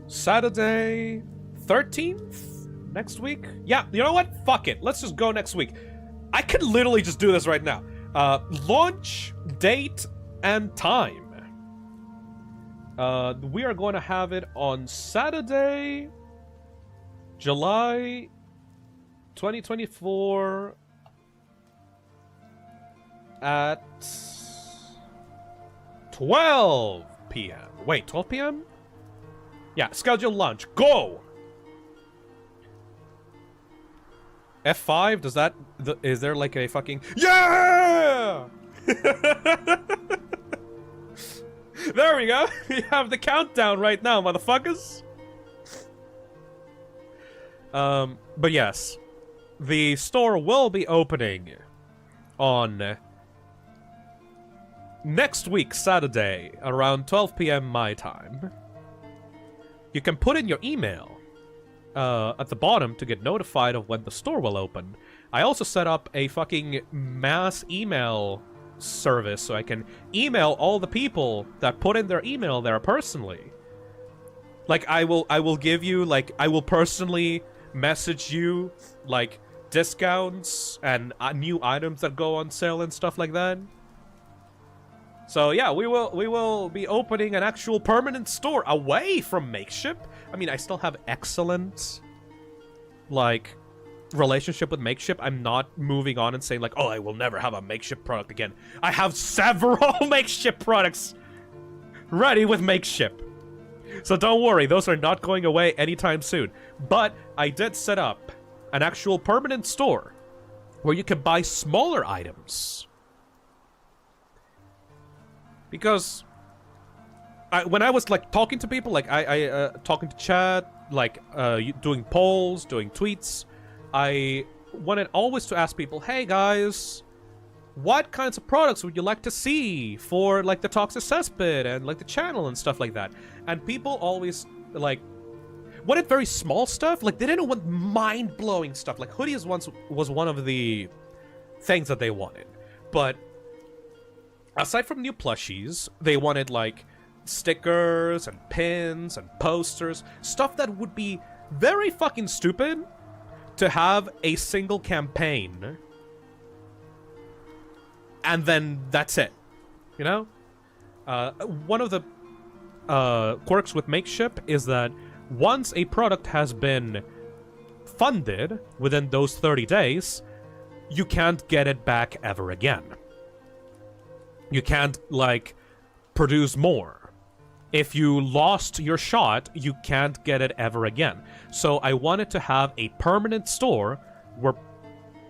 Saturday 13th? Next week? Yeah, you know what? Fuck it. Let's just go next week. I could literally just do this right now. Launch, date, and time. We are going to have it on Saturday, July 2024 at 12 p.m. Wait, 12 p.m.? Yeah, schedule launch. Go! F5, does that... is there like a fucking... Yeah! There we go. We have the countdown right now, motherfuckers. But yes, the store will be opening on next week, Saturday, around 12 p.m. my time. You can put in your email at the bottom to get notified of when the store will open. I also set up a fucking mass email service so I can email all the people that put in their email there personally. Like, I will give you, like, I will personally message you, like, discounts and new items that go on sale and stuff like that. So yeah, we will be opening an actual permanent store away from Makeship. I mean, I still have excellent, like, relationship with Makeship. I'm not moving on and saying, like, oh, I will never have a Makeship product again. I have several Makeship products ready with Makeship. So don't worry, those are not going away anytime soon. But I did set up an actual permanent store where you can buy smaller items. Because when I was, like, talking to people, like, talking to chat, like, doing polls, doing tweets, I wanted always to ask people, hey, guys, what kinds of products would you like to see for, like, the Toxic Cesspit and, like, the channel and stuff like that? And people always, like, wanted very small stuff. Like, they didn't want mind-blowing stuff. Like, hoodies once was one of the things that they wanted. But aside from new plushies, they wanted, like, stickers and pins and posters. Stuff that would be very fucking stupid to have a single campaign. And then that's it. You know? One of the quirks with Makeship is that once a product has been funded within those 30 days, you can't get it back ever again. You can't, like, produce more. If you lost your shot, you can't get it ever again. So I wanted to have a permanent store where,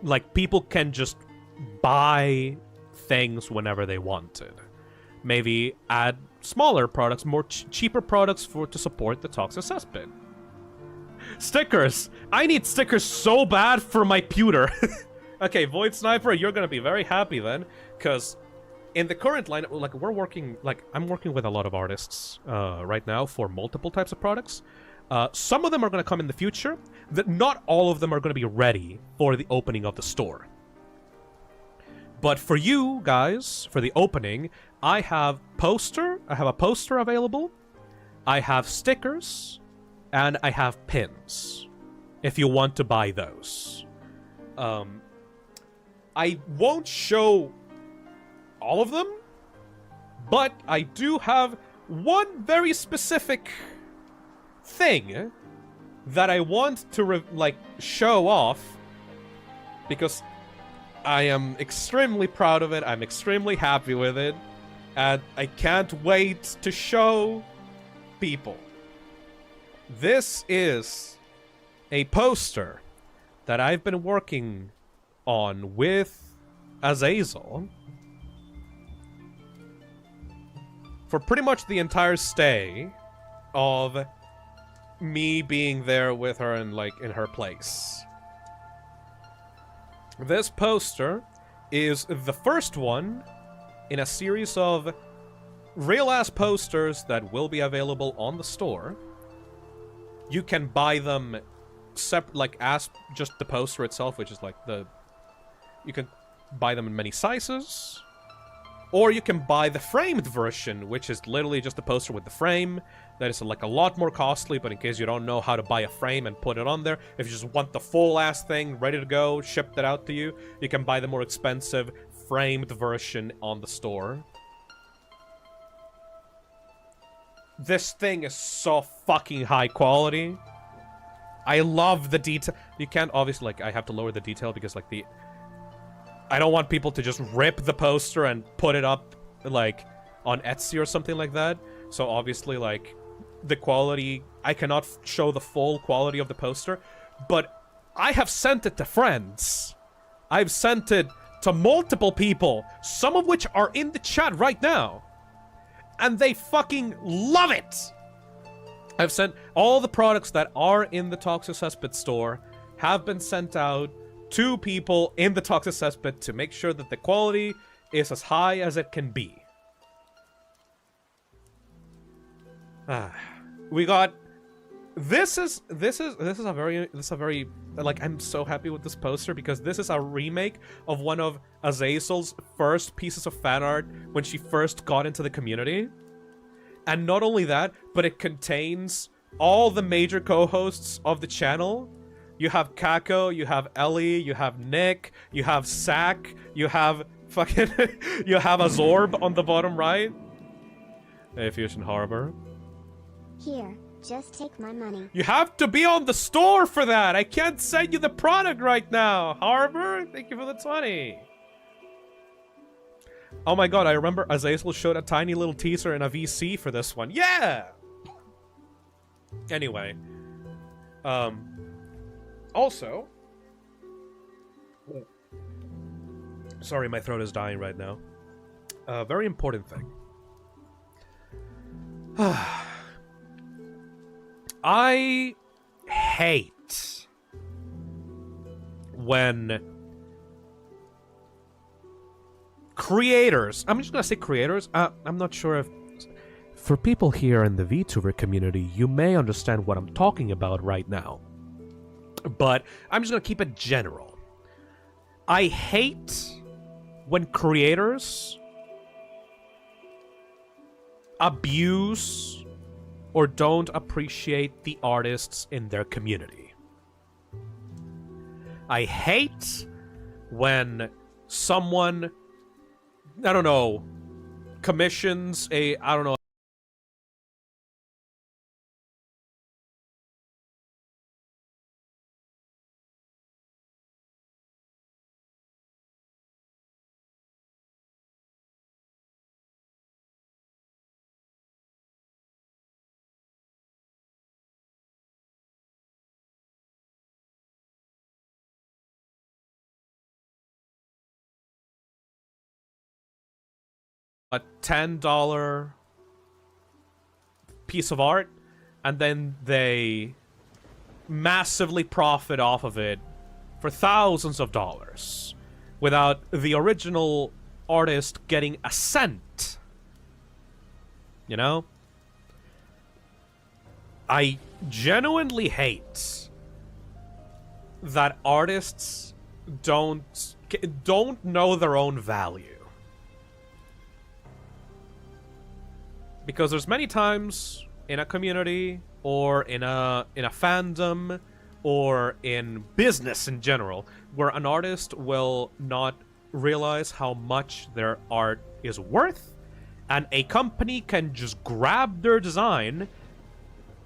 like, people can just buy things whenever they wanted. Maybe add smaller products, more cheaper products to support the Toxic Cesspit. Stickers! I need stickers so bad for my pewter. Okay, Void Sniper, you're gonna be very happy then, because in the current lineup, like, I'm working with a lot of artists right now for multiple types of products. Some of them are gonna come in the future. Not all of them are gonna be ready for the opening of the store. But for you guys, for the opening, I have a poster available, I have stickers, and I have pins, if you want to buy those. I won't show all of them, but I do have one very specific thing that I want to, show off, because I am extremely proud of it, I'm extremely happy with it, and I can't wait to show people. This is a poster that I've been working on with Azazel for pretty much the entire stay of me being there with her and, like, in her place. This poster is the first one in a series of real-ass posters that will be available on the store. You can buy them as just the poster itself, which is like you can buy them in many sizes. Or you can buy the framed version, which is literally just a poster with the frame. That is, like, a lot more costly, but in case you don't know how to buy a frame and put it on there, if you just want the full-ass thing ready to go, shipped it out to you, you can buy the more expensive framed version on the store. This thing is so fucking high quality. I love the detail. You can't, obviously, like, I have to lower the detail because, like, I don't want people to just rip the poster and put it up, like, on Etsy or something like that. So, obviously, like, the quality, I cannot show the full quality of the poster. But I have sent it to friends. I've sent it to multiple people, some of which are in the chat right now. And they fucking love it! I've sent all the products that are in the Toxic Cesspit store have been sent out to people in the Toxic Cesspit to make sure that the quality is as high as it can be. We got this is a very like, I'm so happy with this poster because this is a remake of one of Azazel's first pieces of fan art when she first got into the community. And not only that, but it contains all the major co-hosts of the channel. You have Kako, you have Ellie, you have Nick, you have Sack, you have fucking you have Azorb on the bottom right. Hey, Fusion Harbor. Here, just take my money. You have to be on the store for that. I can't send you the product right now. Harbor, thank you for the 20. Oh my god, I remember Azazel showed a tiny little teaser in a VC for this one. Yeah! Anyway. Also... Sorry, my throat is dying right now. Very important thing. I hate when creators, I'm just gonna say creators, I'm not sure if for people here in the VTuber community, you may understand what I'm talking about right now, but I'm just gonna keep it general. I hate when creators abuse or don't appreciate the artists in their community. I hate when someone, I don't know, commissions a, I don't know, a $10 piece of art, and then they massively profit off of it for thousands of dollars without the original artist getting a cent. You know? I genuinely hate that artists don't know their own value. Because there's many times in a community or in a fandom or in business in general where an artist will not realize how much their art is worth, and a company can just grab their design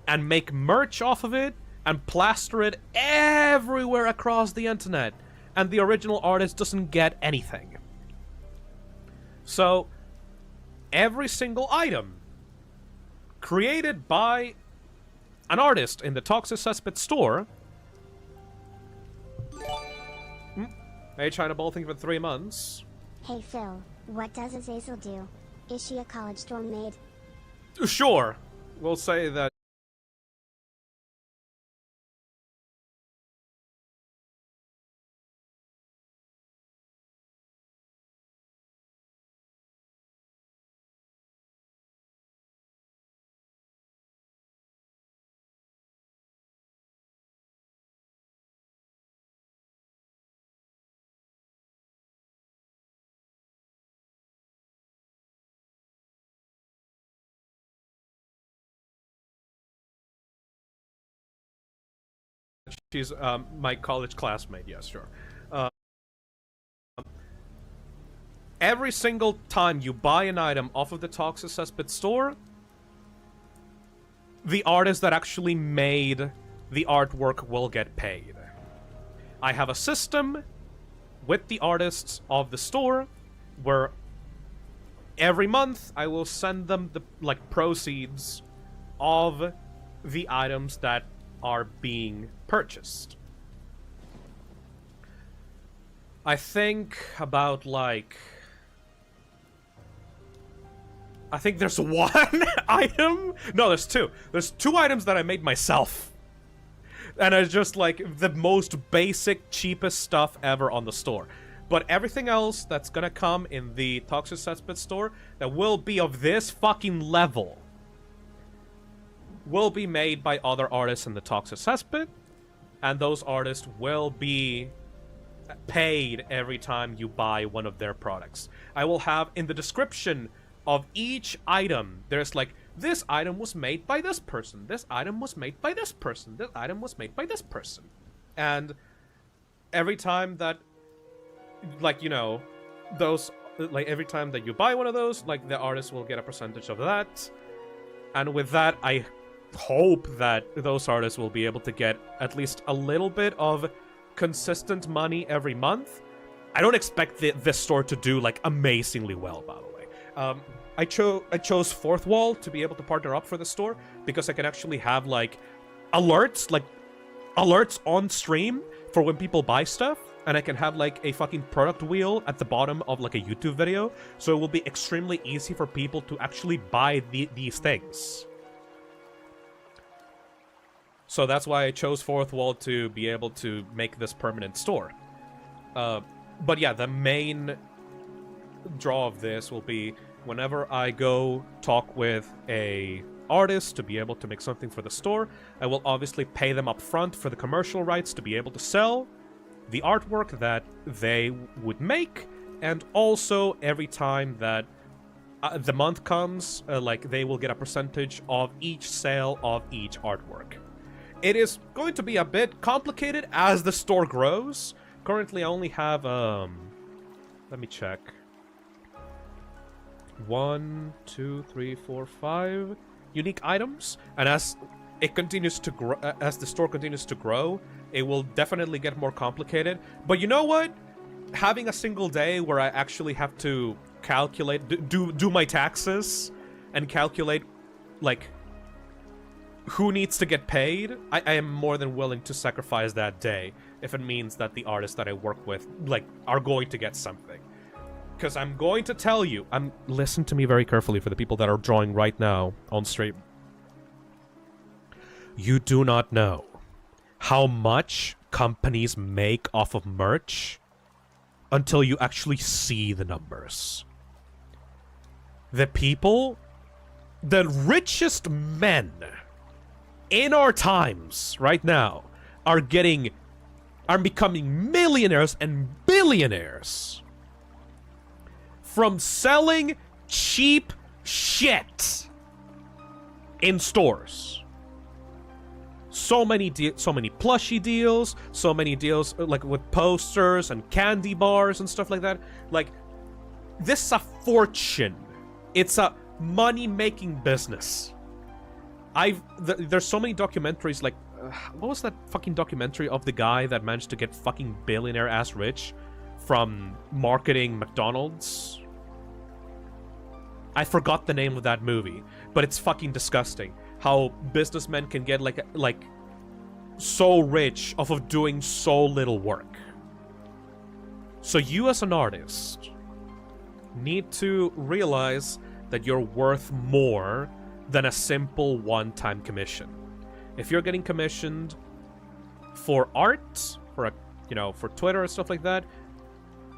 and make merch off of it and plaster it everywhere across the internet, and the original artist doesn't get anything. So every single item created by an artist in the Toxic Cesspit store. Hey, China Ball, thank you for 3 months. Hey Phil, what does Azazel do? Is she a college dorm maid? Sure. We'll say that. She's my college classmate, yes, sure. Every single time you buy an item off of the Toxic Cesspit store, the artist that actually made the artwork will get paid. I have a system with the artists of the store where every month I will send them the proceeds of the items that are being purchased. I think about I think there's one item. No, there's two. There's two items that I made myself. And it's just like the most basic, cheapest stuff ever on the store. But everything else that's gonna come in the Toxic Cesspit store that will be of this fucking level will be made by other artists in the Toxic Cesspit. And those artists will be paid every time you buy one of their products. I will have in the description of each item, there's like, this item was made by this person, this item was made by this person, this item was made by this person. And every time that, like, you know, those, like, every time that you buy one of those, like, the artist will get a percentage of that. And with that, I hope that those artists will be able to get at least a little bit of consistent money every month. I don't expect this store to do, like, amazingly well, by the way. I chose Fourth Wall to be able to partner up for the store because I can actually have, like, alerts on stream for when people buy stuff, and I can have, like, a fucking product wheel at the bottom of, like, a YouTube video, so it will be extremely easy for people to actually buy these things. So that's why I chose Fourth Wall to be able to make this permanent store. But yeah, the main draw of this will be whenever I go talk with a artist to be able to make something for the store, I will obviously pay them up front for the commercial rights to be able to sell the artwork that they would make, and also every time that the month comes, like, they will get a percentage of each sale of each artwork. It is going to be a bit complicated as the store grows. Currently, I only have, let me check. 1, 2, 3, 4, 5 unique items, and as it continues to grow, as the store continues to grow, it will definitely get more complicated. But you know what? Having a single day where I actually have to calculate, do my taxes, and calculate, like, who needs to get paid, I am more than willing to sacrifice that day if it means that the artists that I work with, like, are going to get something. Because I'm going to tell you, listen to me very carefully for the people that are drawing right now on stream. You do not know how much companies make off of merch until you actually see the numbers. The people, the richest men in our times right now are becoming millionaires and billionaires from selling cheap shit in stores. So many plushie deals, so many deals like with posters and candy bars and stuff like that. Like, this is a fortune. It's a money-making business. There's so many documentaries, like, what was that fucking documentary of the guy that managed to get fucking billionaire-ass rich from marketing McDonald's? I forgot the name of that movie, but it's fucking disgusting how businessmen can get like so rich off of doing so little work. So you as an artist need to realize that you're worth more than a simple one-time commission. If you're getting commissioned for art, for for Twitter and stuff like that,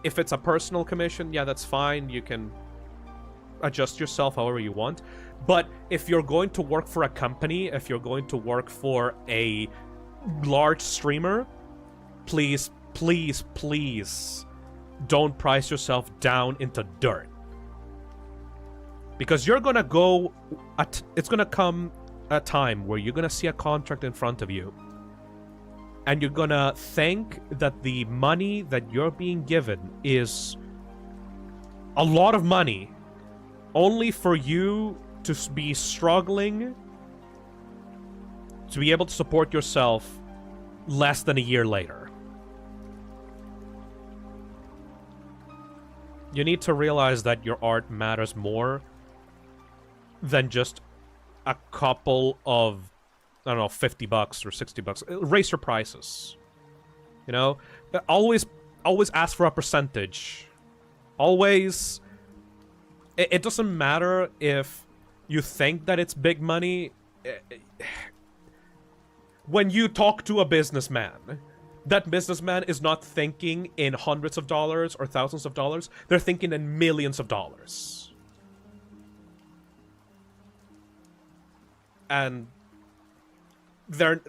if it's a personal commission, yeah, that's fine. You can adjust yourself however you want. But if you're going to work for a company, if you're going to work for a large streamer, please, please, please don't price yourself down into dirt. Because you're gonna go, it's gonna come a time where you're gonna see a contract in front of you, and you're gonna think that the money that you're being given is a lot of money, only for you to be struggling to be able to support yourself less than a year later. You need to realize that your art matters more than just a couple of, I don't know, $50 or $60. Raise your prices. You know? Always ask for a percentage. Always It doesn't matter if you think that it's big money. When you talk to a businessman, that businessman is not thinking in hundreds of dollars or thousands of dollars. They're thinking in millions of dollars. And don't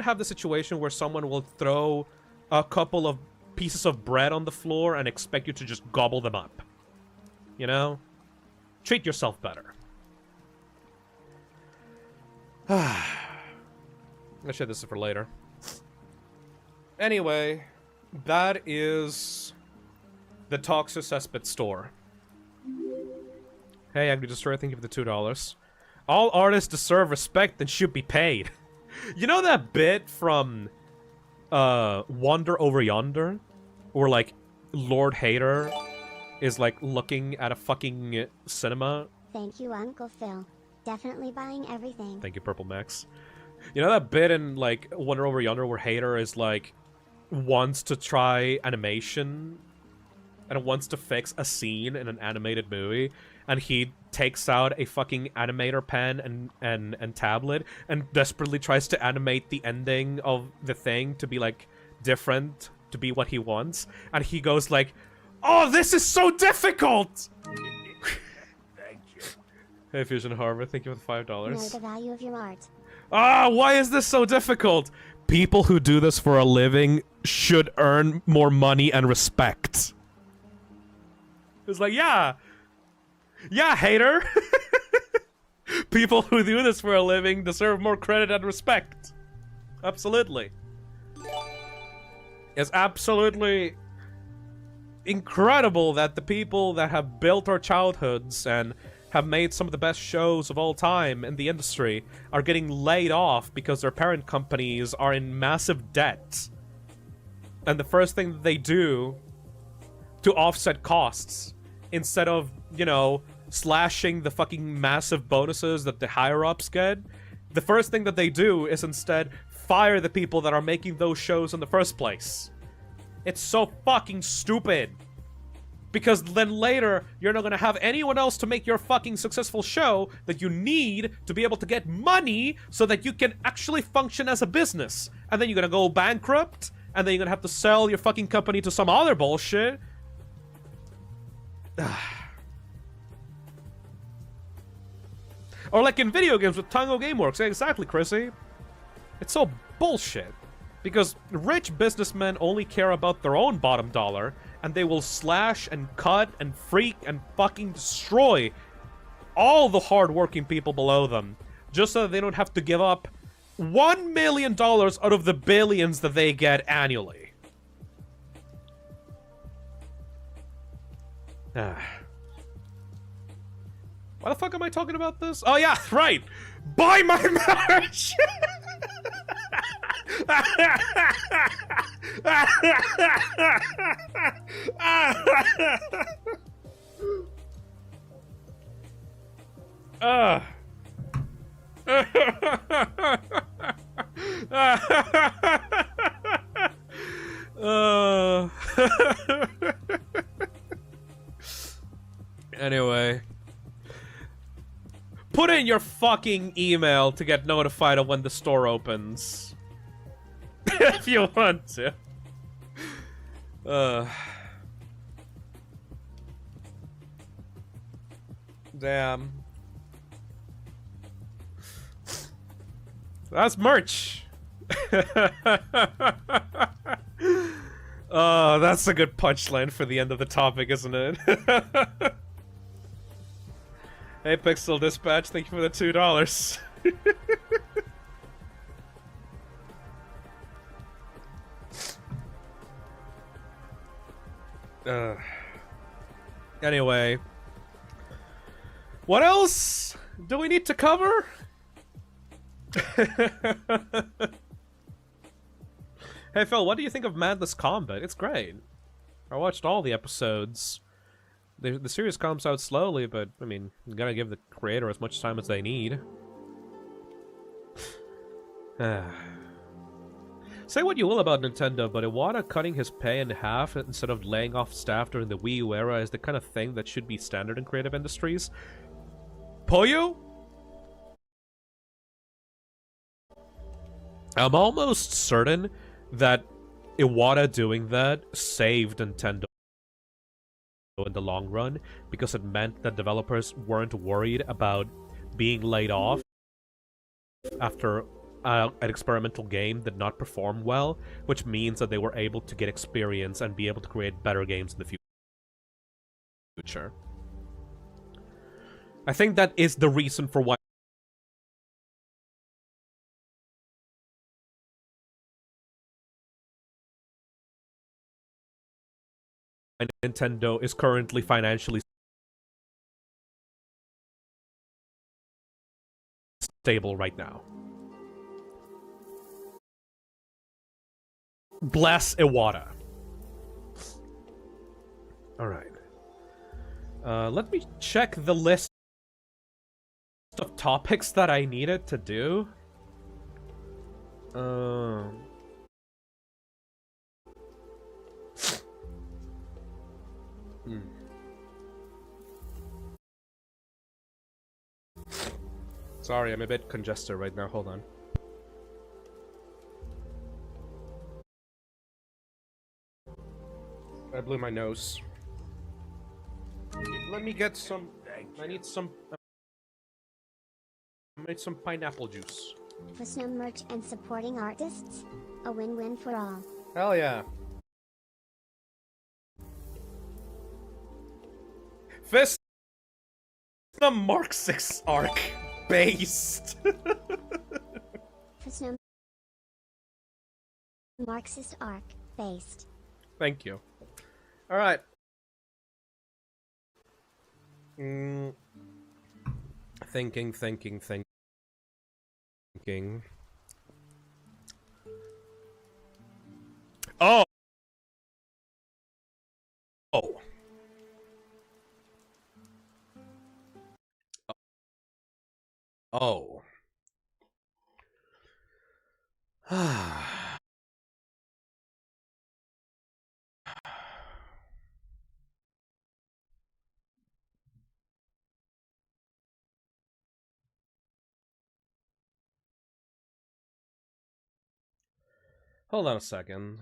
have the situation where someone will throw a couple of pieces of bread on the floor and expect you to just gobble them up. You know? Treat yourself better. Actually, this is for later. Anyway, that is the Toxic Cesspit store. Hey, Angry Destroyer, thank you for the $2. All artists deserve respect and should be paid. You know that bit from Wonder Over Yonder? Where, like, Lord Hater is, like, looking at a fucking cinema? Thank you, Uncle Phil. Definitely buying everything. Thank you, Purple Max. You know that bit in, like, Wonder Over Yonder where Hater is, like, wants to try animation and wants to fix a scene in an animated movie, and he takes out a fucking animator pen and tablet and desperately tries to animate the ending of the thing to be, like, different, to be what he wants, and he goes like, "Oh, this is so difficult!" Thank you. Hey, Fusion Harbor, thank you for the $5. Know the value of your art. Ah, why is this so difficult? People who do this for a living should earn more money and respect. It's like, yeah, Hater. People who do this for a living deserve more credit and respect. Absolutely. It's absolutely incredible that the people that have built our childhoods and have made some of the best shows of all time in the industry are getting laid off because their parent companies are in massive debt. And the first thing that they do to offset costs, instead of, you know, slashing the fucking massive bonuses that the higher-ups get, the first thing that they do is instead fire the people that are making those shows in the first place. It's so fucking stupid. Because then later, you're not gonna have anyone else to make your fucking successful show that you need to be able to get money so that you can actually function as a business. And then you're gonna go bankrupt, and then you're gonna have to sell your fucking company to some other bullshit. Or like in video games with Tango Gameworks. Exactly, Chrissy. It's so bullshit. Because rich businessmen only care about their own bottom dollar, and they will slash and cut and freak and fucking destroy all the hard-working people below them, just so that they don't have to give up $1 million out of the billions that they get annually. Why the fuck am I talking about this? Oh yeah, right! Buy my merch! Anyway. Put in your fucking email to get notified of when the store opens. If you want to. Damn. That's merch. Oh, that's a good punchline for the end of the topic, isn't it? Hey, Pixel Dispatch, thank you for the $2. Anyway. What else do we need to cover? Hey, Phil, what do you think of Madless Combat? It's great. I watched all the episodes. The series comes out slowly, but, I mean, you gotta give the creator as much time as they need. Say what you will about Nintendo, but Iwata cutting his pay in half instead of laying off staff during the Wii U era is the kind of thing that should be standard in creative industries. Poyo? I'm almost certain that Iwata doing that saved Nintendo in the long run, because it meant that developers weren't worried about being laid off after an experimental game did not perform well, which means that they were able to get experience and be able to create better games in the future. I think that is the reason for why Nintendo is currently financially stable right now. Bless Iwata. Alright. Let me check the list of topics that I needed to do. Sorry, I'm a bit congested right now. Hold on. I blew my nose. Let me get some... I need some pineapple juice. For snow merch and supporting artists, a win-win for all. Hell yeah. Fist the Mark 6 arc based. For snow Marxist arc based. Thank you. Alright. Thinking. Oh! Oh. Oh. Hold on a second.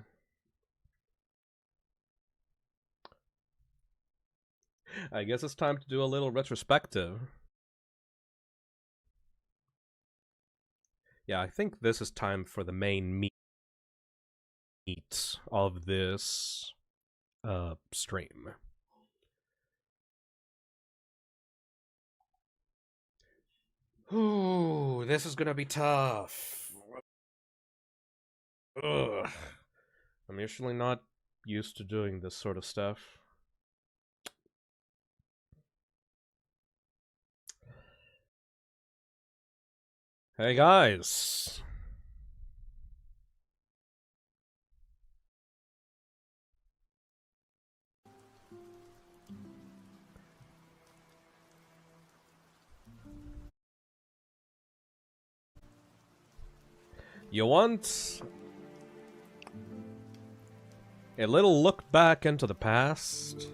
I guess it's time to do a little retrospective. Yeah, I think this is time for the main meat of this stream. Ooh, this is gonna be tough. Ugh. I'm usually not used to doing this sort of stuff. Hey guys. You want a little look back into the past?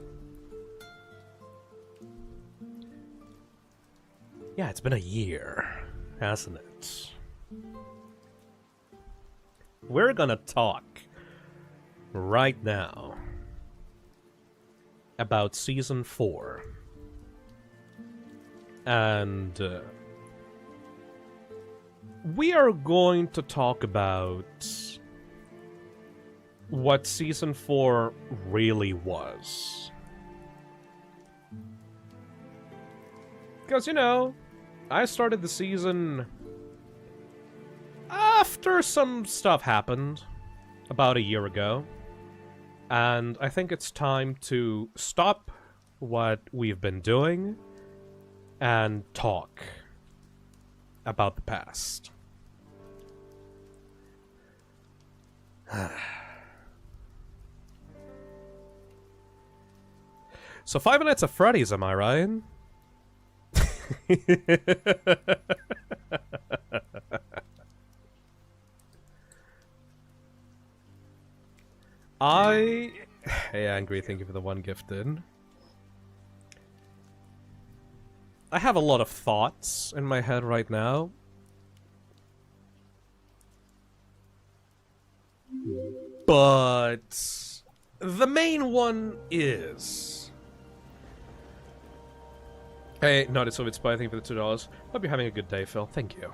Yeah, it's been a year, hasn't it? We're gonna talk right now about Season 4. And we are going to talk about what Season 4 really was. Because, you know, I started the season after some stuff happened about a year ago. And I think it's time to stop what we've been doing and talk about the past. So 5 Nights at Freddy's, am I right? Hey, Angry, thank you for the one gifted. I have a lot of thoughts in my head right now. But the main one is... Hey, not a Soviet Spy, thank you for the $2. Hope you're having a good day, Phil. Thank you.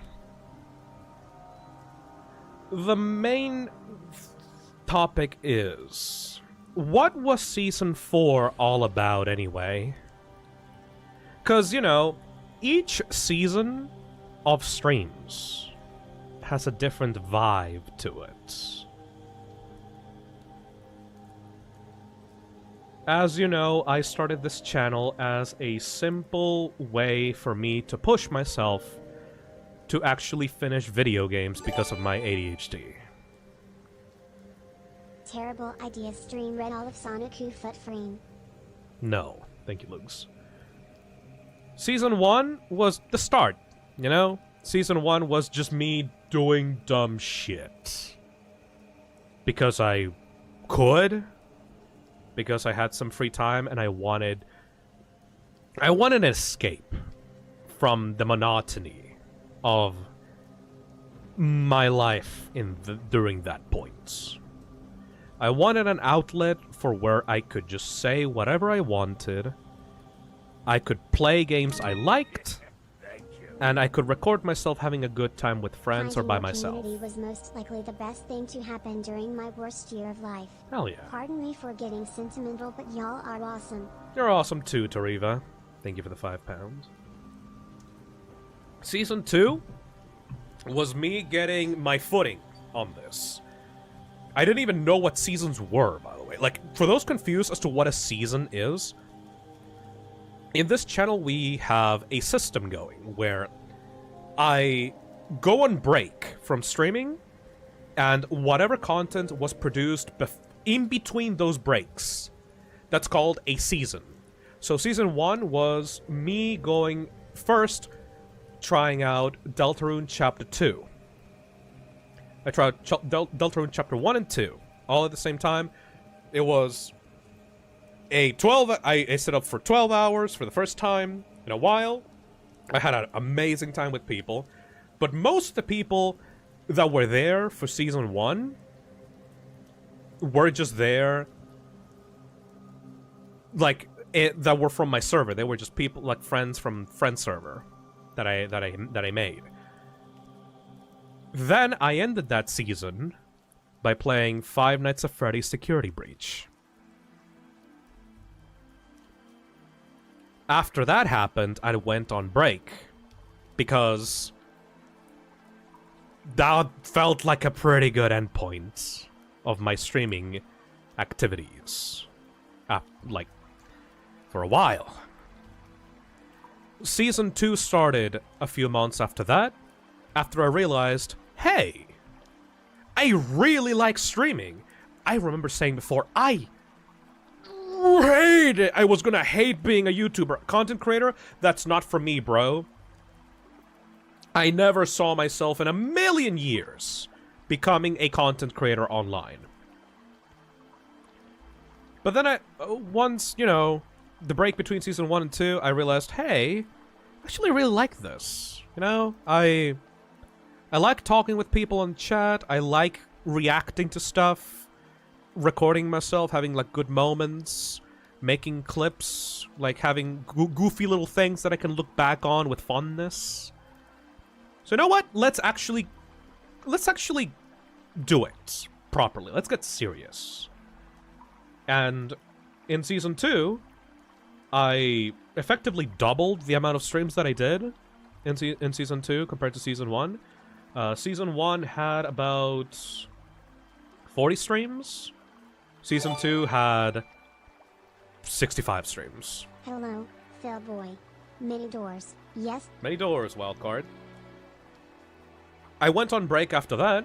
The main topic is... what was Season 4 all about, anyway? Because, you know, each season of streams has a different vibe to it. As you know, I started this channel as a simple way for me to push myself to actually finish video games because of my ADHD. Terrible idea. Stream read all of Sonic Foot Frame. No. Thank you, Lugs. Season 1 was the start, you know? Season 1 was just me doing dumb shit. Because I could. Because I had some free time and I wanted an escape from the monotony of my life during that point. I wanted an outlet for where I could just say whatever I wanted. I could play games I liked, and I could record myself having a good time with friends or by myself. Community was most likely the best thing to happen during my worst year of life. Hell yeah. Pardon me for getting sentimental, but y'all are awesome. You're awesome too, Tariva. Thank you for the £5. Season 2 was me getting my footing on this. I didn't even know what seasons were, by the way. Like, for those confused as to what a season is, in this channel we have a system going where I go on break from streaming, and whatever content was produced in between those breaks, that's called a season. So Season 1 was me going first, trying out Deltarune Chapter 2. I tried Deltarune Chapter 1 and 2, all at the same time. It was a 12... I set up for 12 hours for the first time in a while. I had an amazing time with people. But most of the people that were there for Season 1 were just there, like, that were from my server. They were just people, like, friends from friend server that I made. Then I ended that season by playing Five Nights at Freddy's Security Breach. After that happened, I went on break, because that felt like a pretty good endpoint of my streaming activities. Like, for a while. Season 2 started a few months after that, after I realized, hey, I really like streaming. I remember saying before, I hate it. I was gonna hate being a YouTuber. Content creator? That's not for me, bro. I never saw myself in a million years becoming a content creator online. But then once, you know, the break between Season 1 and 2, I realized, hey, I actually really like this. You know, I like talking with people on chat. I like reacting to stuff. Recording myself, having, like, good moments. Making clips. Like, having goofy little things that I can look back on with fondness. So, you know what? Let's actually do it properly. Let's get serious. And in Season 2, I effectively doubled the amount of streams that I did in Season 2 compared to Season 1. Season 1 had about 40 streams. Season 2 had 65 streams. Hello, Phil Boy. Many doors. Yes. Many doors, wildcard. I went on break after that,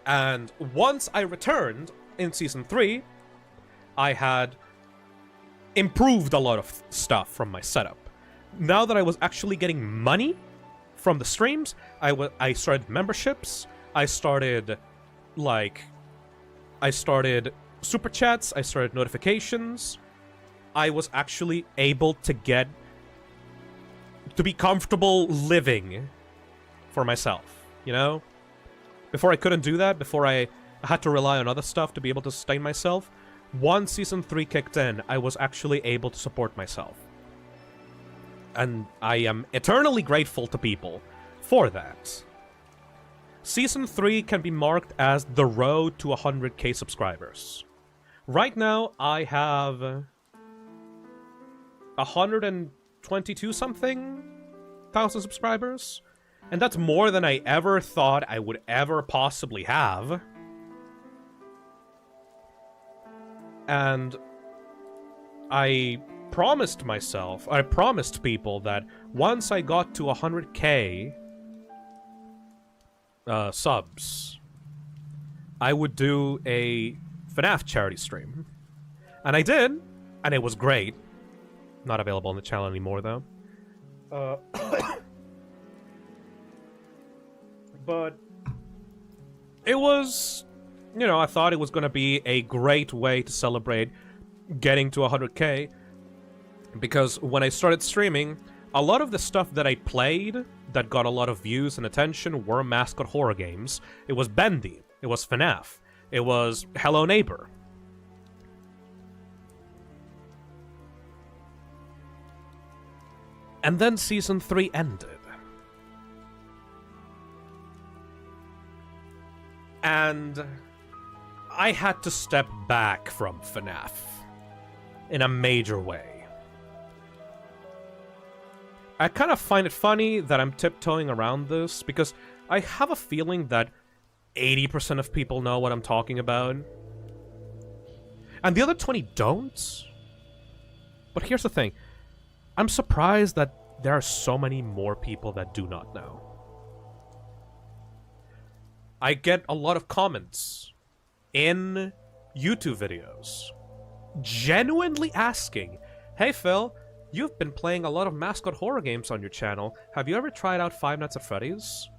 and once I returned in Season 3, I had improved a lot of stuff from my setup. Now that I was actually getting money from the streams, I started memberships. I started, like, I started super chats, I started notifications. I was actually able to be comfortable living for myself, you know? Before I couldn't do that, before I had to rely on other stuff to be able to sustain myself, once Season 3 kicked in, I was actually able to support myself. And I am eternally grateful to people for that. Season 3 can be marked as the road to 100k subscribers. Right now, I have 122 something thousand subscribers. And that's more than I ever thought I would ever possibly have. And I promised people that once I got to 100k subs, I would do a FNAF charity stream. And I did, and it was great. Not available on the channel anymore, though. But it was, you know, I thought it was going to be a great way to celebrate getting to 100k. Because when I started streaming, a lot of the stuff that I played that got a lot of views and attention were mascot horror games. It was Bendy. It was FNAF. It was Hello Neighbor. And then Season 3 ended. And I had to step back from FNAF in a major way. I kind of find it funny that I'm tiptoeing around this, because I have a feeling that 80% of people know what I'm talking about. And the other 20 don't. But here's the thing. I'm surprised that there are so many more people that do not know. I get a lot of comments in YouTube videos genuinely asking, "Hey Phil, you've been playing a lot of mascot horror games on your channel. Have you ever tried out Five Nights at Freddy's?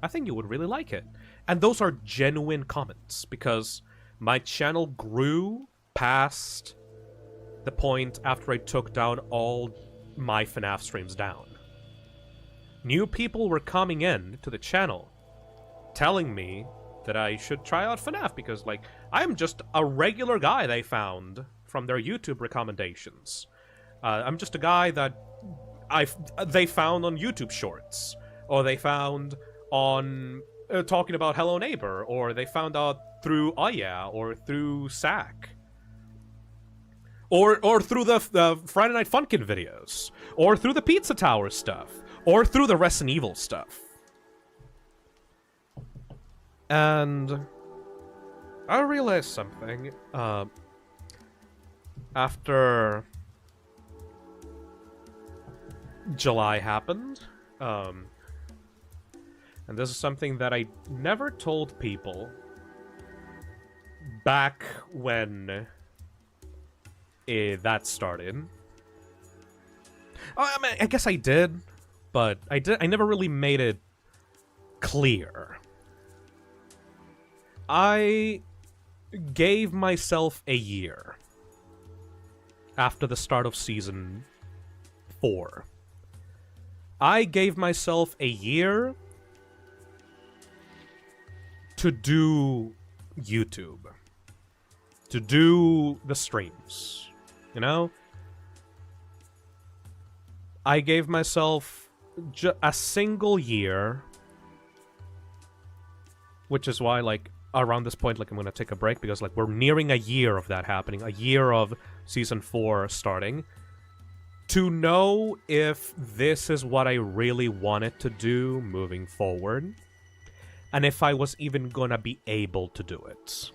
I think you would really like it." And those are genuine comments, because my channel grew past the point after I took down all my FNAF streams down. New people were coming in to the channel telling me that I should try out FNAF because, like, I'm just a regular guy they found from their YouTube recommendations. I'm just a guy that they found on YouTube Shorts, or they found on talking about Hello Neighbor, or they found out through Aya, or through Sack, or through the Friday Night Funkin' videos, or through the Pizza Tower stuff, or through the Resident Evil stuff. And I realized something after July happened, and this is something that I never told people back when that started. I mean, I guess I did, but I never really made it clear. I gave myself a year after the start of Season 4. I gave myself a year to do YouTube. To do the streams. You know? I gave myself a single year, which is why, like, around this point, like, I'm gonna take a break, because, like, we're nearing a year of that happening, a year of Season 4 starting, to know if this is what I really wanted to do moving forward, and if I was even gonna be able to do it.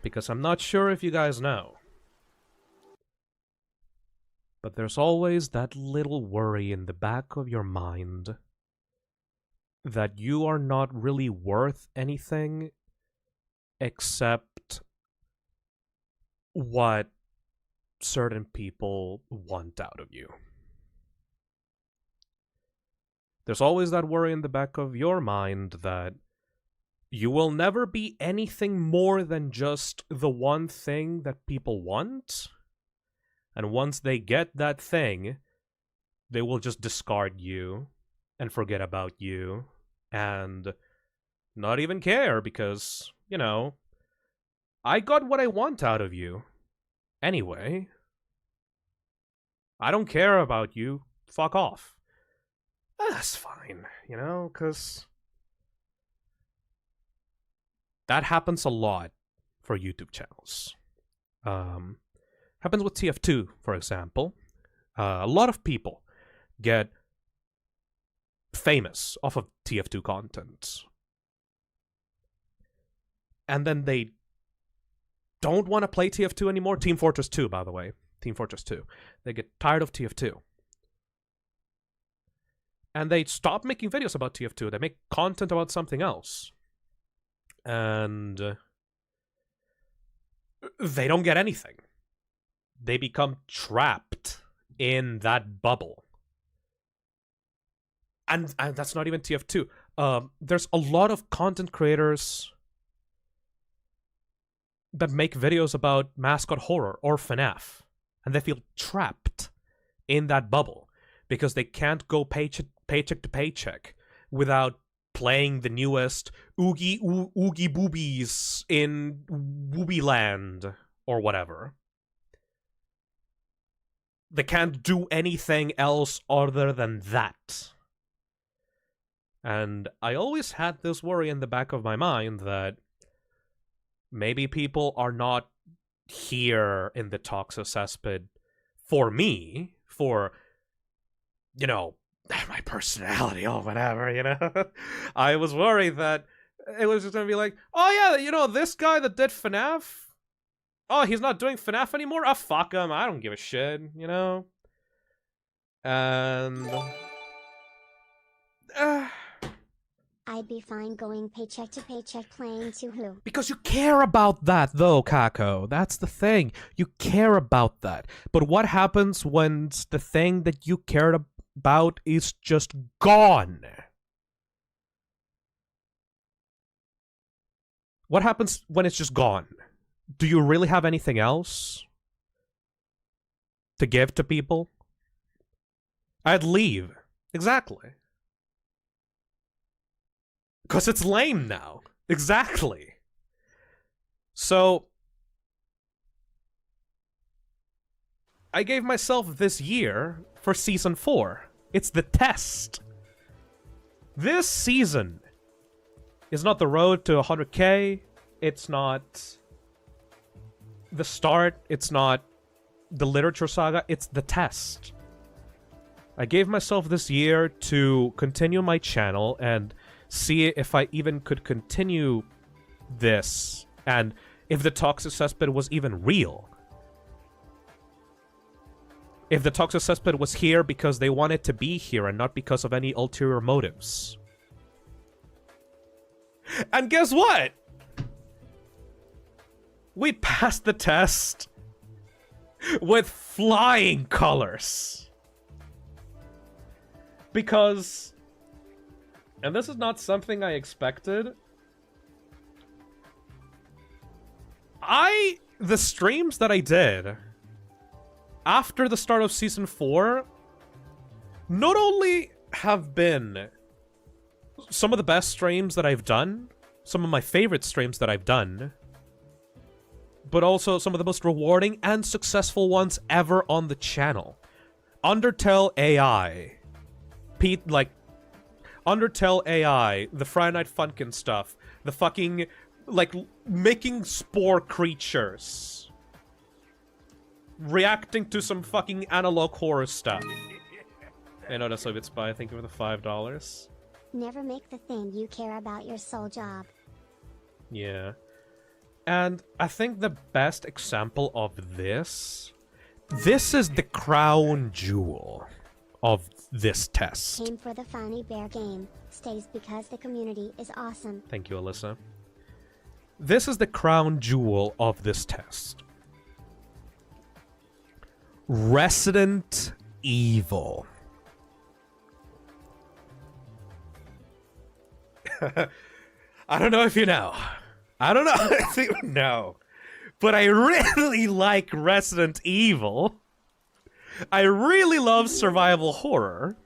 Because I'm not sure if you guys know, but there's always that little worry in the back of your mind that you are not really worth anything except what certain people want out of you. There's always that worry in the back of your mind that you will never be anything more than just the one thing that people want. And once they get that thing, they will just discard you and forget about you and not even care because, you know, I got what I want out of you. Anyway. I don't care about you. Fuck off. That's fine, you know, because that happens a lot for YouTube channels. Happens with TF2, for example. A lot of people get famous off of TF2 content. And then they don't want to play TF2 anymore. Team Fortress 2, by the way. Team Fortress 2. They get tired of TF2. And they stop making videos about TF2. They make content about something else. And they don't get anything. They become trapped in that bubble. And that's not even TF2. There's a lot of content creators that make videos about mascot horror or FNAF. And they feel trapped in that bubble because they can't go paycheck to paycheck without playing the newest Oogie Boobies in Wooby Land or whatever. They can't do anything else other than that. And I always had this worry in the back of my mind that maybe people are not here in the Toxicespid for me, for, you know, my personality or whatever, you know? I was worried that it was just gonna be like, oh yeah, you know, this guy that did FNAF, oh, he's not doing FNAF anymore? Oh, fuck him, I don't give a shit, you know? And I'd be fine going paycheck to paycheck playing to who? because you care about that, though, Kako. That's the thing. You care about that. But what happens when the thing that you cared about is just gone? What happens when it's just gone? Do you really have anything else to give to people? I'd leave. Exactly. Because it's lame now. Exactly. So, I gave myself this year for Season 4. It's the test. This season is not the road to 100k. It's not the start. It's not the literature saga. It's the test. I gave myself this year to continue my channel and see if I even could continue this, and if the Toxicespid was even real. If the Toxicespid was here because they wanted to be here and not because of any ulterior motives. And guess what? We passed the test with flying colors. Because, and this is not something I expected, the streams that I did after the start of Season 4 not only have been some of the best streams that I've done, some of my favorite streams that I've done, but also some of the most rewarding and successful ones ever on the channel. Undertale AI. Undertale AI, the Friday Night Funkin' stuff, the fucking, like, making spore creatures, reacting to some fucking analog horror stuff. I know that's Soviet Spy, thank you for the $5. Never make the thing you care about your sole job. Yeah. And I think the best example of this is the crown jewel of this test. Came for the funny bear game. Stays because the community is awesome. Thank you, Alyssa. This is the crown jewel of this test. Resident Evil. I don't know if you know. I don't know if you know. But I really like Resident Evil. I really love survival horror.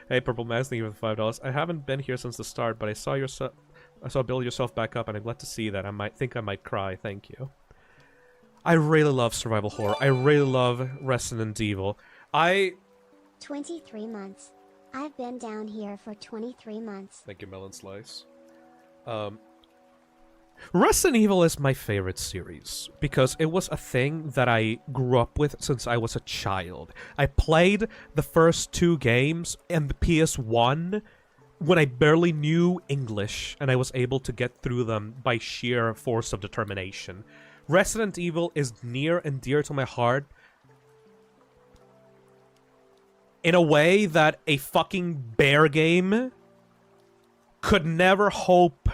Hey, Purple Mask, thank you for the $5. I haven't been here since the start, but I saw build yourself back up, and I'm glad to see that. I might cry. Thank you. I really love survival horror. I really love Resident Evil. 23 months. I've been down here for 23 months. Thank you, Melon Slice. Resident Evil is my favorite series because it was a thing that I grew up with since I was a child. I played the first 2 games and the PS1 when I barely knew English, and I was able to get through them by sheer force of determination. Resident Evil is near and dear to my heart in a way that a fucking bear game could never hope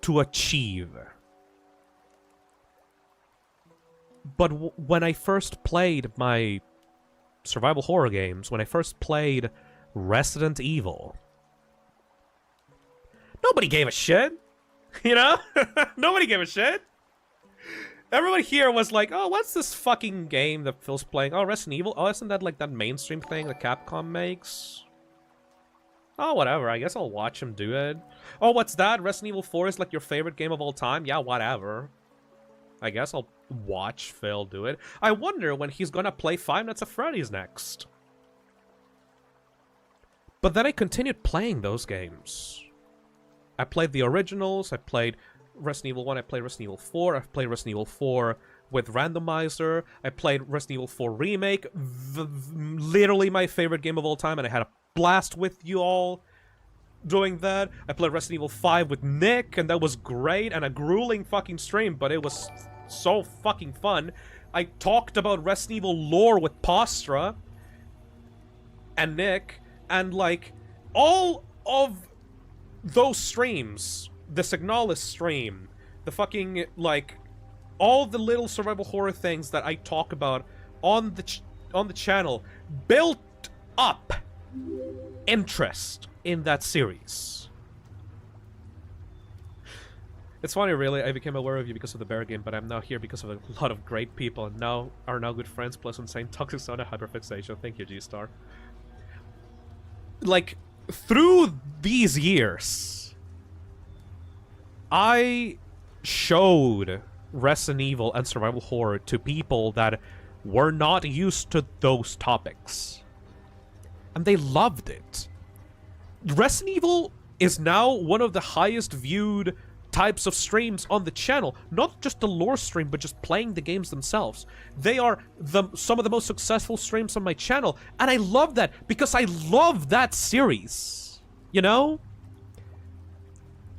to achieve. But when I first played my survival horror games, when I first played Resident Evil, nobody gave a shit. You know? Nobody gave a shit. Everyone here was like, oh, what's this fucking game that Phil's playing? Oh, Resident Evil? Oh, isn't that like that mainstream thing that Capcom makes? Oh, whatever. I guess I'll watch him do it. Oh, what's that? Resident Evil 4 is like your favorite game of all time? Yeah, whatever. I guess I'll watch Phil do it. I wonder when he's gonna play Five Nights at Freddy's next. But then I continued playing those games. I played the originals, I played Resident Evil 1, I played Resident Evil 4, I've played Resident Evil 4 with Randomizer, I played Resident Evil 4 Remake, literally my favorite game of all time, and I had a blast with you all doing that. I played Resident Evil 5 with Nick, and that was great, and a grueling fucking stream, but it was so fucking fun. I talked about Resident Evil lore with Postra and Nick, and like, all of those streams, the Signalis stream, the fucking, like, all the little survival horror things that I talk about on the channel built up interest in that series. It's funny, really. I became aware of you because of the bear game, but I'm now here because of a lot of great people, and are now good friends, plus insane toxic sauna hyperfixation. Thank you, G-Star. Like, through these years, I showed Resident Evil and survival horror to people that were not used to those topics. And they loved it. Resident Evil is now one of the highest viewed types of streams on the channel. Not just the lore stream, but just playing the games themselves. They are some of the most successful streams on my channel. And I love that because I love that series. You know?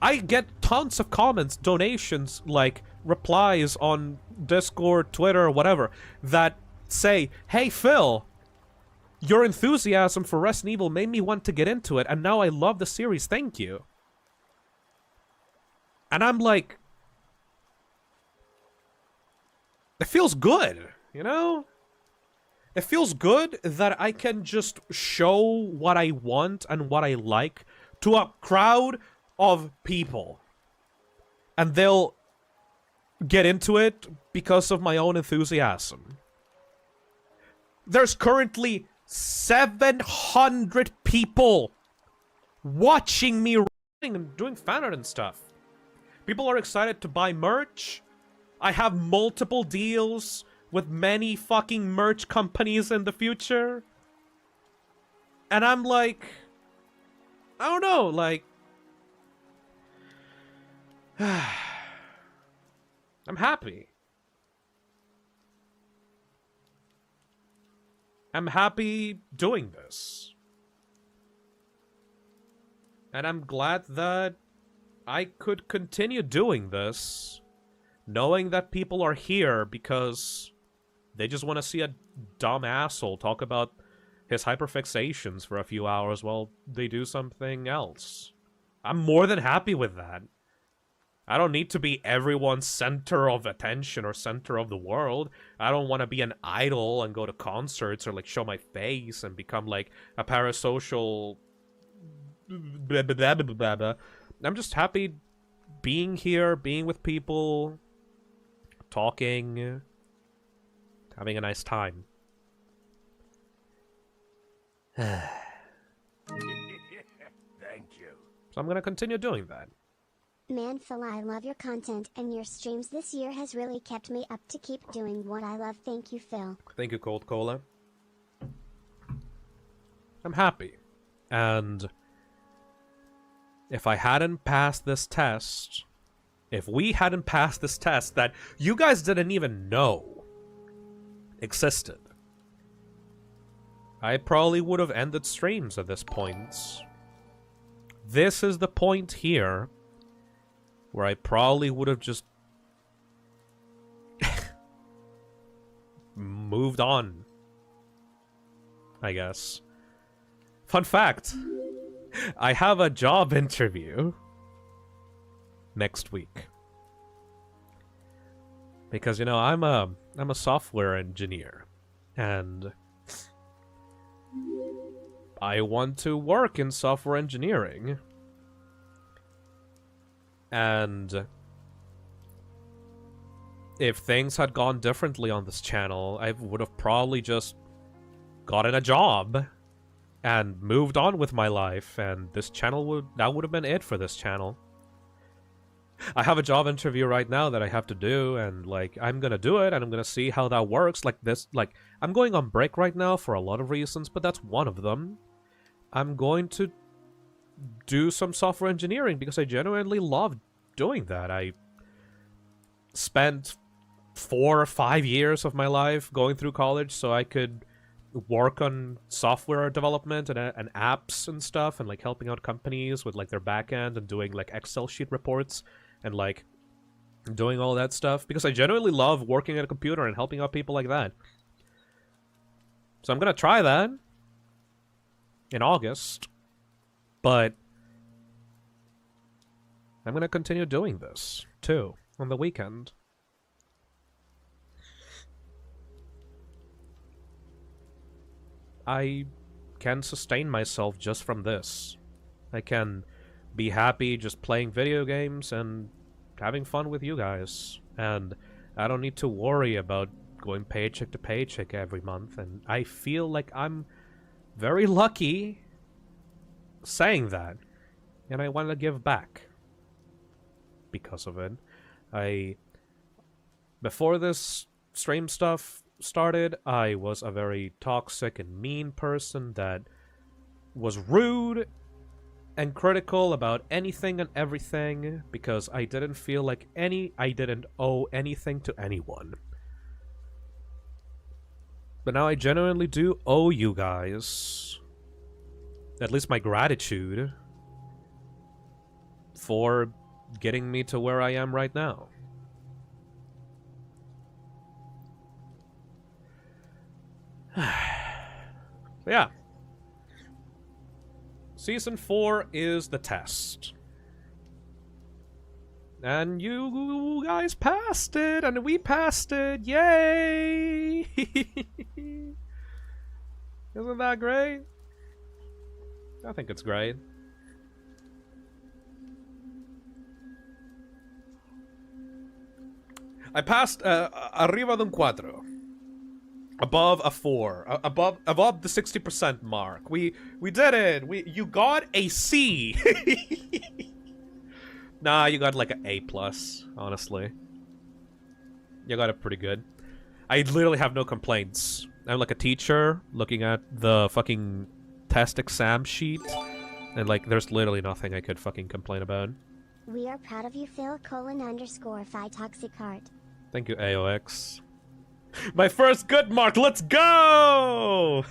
I get tons of comments, donations, like replies on Discord, Twitter, or whatever, that say, hey Phil, your enthusiasm for Resident Evil made me want to get into it, and now I love the series, thank you. And I'm like, it feels good, you know? It feels good that I can just show what I want and what I like to a crowd of people. And they'll get into it because of my own enthusiasm. There's currently 700 people watching me and doing fan art and stuff. People are excited to buy merch. I have multiple deals with many fucking merch companies in the future. And I'm like, I don't know, like, I'm happy. I'm happy doing this. And I'm glad that I could continue doing this, knowing that people are here because they just want to see a dumb asshole talk about his hyperfixations for a few hours while they do something else. I'm more than happy with that. I don't need to be everyone's center of attention or center of the world. I don't want to be an idol and go to concerts or like show my face and become like a parasocial blah, blah, blah, blah, blah, blah. I'm just happy being here, being with people, talking, having a nice time. Thank you. So I'm gonna continue doing that. Man Phil, I love your content and your streams this year has really kept me up to keep doing what I love. Thank you, Phil. Thank you, Cold Cola. I'm happy. And if I hadn't passed this test, if we hadn't passed this test that you guys didn't even know existed, I probably would have ended streams at this point. This is the point here where I probably would have just moved on, I guess. Fun fact, I have a job interview next week. Because, you know, I'm a software engineer, and I want to work in software engineering. And if things had gone differently on this channel, I would have probably just gotten a job and moved on with my life, and this channel that would have been it for this channel. I have a job interview right now that I have to do, and like I'm gonna do it, and I'm gonna see how that works. I'm going on break right now for a lot of reasons, but that's one of them. I'm going to do some software engineering because I genuinely love doing that. I spent 4 or 5 years of my life going through college so I could work on software development and apps and stuff, and like helping out companies with like their backend and doing like Excel sheet reports and like doing all that stuff because I genuinely love working at a computer and helping out people like that. So I'm gonna try that in August, but I'm gonna continue doing this too on the weekend. I can sustain myself just from this. I can be happy just playing video games and having fun with you guys. And I don't need to worry about going paycheck to paycheck every month. And I feel like I'm very lucky saying that. And I want to give back because of it. Before this stream stuff started, I was a very toxic and mean person that was rude and critical about anything and everything because I didn't feel like I didn't owe anything to anyone. But now I genuinely do owe you guys at least my gratitude for getting me to where I am right now. Yeah. Season 4 is the test. And you guys passed it, and we passed it. Yay! Isn't that great? I think it's great. I passed arriba de un 4. Above a 4. Above the 60% mark. We did it. You got a C. Nah, you got like an A+, honestly. You got it pretty good. I literally have no complaints. I'm like a teacher looking at the fucking test exam sheet, and like there's literally nothing I could fucking complain about. We are proud of you, Phil:_Phi Toxic Heart. Thank you, AOX. My first good mark, let's go!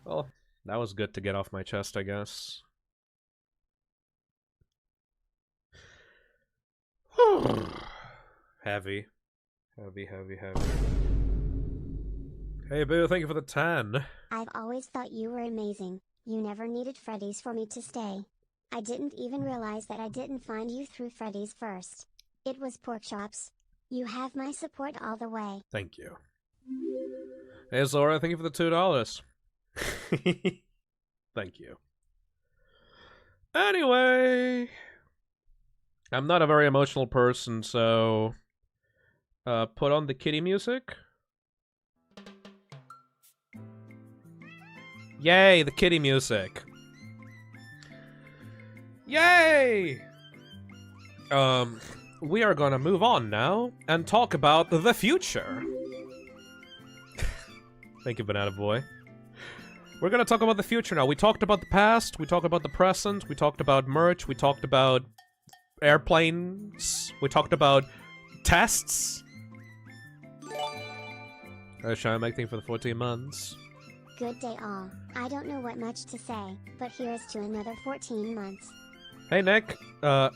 Well, that was good to get off my chest, I guess. Heavy. Heavy. Hey, Boo, thank you for the 10. I've always thought you were amazing. You never needed Freddy's for me to stay. I didn't even realize that I didn't find you through Freddy's first. It was Pork Chops. You have my support all the way. Thank you. Hey, Zora, thank you for the $2. Thank you. Anyway, I'm not a very emotional person, so put on the kitty music. Yay, the kitty music. Yay! We are gonna move on now and talk about the future. Thank you, Banana Boy. We're gonna talk about the future now. We talked about the past, we talked about the present, we talked about merch, we talked about airplanes, we talked about tests. Shall I make thing for the 14 months? Good day all. I don't know what much to say, but here's to another 14 months. Hey, Nick.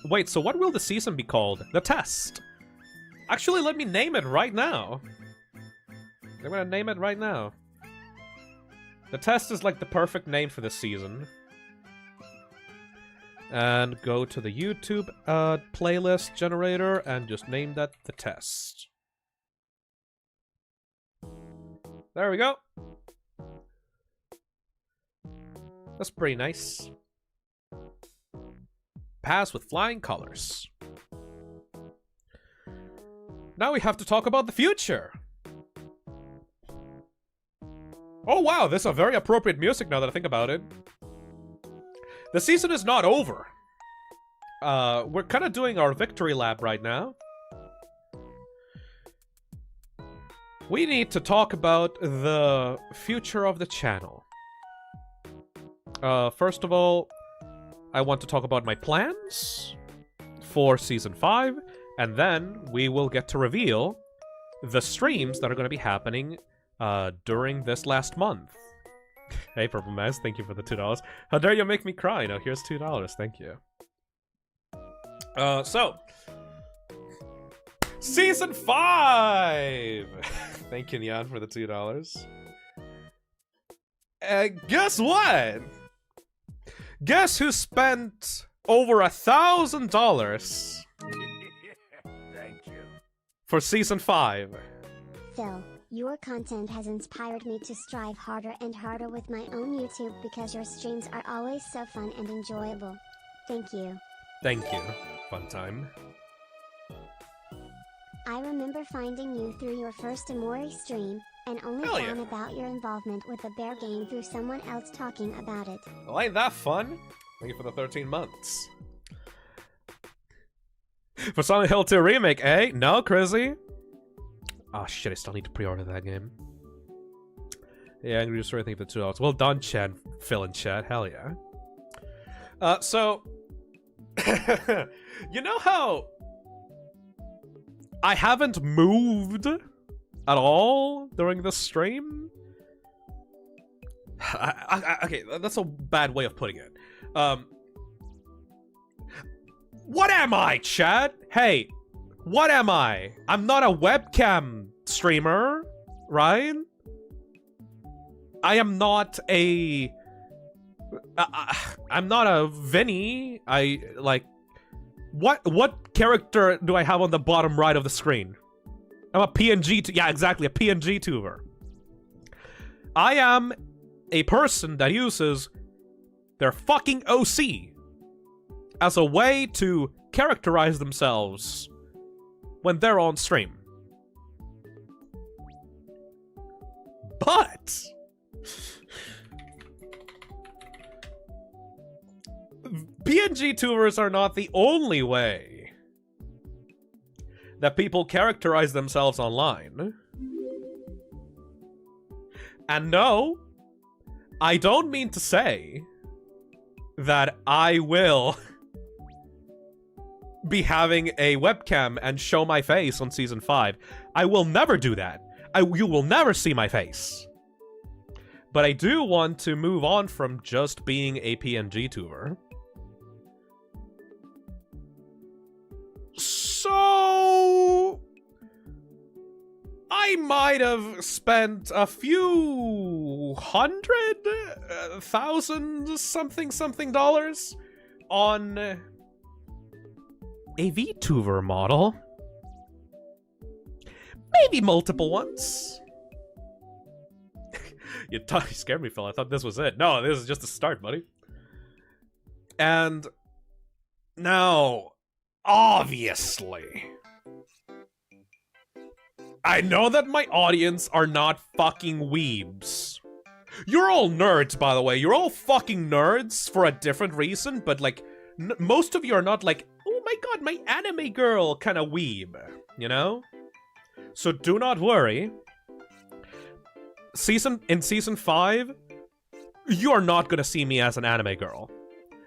Wait, so what will the season be called? The Test. Actually, let me name it right now. I'm gonna name it right now. The Test is like the perfect name for this season. And go to the YouTube playlist generator and just name that The Test. There we go. That's pretty nice. Pass with flying colors. Now we have to talk about the future. Oh wow, this is a very appropriate music now that I think about it. The season is not over. We're kind of doing our victory lap right now. We need to talk about the future of the channel. First of all, I want to talk about my plans for Season 5, and then we will get to reveal the streams that are going to be happening during this last month. Hey, Purple Mask, thank you for the $2. How dare you make me cry? No, here's $2, thank you. So... Season 5! Thank you, Nyan, for the $2. Guess what? Guess who spent over $1,000 Thank you. for Season 5? Phil, your content has inspired me to strive harder and harder with my own YouTube because your streams are always so fun and enjoyable. Thank you. Thank you. Fun time. I remember finding you through your first Amori stream, and only Hell found yeah. about your involvement with the bear game through someone else talking about it. Well, ain't that fun? Thank you for the 13 months. For Silent Hill 2 Remake, eh? No, Crizzy? Oh shit, I still need to pre-order that game. Yeah, Angry Story, thank you for the $2. Well done, Chad. Phil in chat, hell yeah. So... you know how... I haven't moved at all during this stream? Okay, that's a bad way of putting it. What am I, Chad? Hey, what am I? I'm not a webcam streamer, right? I am not a... I'm not a Vinny. What character do I have on the bottom right of the screen? I'm a PNG... Yeah, exactly, a PNG tuber. I am a person that uses their fucking OC as a way to characterize themselves when they're on stream. But... PNG tubers are not the only way that people characterize themselves online. And no, I don't mean to say that I will be having a webcam and show my face on Season 5. I will never do that. You will never see my face. But I do want to move on from just being a PNG tuber. So... I might have spent a few $100,000 something dollars on a VTuber model. Maybe multiple ones. You scared me, Phil. I thought this was it. No, this is just the start, buddy. And now, obviously, I know that my audience are not fucking weebs. You're all nerds, by the way. You're all fucking nerds for a different reason, but like, most of you are not like, oh my god, my anime girl kind of weeb, you know? So do not worry. In season 5, you are not gonna see me as an anime girl.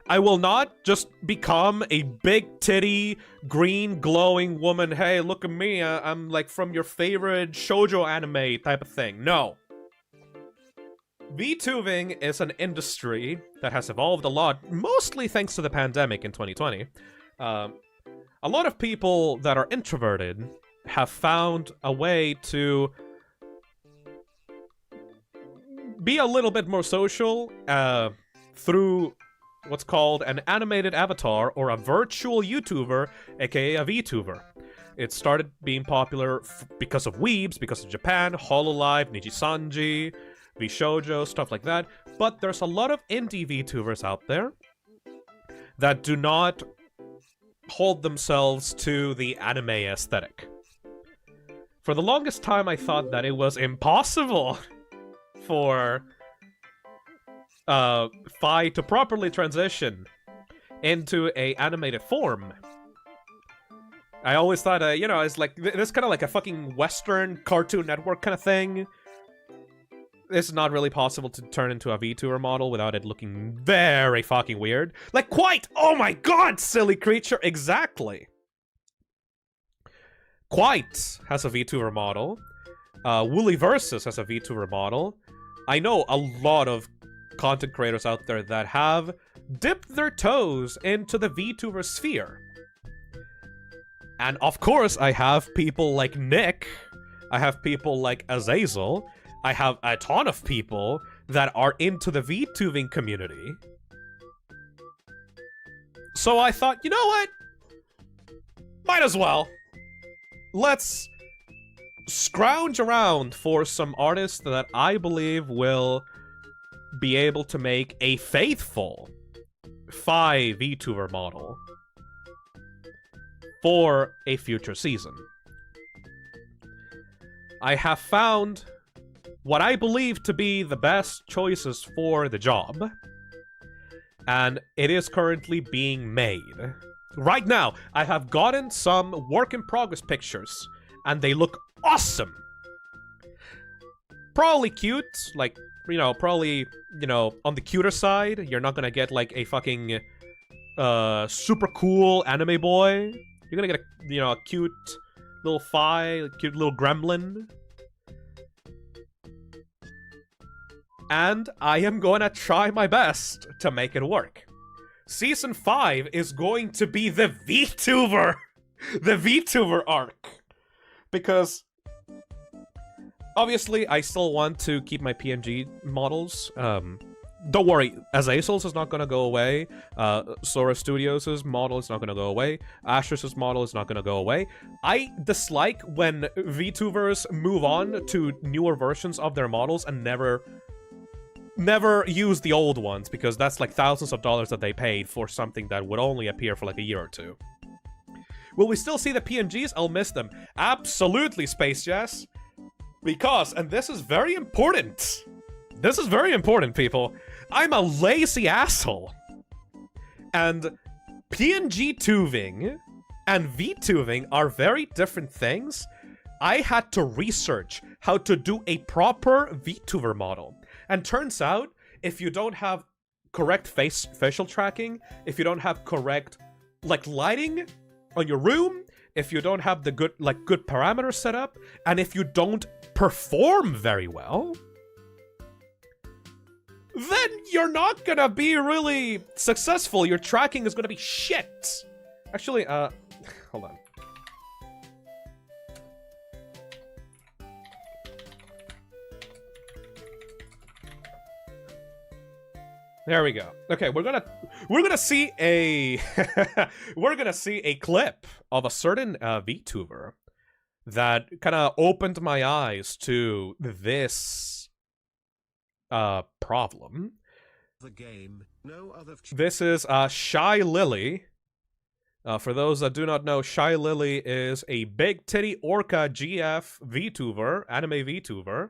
I will not just become a big titty, green, glowing woman. Hey, look at me. I'm like from your favorite shoujo anime type of thing. No. VTubing is an industry that has evolved a lot, mostly thanks to the pandemic in 2020. A lot of people that are introverted have found a way to be a little bit more social through what's called an animated avatar or a virtual YouTuber, aka a VTuber. It started being popular because of weebs, because of Japan, Hololive, Nijisanji, VShoujo, stuff like that. But there's a lot of indie VTubers out there that do not hold themselves to the anime aesthetic. For the longest time, I thought that it was impossible for Fi to properly transition into a animated form. I always thought, you know, it's like, this kind of like a fucking Western Cartoon Network kind of thing. It's not really possible to turn into a VTuber model without it looking very fucking weird. Like, quite! Oh my god, silly creature! Exactly! Quite has a VTuber model. Woolly Versus has a VTuber model. I know a lot of content creators out there that have dipped their toes into the VTuber sphere. And of course, I have people like Nick, I have people like Azazel, I have a ton of people that are into the VTubing community. So I thought, you know what? Might as well. Let's scrounge around for some artists that I believe will be able to make a faithful Fi VTuber model for a future season. I have found what I believe to be the best choices for the job, and it is currently being made. Right now, I have gotten some work-in-progress pictures, and they look awesome! Probably cute, like, you know, probably, you know, on the cuter side. You're not gonna get, like, a fucking, super cool anime boy. You're gonna get a, you know, a cute little Fi, a cute little gremlin. And I am gonna try my best to make it work. Season 5 is going to be the VTuber! The VTuber arc! Because obviously, I still want to keep my PNG models. Don't worry, Azazel's is not gonna go away. Sora Studios' model is not gonna go away. Asher's model is not gonna go away. I dislike when VTubers move on to newer versions of their models and never use the old ones, because that's like thousands of dollars that they paid for something that would only appear for like a year or two. Will we still see the PNGs? I'll miss them. Absolutely, Space Jazz. Because, and this is very important. This is very important, people. I'm a lazy asshole. And PNG tubing and VTubing are very different things. I had to research how to do a proper VTuber model. And turns out, if you don't have correct facial tracking, if you don't have correct, like, lighting on your room, if you don't have the good parameters set up, and if you don't perform very well, then you're not gonna be really successful. Your tracking is gonna be shit. Actually, hold on. There we go. Okay, we're gonna see a we're gonna see a clip of a certain VTuber that kind of opened my eyes to this problem. The game, no other This is Shy Lily. For those that do not know, Shy Lily is a big titty orca GF VTuber, anime VTuber,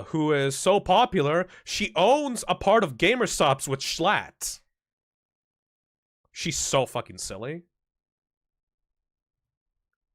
who is so popular, she owns a part of Gamersops with Schlatt. She's so fucking silly.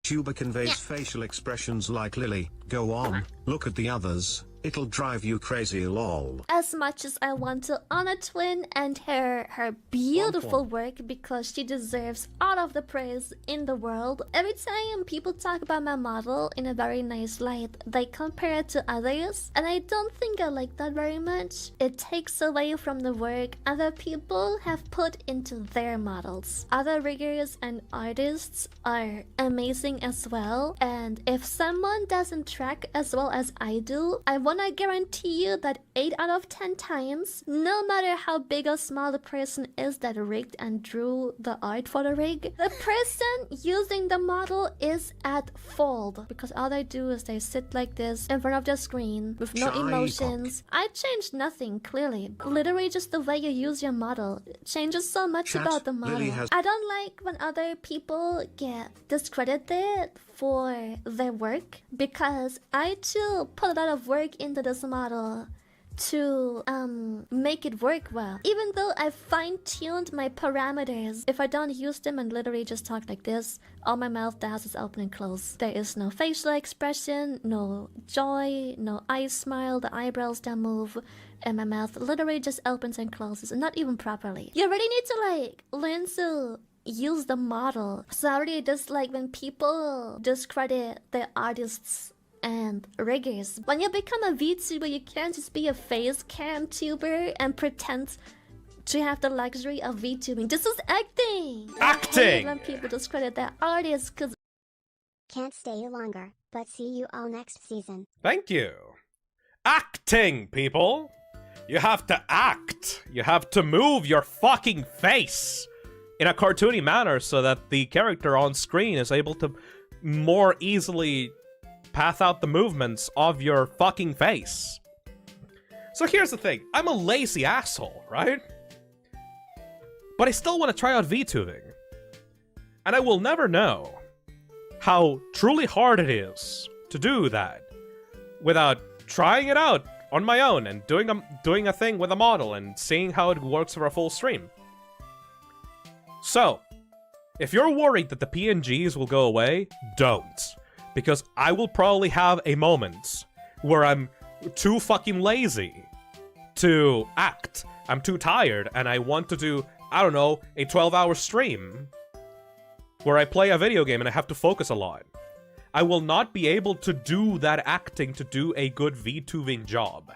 Tuber conveys facial expressions like Lily. Go on, look at the others. It'll drive you crazy, lol. As much as I want to honor Twin and her beautiful work because she deserves all of the praise in the world, every time people talk about my model in a very nice light, they compare it to others, and I don't think I like that very much. It takes away from the work other people have put into their models. Other riggers and artists are amazing as well, and if someone doesn't track as well as I do, I wanna guarantee you that 8 out of 10 times, no matter how big or small the person is that rigged and drew the art for the rig, the person using the model is at fault because all they do is they sit like this in front of the screen with no Shy emotions. I changed nothing, clearly. Literally just the way you use your model. It changes so much Chat, about the model. Lily has- I don't like when other people get discredited for their work because I too put a lot of work into this model to make it work well. Even though I fine-tuned my parameters, if I don't use them and literally just talk like this, all my mouth does is open and close. There is no facial expression, no joy, no eye smile, the eyebrows don't move, and my mouth literally just opens and closes, and not even properly. You really need to like learn to use the model. So I really dislike when people discredit the artists and riggers. When you become a VTuber, you can't just be a face cam tuber and pretend to have the luxury of VTubing. This is acting! I hate Acting! when people discredit their artists because Can't stay longer, but see you all next season. Thank you. Acting, people! You have to act. You have to move your fucking face in a cartoony manner so that the character on screen is able to more easily path out the movements of your fucking face. So here's the thing. I'm a lazy asshole, right? But I still want to try out VTubing. And I will never know how truly hard it is to do that without trying it out on my own and doing a thing with a model and seeing how it works for a full stream. So, if you're worried that the PNGs will go away, don't. Because I will probably have a moment where I'm too fucking lazy to act. I'm too tired and I want to do, I don't know, a 12-hour stream where I play a video game and I have to focus a lot. I will not be able to do that acting to do a good VTubing job.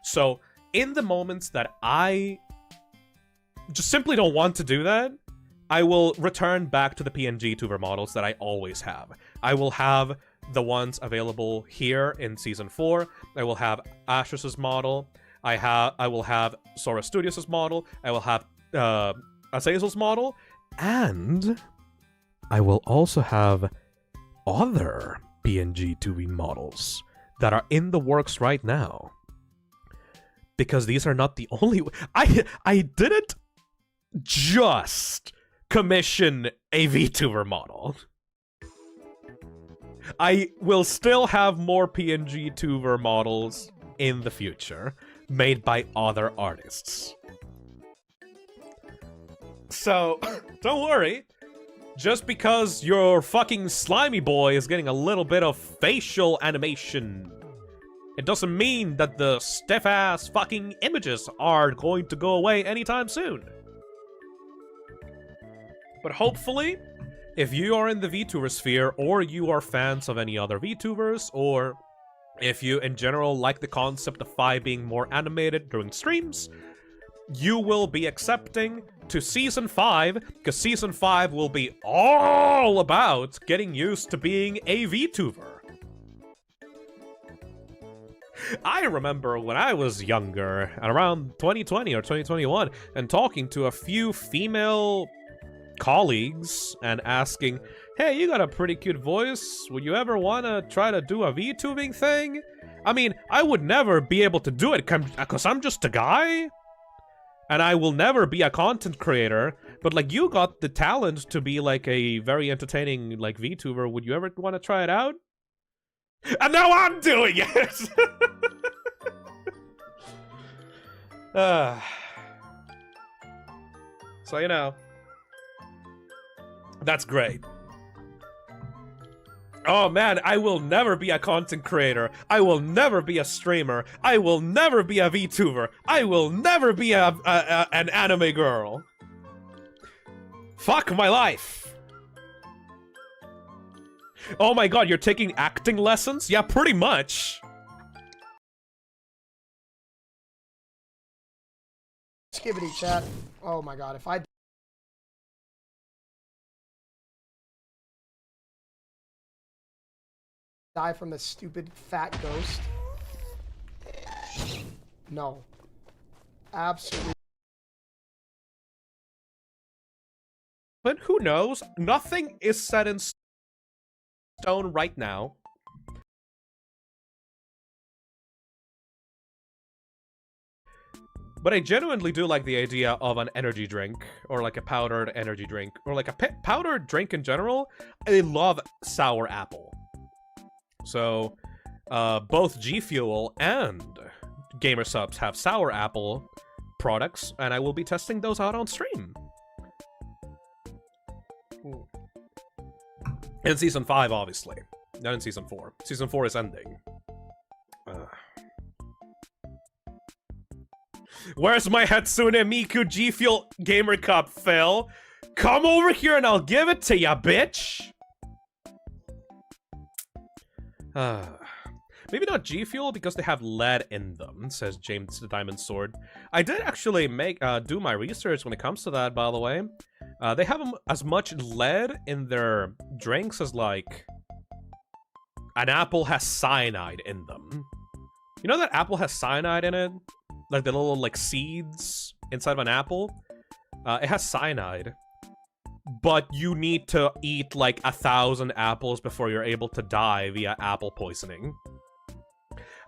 So, in the moments that I just simply don't want to do that, I will return back to the PNG tuber models that I always have. I will have the ones available here in Season 4. I will have Ashrus's model. I will have Sora Studios' model. I will have Azazel's model. And I will also have other PNG tubing models that are in the works right now. Because these are not the only... I didn't just commission a VTuber model. I will still have more PNG tuber models in the future, made by other artists. So, don't worry. Just because your fucking slimy boy is getting a little bit of facial animation, it doesn't mean that the stiff-ass fucking images are going to go away anytime soon. But hopefully, if you are in the VTuber sphere, or you are fans of any other VTubers, or if you in general like the concept of Fi being more animated during streams, you will be accepting to Season 5, because Season 5 will be all about getting used to being a VTuber. I remember when I was younger, around 2020 or 2021, and talking to a few female colleagues and asking, hey, you got a pretty cute voice, would you ever want to try to do a VTubing thing? I mean, I would never be able to do it because I'm just a guy. And I will never be a content creator. But, like, you got the talent to be, like, a very entertaining, like, VTuber. Would you ever want to try it out? And now I'm doing it! So, you know. That's great. Oh man, I will never be a content creator. I will never be a streamer. I will never be a VTuber. I will never be an anime girl. Fuck my life. Oh my god, you're taking acting lessons? Yeah, pretty much. Skibidi chat. Oh my god, if I die from this stupid fat ghost. No. Absolutely. But who knows? Nothing is set in stone right now. But I genuinely do like the idea of an energy drink, or like a powdered energy drink, or like a powdered drink in general. I love sour apple. So, both G Fuel and GamerSupps have sour apple products, and I will be testing those out on stream. In Season 5, obviously. Not in Season 4. Season 4 is ending. Where's my Hatsune Miku G Fuel Gamer Cup, Phil? Come over here and I'll give it to ya, bitch! Maybe not G Fuel because they have lead in them, says James the Diamond Sword. I did actually do my research when it comes to that, by the way. They have as much lead in their drinks as, like, an apple has cyanide in them. You know that apple has cyanide in it? Like the little, like, seeds inside of an apple? It has cyanide. But you need to eat, like, 1,000 apples before you're able to die via apple poisoning.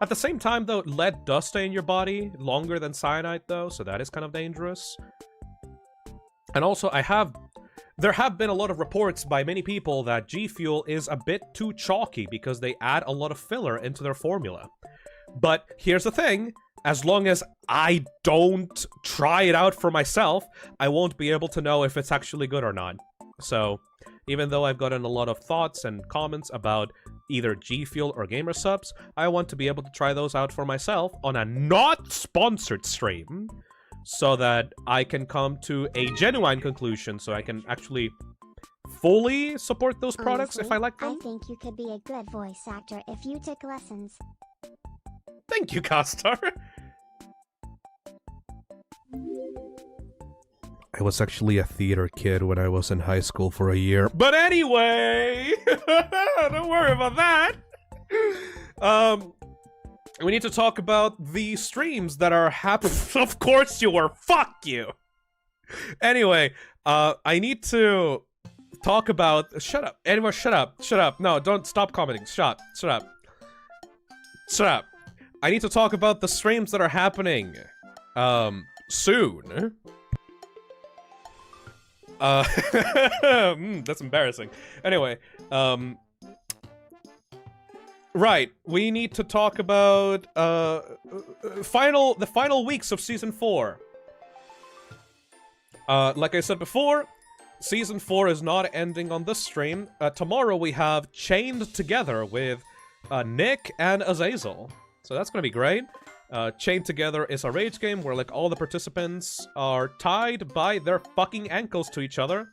At the same time, though, lead does stay in your body longer than cyanide, though, so that is kind of dangerous. And also, there have been a lot of reports by many people that G Fuel is a bit too chalky because they add a lot of filler into their formula. But here's the thing, as long as I don't try it out for myself, I won't be able to know if it's actually good or not. So, even though I've gotten a lot of thoughts and comments about either G Fuel or GamerSupps, I want to be able to try those out for myself on a not sponsored stream, so that I can come to a genuine conclusion, so I can actually fully support those products if I like them. I think you could be a good voice actor if you took lessons. Thank you, Castar. I was actually a theater kid when I was in high school for a year. But anyway, don't worry about that. We need to talk about the streams that are happening. Of course you were. Fuck you. Anyway, I need to talk about. Shut up. Anyone, shut up. Shut up. No, don't stop commenting. Shut up. Shut up. I need to talk about the streams that are happening soon. That's embarrassing. Anyway, right, we need to talk about the final weeks of Season 4. Like I said before, Season 4 is not ending on this stream. Tomorrow we have Chained Together with Nick and Azazel. So that's gonna be great. Chained Together is a rage game where, like, all the participants are tied by their fucking ankles to each other.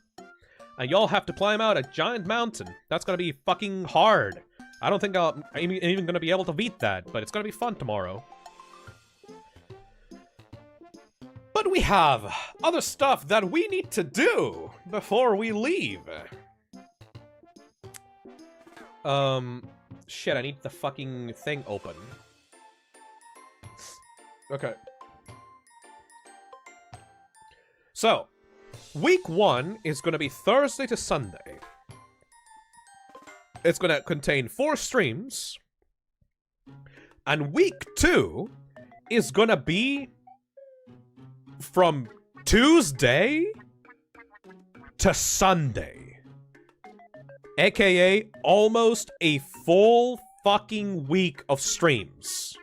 And y'all have to climb out a giant mountain. That's gonna be fucking hard. I don't think I'm even gonna be able to beat that, but it's gonna be fun tomorrow. But we have other stuff that we need to do before we leave. Shit, I need the fucking thing open. Okay. So, week 1 is going to be Thursday to Sunday. It's going to contain 4 streams. And week 2 is gonna be from Tuesday to Sunday. AKA almost a full fucking week of streams.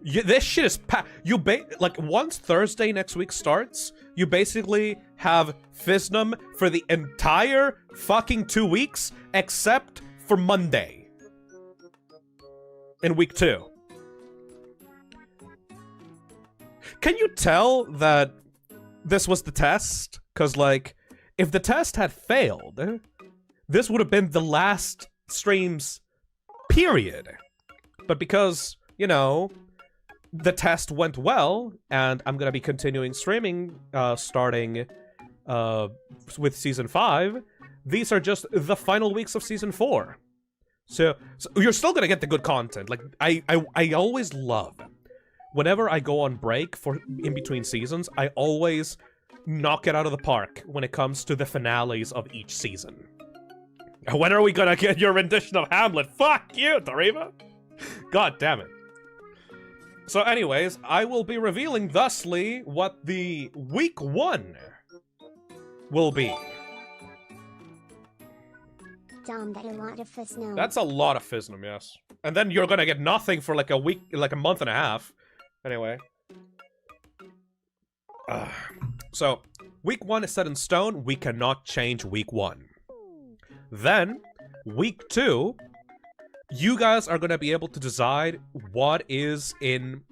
This shit is like, once Thursday next week starts, you basically have Fiznum for the entire fucking 2 weeks, except for Monday. In week 2. Can you tell that this was the test? Because, like, if the test had failed, this would have been the last streams, period. But because, you know, the test went well, and I'm gonna be continuing streaming, starting with Season 5, these are just the final weeks of Season 4. So you're still gonna get the good content. Like, I always love, whenever I go on break for in between seasons, I always knock it out of the park when it comes to the finales of each season. When are we gonna get your rendition of Hamlet? Fuck you, Dariva! God damn it. So anyways, I will be revealing thusly what the week 1 will be. Damn, that a lot of Fiznum. That's a lot of Fiznum, yes. And then you're gonna get nothing for like a week, like a month and a half. Anyway. So, week 1 is set in stone. We cannot change week 1. Then, week 2, you guys are gonna be able to decide what is in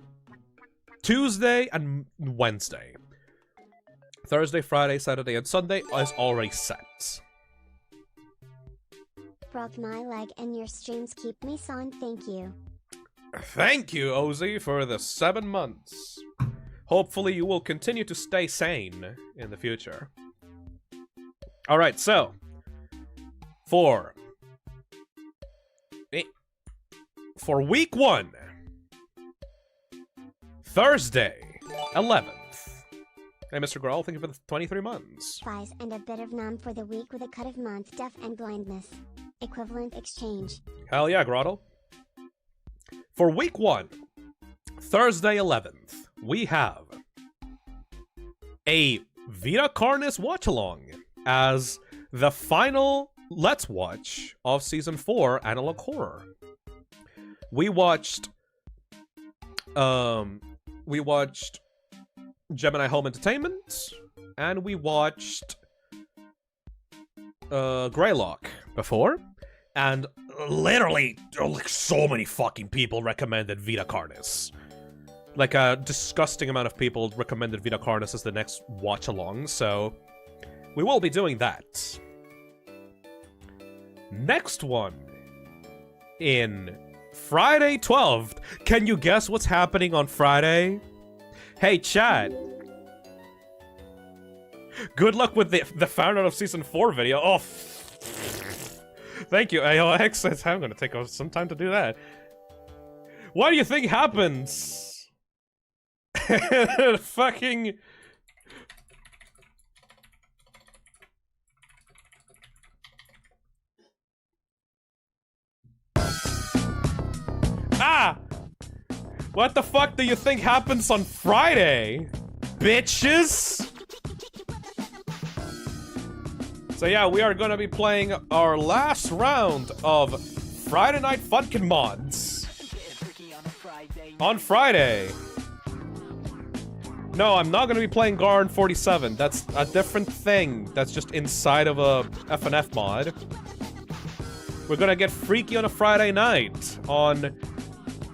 Tuesday and Wednesday. Thursday, Friday, Saturday, and Sunday is already set. Broke my leg and your streams keep me sane, thank you. Thank you, Ozzy, for the 7 months. Hopefully you will continue to stay sane in the future. Alright, so, for week 1, Thursday, 11th. Hey, Mr. Growl, thank you for the 23 months. Flies and a bit of numb for the week with a cut of month, deaf and blindness. Equivalent exchange. Hell yeah, Grottle. For week 1, Thursday 11th, we have a Vita Carnis watch-along as the final Let's Watch of Season 4 Analog Horror. We watched Gemini Home Entertainment, and we watched Greylock before, and literally like so many fucking people recommended Vita Carnis. Like a disgusting amount of people recommended Vita Carnis as the next watch along, so we will be doing that. Next one in Friday 12th. Can you guess what's happening on Friday? Hey, chat. Good luck with the founder of Season 4 video. Oh, thank you, AOX. I'm gonna take some time to do that. What do you think happens? Fucking... Ah! What the fuck do you think happens on Friday? Bitches! So yeah, we are gonna be playing our last round of Friday Night Funkin' Mods. On Friday. No, I'm not gonna be playing Garn 47. That's a different thing. That's just inside of a FNF mod. We're gonna get freaky on a Friday night. On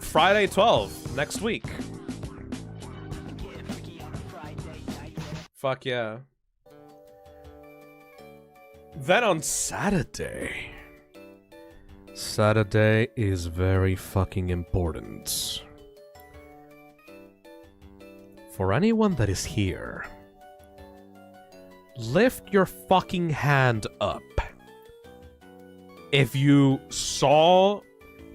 Friday 12, next week. Fuck yeah. Then on Saturday. Saturday is very fucking important. For anyone that is here, lift your fucking hand up if you saw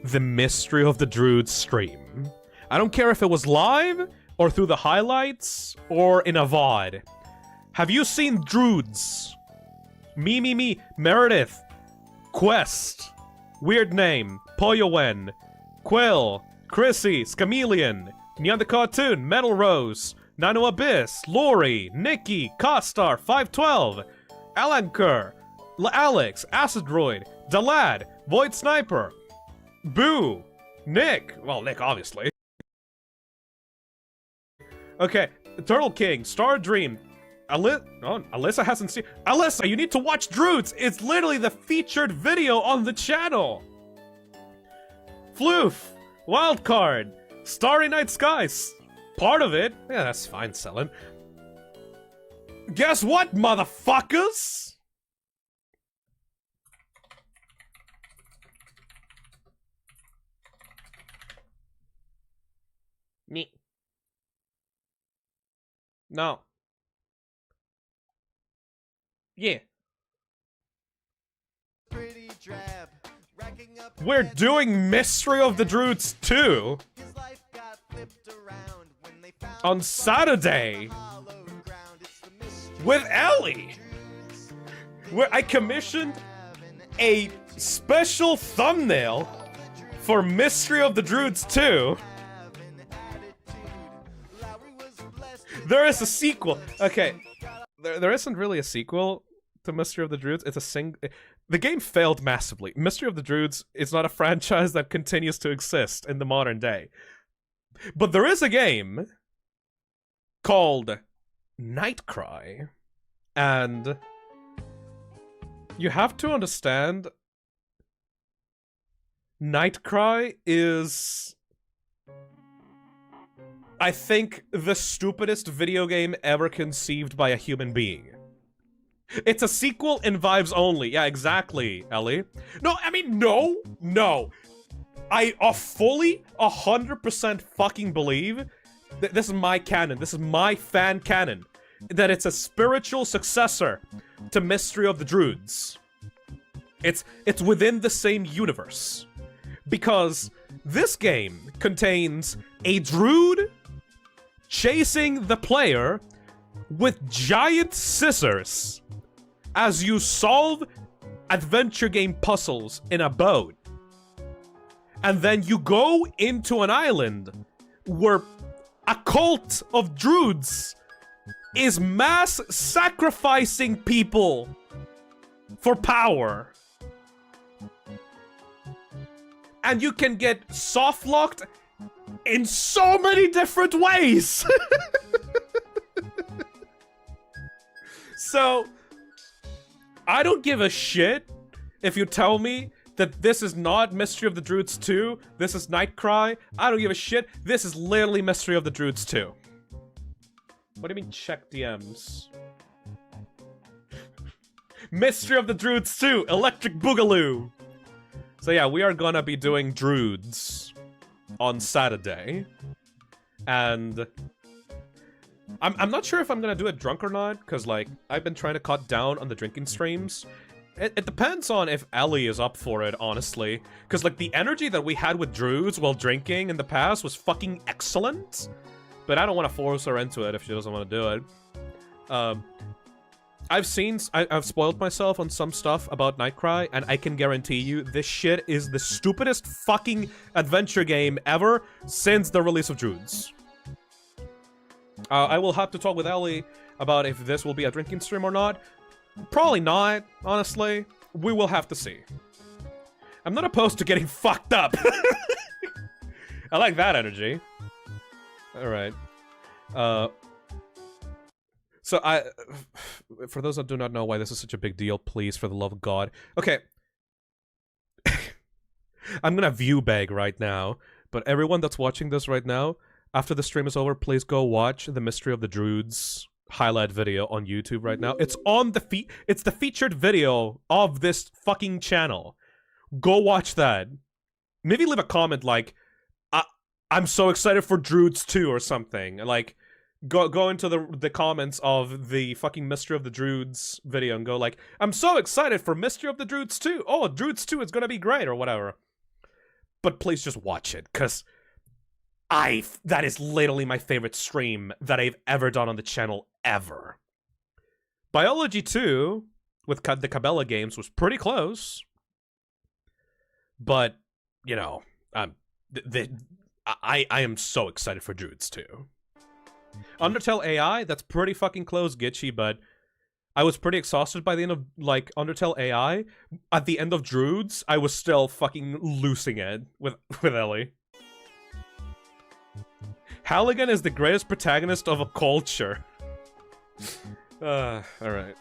the Mystery of the Druid stream. I don't care if it was live, or through the highlights, or in a VOD. Have you seen Druids? Me, Meredith, Quest, Weird Name, Poyowen, Quill, Chrissy, Scamelian, Neon the Cartoon, Metal Rose, Nano Abyss, Lori, Nikki, Costar, 512, Alankur, Alex, Acidroid, Dalad, Void Sniper, Boo, Nick, well, Nick, obviously. Okay, Turtle King, Star Dream, Alyssa hasn't seen. Alyssa, you need to watch Droots! It's literally the featured video on the channel! Floof, Wildcard, Starry Night Skies, part of it. Yeah, that's fine, Selin. Guess what, motherfuckers? Me. No. Yeah. We're doing Mystery of the Droots 2 on Saturday with Ellie, where I commissioned a special thumbnail for Mystery of the Droots 2. There is a sequel. Okay, there isn't really a sequel to Mystery of the Droots. It's a the game failed massively. Mystery of the Droots is not a franchise that continues to exist in the modern day. But there is a game called Nightcry, and you have to understand, Nightcry is, I think, the stupidest video game ever conceived by a human being. It's a sequel in vibes only. Yeah, exactly, Ellie. No, I mean, no. I fully, 100% fucking believe that this is my canon. This is my fan canon. That it's a spiritual successor to Mystery of the Droots. It's within the same universe. Because this game contains a Druid chasing the player with giant scissors as you solve adventure game puzzles in a boat. And then you go into an island where a cult of Druids is mass sacrificing people for power. And you can get soft-locked in so many different ways! So, I don't give a shit if you tell me that this is not Mystery of the Droots 2, this is Nightcry. I don't give a shit. This is literally Mystery of the Droots 2. What do you mean check DMs? Mystery of the Droots 2, Electric Boogaloo! So yeah, we are gonna be doing Droods on Saturday. And I'm not sure if I'm gonna do it drunk or not, because, like, I've been trying to cut down on the drinking streams. It depends on if Ellie is up for it, honestly. Because, like, the energy that we had with Droods while drinking in the past was fucking excellent. But I don't want to force her into it if she doesn't want to do it. I've spoiled myself on some stuff about Nightcry, and I can guarantee you this shit is the stupidest fucking adventure game ever since the release of Droods. I will have to talk with Ellie about if this will be a drinking stream or not. Probably not, honestly. We will have to see. I'm not opposed to getting fucked up. I like that energy. Alright. So for those that do not know why this is such a big deal, please, for the love of God. Okay. I'm gonna view beg right now, but everyone that's watching this right now, after the stream is over, please go watch the Mystery of the Droods highlight video on YouTube right now. It's on the it's the featured video of this fucking channel. Go watch that. Maybe leave a comment like, I'm so excited for Droods 2 or something. Like, go into the comments of the fucking Mystery of the Droods video and go like, I'm so excited for Mystery of the Droods 2. Oh, Droods 2 is gonna be great or whatever. But please just watch it, because that is literally my favorite stream that I've ever done on the channel, ever. Biology 2, with the Cabela games, was pretty close. But, you know, I am so excited for Druids too. Undertale AI, that's pretty fucking close, Gitchy, but I was pretty exhausted by the end of, like, Undertale AI. At the end of Druids, I was still fucking losing it with Ellie. Halligan is the greatest protagonist of a culture. Alright.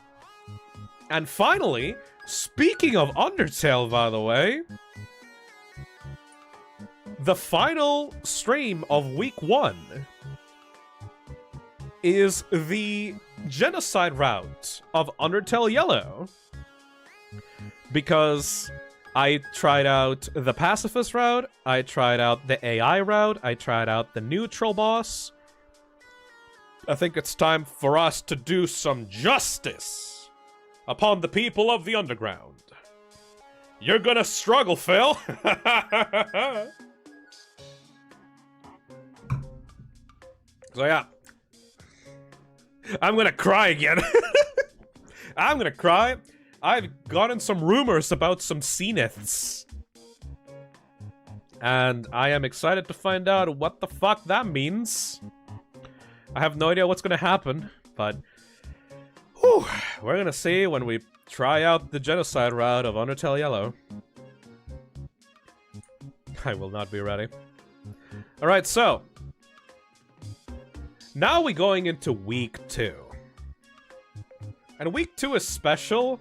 And finally, speaking of Undertale, by the way, the final stream of week 1 is the genocide route of Undertale Yellow. Because I tried out the pacifist route, I tried out the AI route, I tried out the neutral boss. I think it's time for us to do some justice upon the people of the underground. You're gonna struggle, Phil! So yeah. I'm gonna cry again. I'm gonna cry. I've gotten some rumors about some Zeniths. And I am excited to find out what the fuck that means. I have no idea what's gonna happen, but whew, we're gonna see when we try out the genocide route of Undertale Yellow. I will not be ready. Alright, so now we're going into week 2. And week 2 is special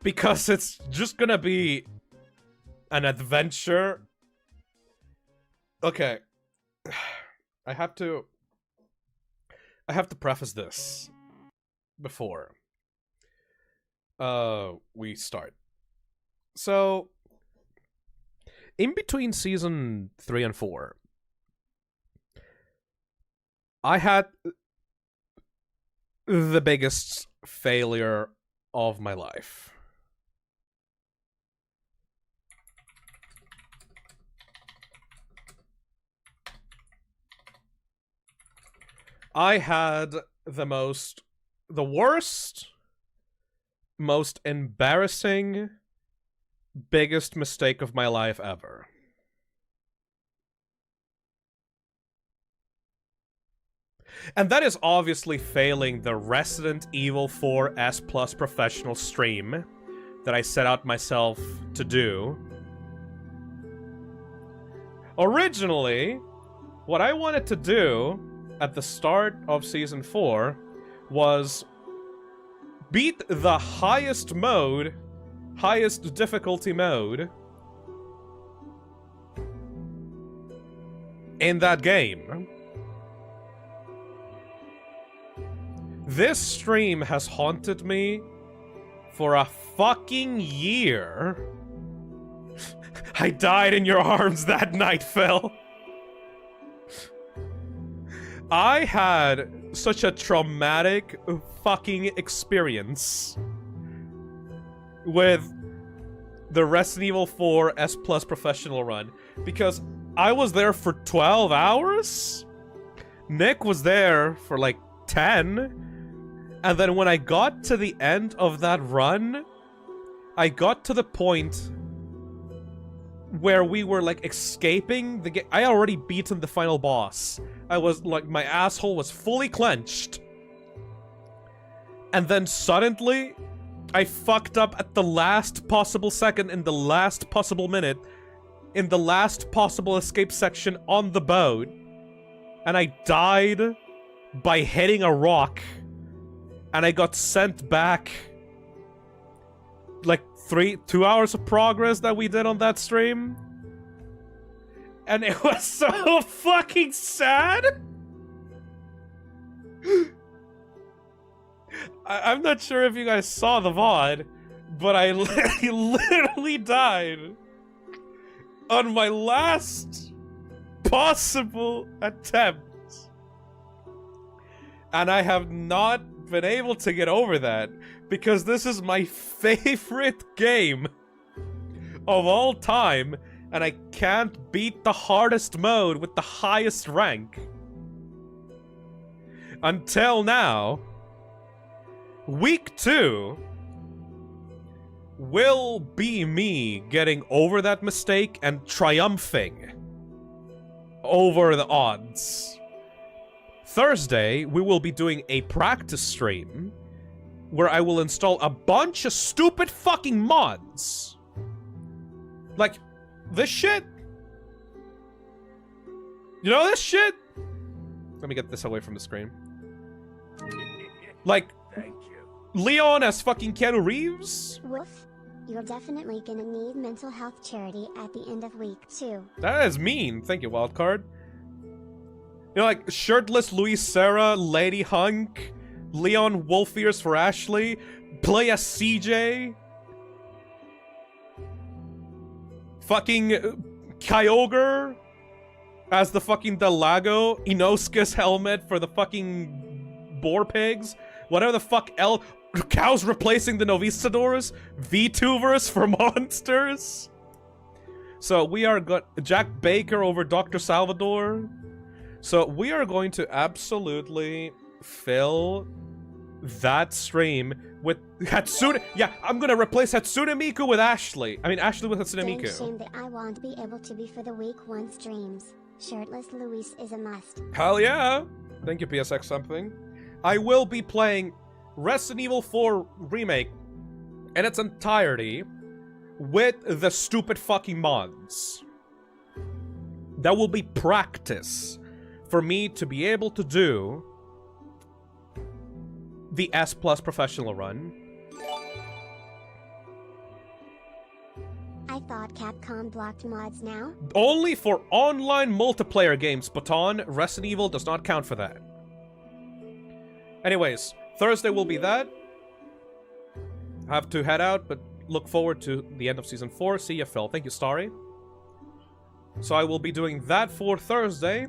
because it's just gonna be an adventure. Okay. I have to preface this before we start. So, in between season 3 and 4, I had the biggest failure of my life. I had the worst, most embarrassing, biggest mistake of my life ever. And that is obviously failing the Resident Evil 4 S Plus professional stream that I set out myself to do. Originally, what I wanted to do at the start of Season 4 was beat the highest difficulty mode in that game. This stream has haunted me for a fucking year. I died in your arms that night, Phil. I had such a traumatic fucking experience with the Resident Evil 4 S Plus professional run because I was there for 12 hours. Nick was there for like 10. And then when I got to the end of that run, I got to the point where we were like escaping the game. I already beaten the final boss. I was like, my asshole was fully clenched. And then suddenly, I fucked up at the last possible second, in the last possible minute, in the last possible escape section on the boat. And I died by hitting a rock. And I got sent back like 2 hours of progress that we did on that stream. And it was so fucking sad. I'm not sure if you guys saw the VOD, but I literally died on my last possible attempt. And I have not been able to get over that because this is my favorite game of all time, and I can't beat the hardest mode with the highest rank. Until now, week 2 will be me getting over that mistake and triumphing over the odds. Thursday, we will be doing a practice stream where I will install a bunch of stupid fucking mods. Like, this shit. You know this shit? Let me get this away from the screen. Like, Leon as fucking Keanu Reeves? Woof. You're definitely gonna need mental health charity at the end of week 2. That is mean. Thank you, Wildcard. You know, like, shirtless Luis Serra, Lady Hunk, Leon Wolfears for Ashley, play as CJ. Fucking Kyogre as the fucking Delago, Inosuke's helmet for the fucking Boar Pigs, whatever the fuck cows replacing the Novistadors, VTubers for monsters. So we are Jack Baker over Dr. Salvador. So we are going to absolutely fill that stream with Hatsune. Yeah, I'm gonna replace Hatsune Miku with Ashley. I mean, Ashley with Hatsune Dang Miku. shame that I won't be able to be for the week 1 streams. Shirtless Luis is a must. Hell yeah! Thank you, PSX something. I will be playing Resident Evil 4 Remake in its entirety with the stupid fucking mods. That will be practice for me to be able to do the S Plus professional run. I thought Capcom blocked mods now. Only for online multiplayer games, Baton. Resident Evil does not count for that. Anyways, Thursday will be that. I have to head out, but look forward to the end of Season 4. See ya, Phil. Thank you, Starry. So I will be doing that for Thursday.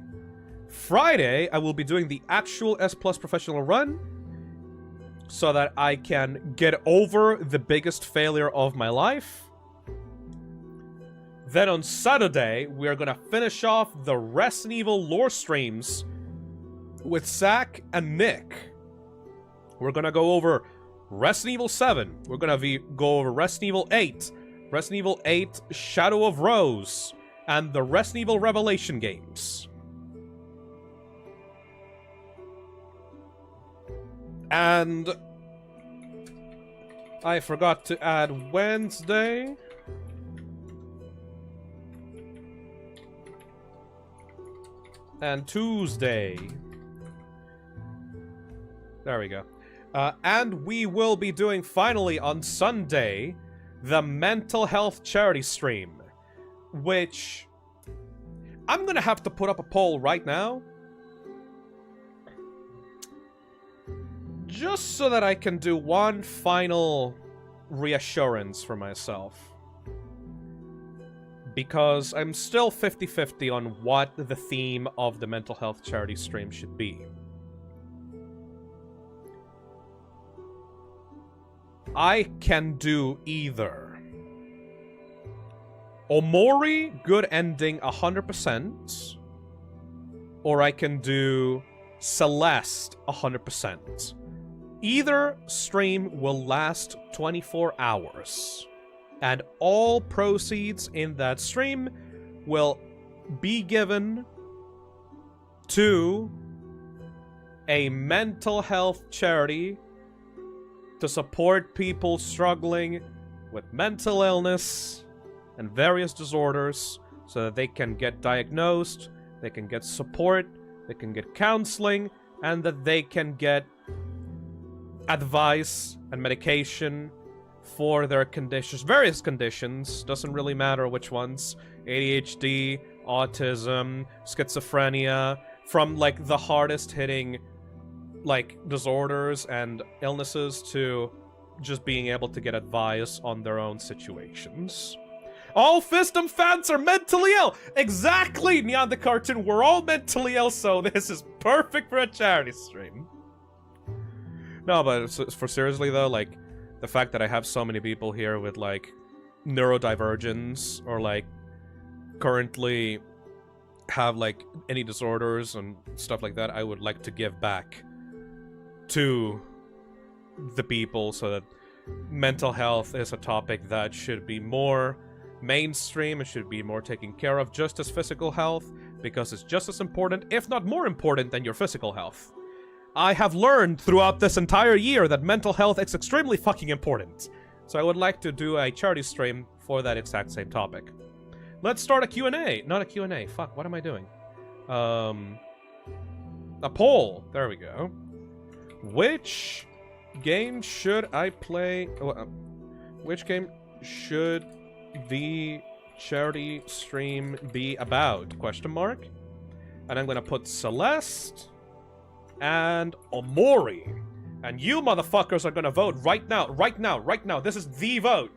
Friday, I will be doing the actual S Plus professional run so that I can get over the biggest failure of my life. Then on Saturday, we are gonna finish off the Resident Evil lore streams with Zach and Nick. We're gonna go over Resident Evil 7. We're gonna go over Resident Evil 8, Resident Evil 8 Shadow of Rose, and the Resident Evil Revelation games. And I forgot to add Wednesday. And Tuesday. There we go. And we will be doing, finally, on Sunday, the mental health charity stream. Which I'm gonna have to put up a poll right now. Just so that I can do one final reassurance for myself. Because I'm still 50-50 on what the theme of the mental health charity stream should be. I can do either Omori, good ending 100%, or I can do Celeste 100%. Either stream will last 24 hours. And all proceeds in that stream will be given to a mental health charity to support people struggling with mental illness and various disorders so that they can get diagnosed, they can get support, they can get counseling, and that they can get advice and medication for their conditions, various conditions, doesn't really matter which ones, ADHD, autism, schizophrenia, from like the hardest hitting like disorders and illnesses to just being able to get advice on their own situations. All Fisdom fans are mentally ill! Exactly, Neon the Cartoon, we're all mentally ill, so this is perfect for a charity stream. No, but for seriously though, like, the fact that I have so many people here with, like, neurodivergence, or, like, currently have, like, any disorders and stuff like that, I would like to give back to the people so that mental health is a topic that should be more mainstream. It should be more taken care of, just as physical health, because it's just as important, if not more important, than your physical health. I have learned throughout this entire year that mental health is extremely fucking important. So I would like to do a charity stream for that exact same topic. Let's start a Q&A. Not a Q&A. Fuck, what am I doing? A poll. There we go. Which game should I play? Which game should the charity stream be about? Question mark. And I'm gonna put Celeste and Omori. And you motherfuckers are gonna vote right now, right now, right now. This is the vote.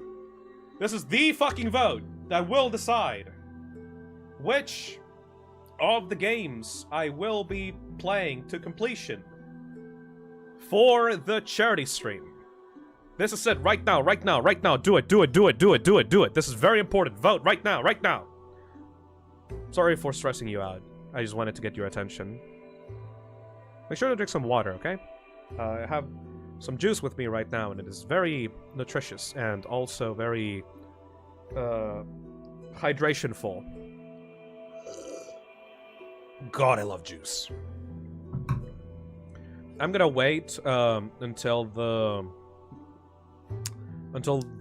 This is the fucking vote that will decide which of the games I will be playing to completion for the charity stream. This is it right now, right now, right now. Do it, do it, do it, do it, do it, do it. This is very important. Vote right now, right now. Sorry for stressing you out. I just wanted to get your attention. Make sure to drink some water, okay? I have some juice with me right now, and it is very nutritious and also very hydration-full. God, I love juice. I'm gonna wait until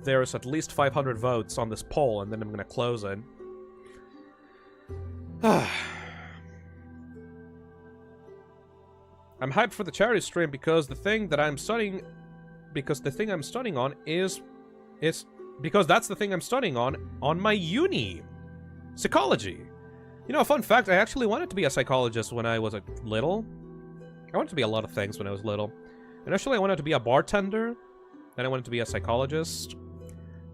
there's at least 500 votes on this poll, and then I'm gonna close it. I'm hyped for the charity stream because the thing that I'm studying, because the thing I'm studying on is because that's the thing I'm studying on my uni, psychology. You know, a fun fact: I actually wanted to be a psychologist when I was little. I wanted to be a lot of things when I was little. Initially, I wanted to be a bartender. Then I wanted to be a psychologist.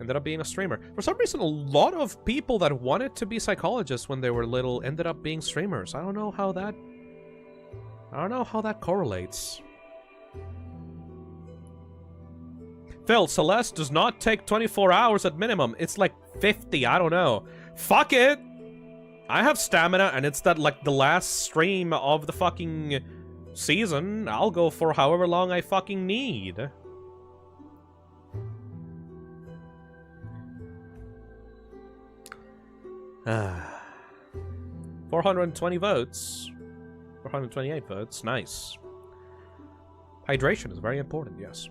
Ended up being a streamer. For some reason, a lot of people that wanted to be psychologists when they were little ended up being streamers. I don't know how that correlates. Phil, Celeste does not take 24 hours at minimum. It's like 50, I don't know. Fuck it! I have stamina, and it's that, like, the last stream of the fucking season. I'll go for however long I fucking need. Ah. 420 votes. 428 votes. Nice. Hydration is very important, yes.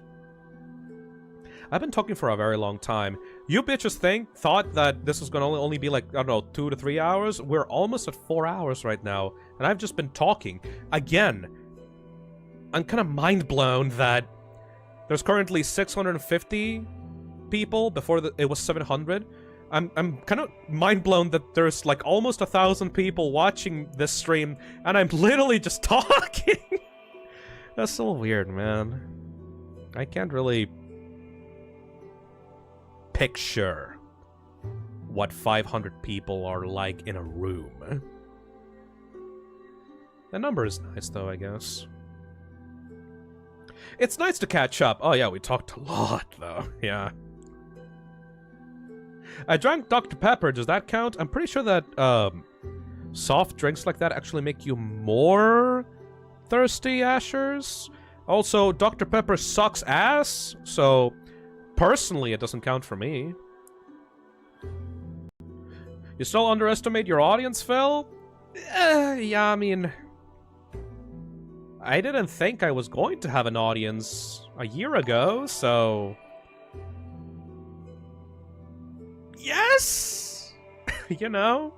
I've been talking for a very long time. You bitches thought that this was gonna only be like, I don't know, 2 to 3 hours? We're almost at 4 hours right now, and I've just been talking. Again, I'm kind of mind blown that there's currently 650 people before it was 700. I'm kind of mind blown that there's like almost 1,000 people watching this stream, and I'm literally just talking. That's so weird, man. I can't really picture what 500 people are like in a room. The number is nice, though, I guess. It's nice to catch up. Oh, yeah, we talked a lot, though. Yeah. I drank Dr. Pepper. Does that count? I'm pretty sure that soft drinks like that actually make you more thirsty, Ashers. Also, Dr. Pepper sucks ass, so personally it doesn't count for me. You still underestimate your audience, Phil? Yeah, I mean, I didn't think I was going to have an audience a year ago, so yes! You know?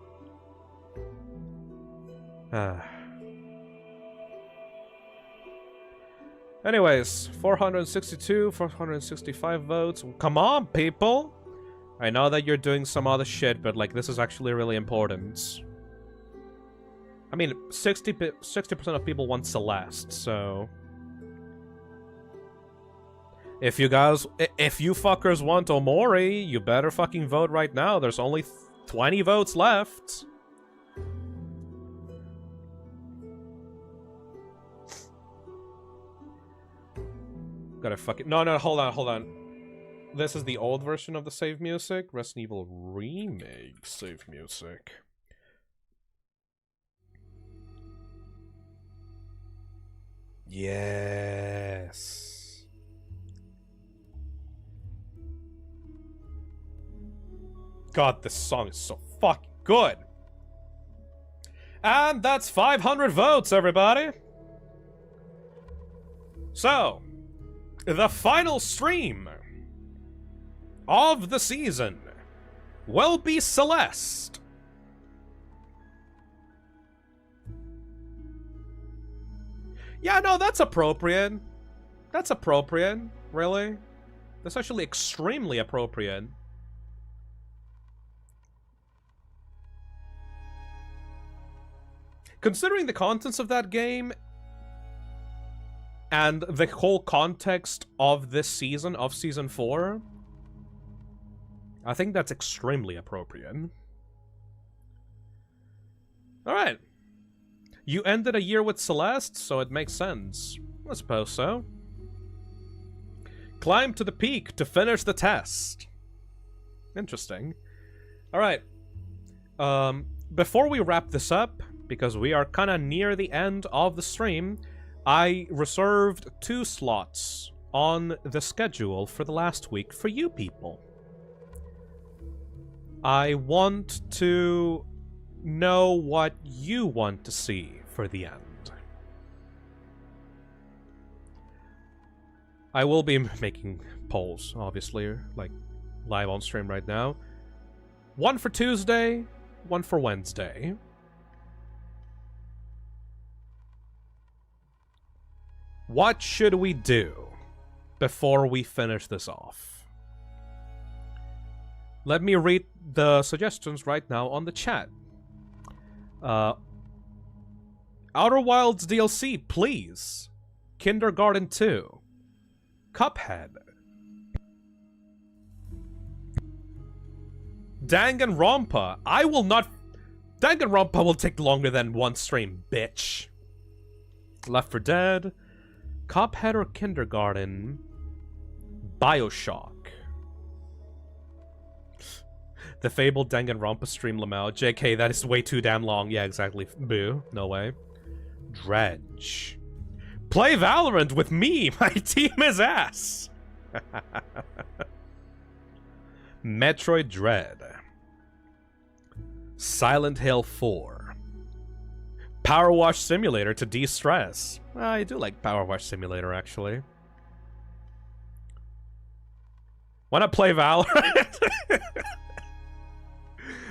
Anyways, 462, 465 votes. Come on, people! I know that you're doing some other shit, but, like, this is actually really important. I mean, 60% of people want Celeste, so if you fuckers want Omori, you better fucking vote right now. There's only 20 votes left. Gotta fucking... No, hold on. This is the old version of the save music. Resident Evil Remake save music. Yes. God, this song is so fucking good. And that's 500 votes, everybody. So, the final stream of the season will be Celeste. Yeah, no, that's appropriate. That's appropriate, really. That's actually extremely appropriate. Considering the contents of that game and the whole context of this season, of Season 4, I think that's extremely appropriate. Alright. You ended a year with Celeste, so it makes sense. I suppose so. Climb to the peak to finish the test. Interesting. Alright. Before we wrap this up, because we are kind of near the end of the stream, I reserved 2 slots on the schedule for the last week for you people. I want to know what you want to see for the end. I will be making polls, obviously, like live on stream right now. One for Tuesday, one for Wednesday. What should we do before we finish this off? Let me read the suggestions right now on the chat. Outer Wilds DLC, please. Kindergarten 2. Cuphead. Danganronpa. I will not... Danganronpa will take longer than one stream, bitch. Left 4 Dead. Cuphead or Kindergarten? Bioshock. The fabled Danganronpa stream, Lamau. JK, that is way too damn long. Yeah, exactly. Boo. No way. Dredge. Play Valorant with me! My team is ass! Metroid Dread. Silent Hill 4. Power Wash Simulator to de-stress. I do like Power Wash Simulator, actually. Wanna play Valorant?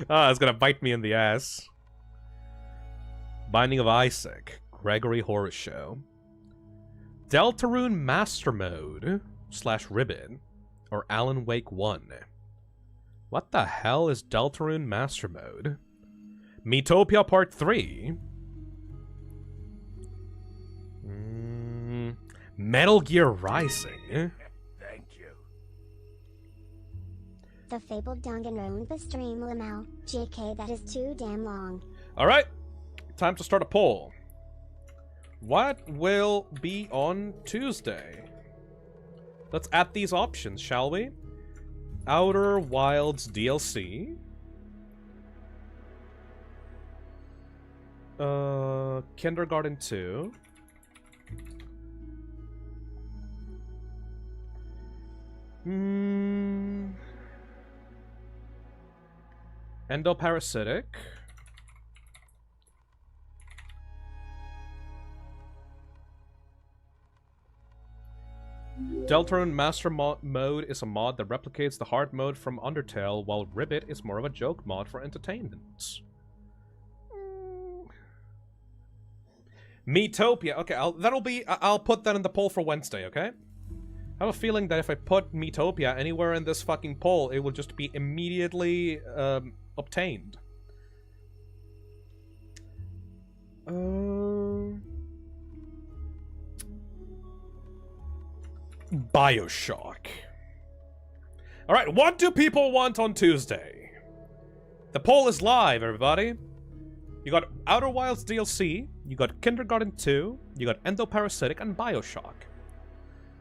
Oh, it's gonna bite me in the ass. Binding of Isaac. Gregory Horror Show. Deltarune Master Mode / Ribbon. Or Alan Wake 1. What the hell is Deltarune Master Mode? Miitopia Part 3. Metal Gear Rising. Thank you. The fabled Danganronpa stream, Lamau. JK, that is too damn long. Alright, time to start a poll. What will be on Tuesday? Let's add these options, shall we? Outer Wilds DLC. Kindergarten 2. Endoparasitic. Deltarune Master Mode is a mod that replicates the hard mode from Undertale, while Ribbit is more of a joke mod for entertainment. Miitopia. Okay, I'll put that in the poll for Wednesday, okay? I have a feeling that if I put Miitopia anywhere in this fucking poll, it will just be immediately obtained. Bioshock. Alright, what do people want on Tuesday? The poll is live, everybody. You got Outer Wilds DLC, you got Kindergarten 2, you got Endoparasitic, and Bioshock.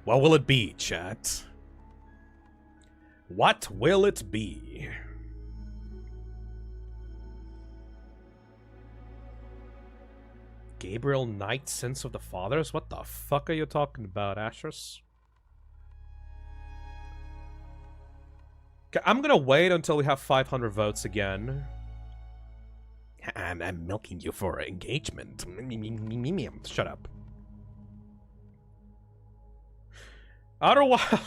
What will it be, chat? What will it be? Gabriel Knight, Sins of the Fathers? What the fuck are you talking about, Ashes? I'm gonna wait until we have 500 votes again. I'm milking you for engagement. Shut up. Outer Wild.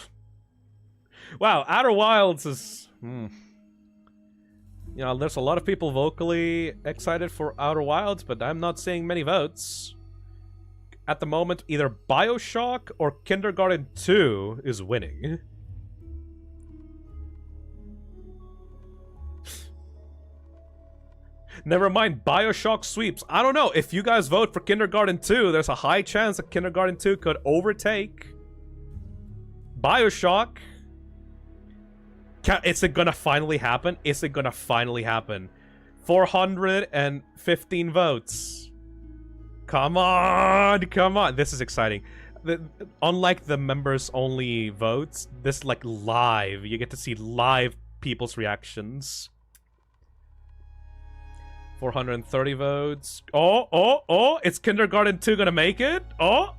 Wow, Outer Wilds is... You know, there's a lot of people vocally excited for Outer Wilds, but I'm not seeing many votes. At the moment, either BioShock or Kindergarten 2 is winning. Never mind, BioShock sweeps. I don't know, if you guys vote for Kindergarten 2, there's a high chance that Kindergarten 2 could overtake BioShock. Is it gonna finally happen? Is it gonna finally happen? 415 votes. Come on, come on. This is exciting. Unlike the members-only votes, this is like live. You get to see live people's reactions. 430 votes. Oh, it's Kindergarten 2 gonna make it? Oh.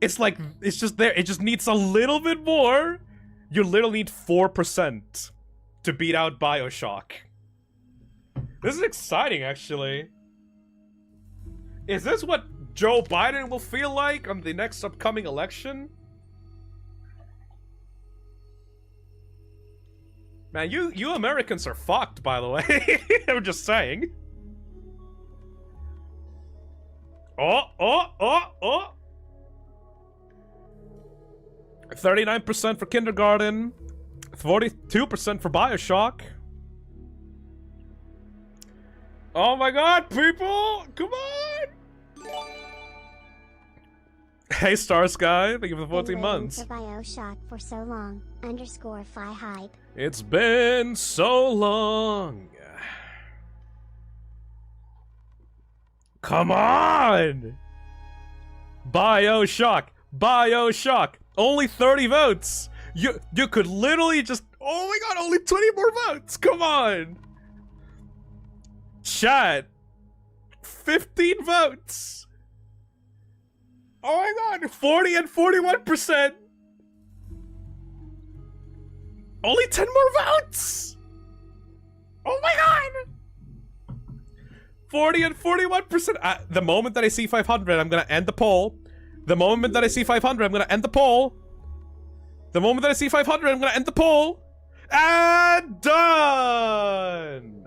It's like, it's just there. It just needs a little bit more. You literally need 4% to beat out BioShock. This is exciting, actually. Is this what Joe Biden will feel like on the next upcoming election? Man, you Americans are fucked, by the way. I'm just saying. Oh. 39% for Kindergarten. 42% for BioShock. Oh my god, people! Come on! Hey, Star Sky. Thank you for the 14 months. For BioShock for so long. _Fi hype. It's been so long. Come on! BioShock. Only 30 votes. You could literally just... Oh my god, only 20 more votes. Come on. Chat. 15 votes. Oh my god, 40 and 41%. Only 10 more votes. Oh my god. 40 and 41%. The moment that I see 500, I'm gonna end the poll. The moment that I see 500, I'm gonna end the poll. The moment that I see 500, I'm gonna end the poll. And done!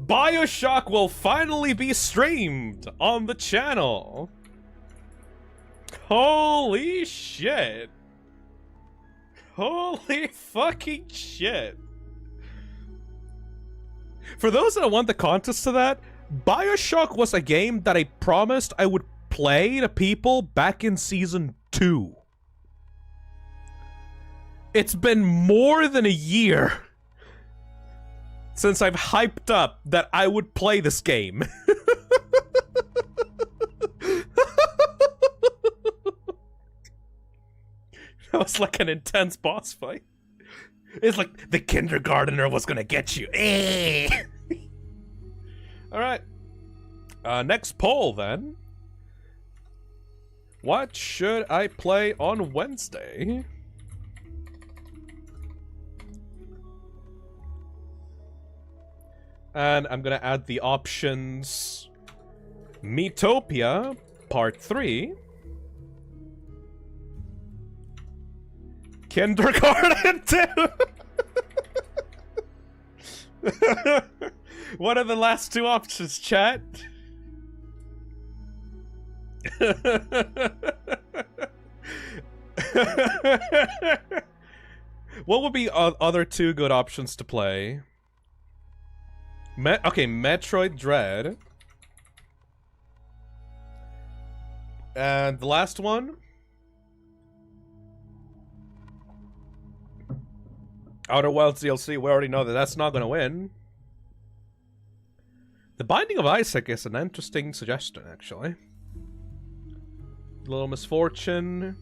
BioShock will finally be streamed on the channel. Holy shit. Holy fucking shit. For those that want the context to that, BioShock was a game that I promised I would play to people back in Season 2. It's been more than a year since I've hyped up that I would play this game. That was like an intense boss fight. It's like the kindergartner was gonna get you. Alright. Next poll, then. What should I play on Wednesday? And I'm gonna add the options... Miitopia, Part 3. Kindergarten 2! What are the last two options, chat? What would be other two good options to play? Okay, Metroid Dread. And the last one? Outer Wilds DLC, we already know that that's not gonna win. The Binding of Isaac is an interesting suggestion, actually. Little Misfortune.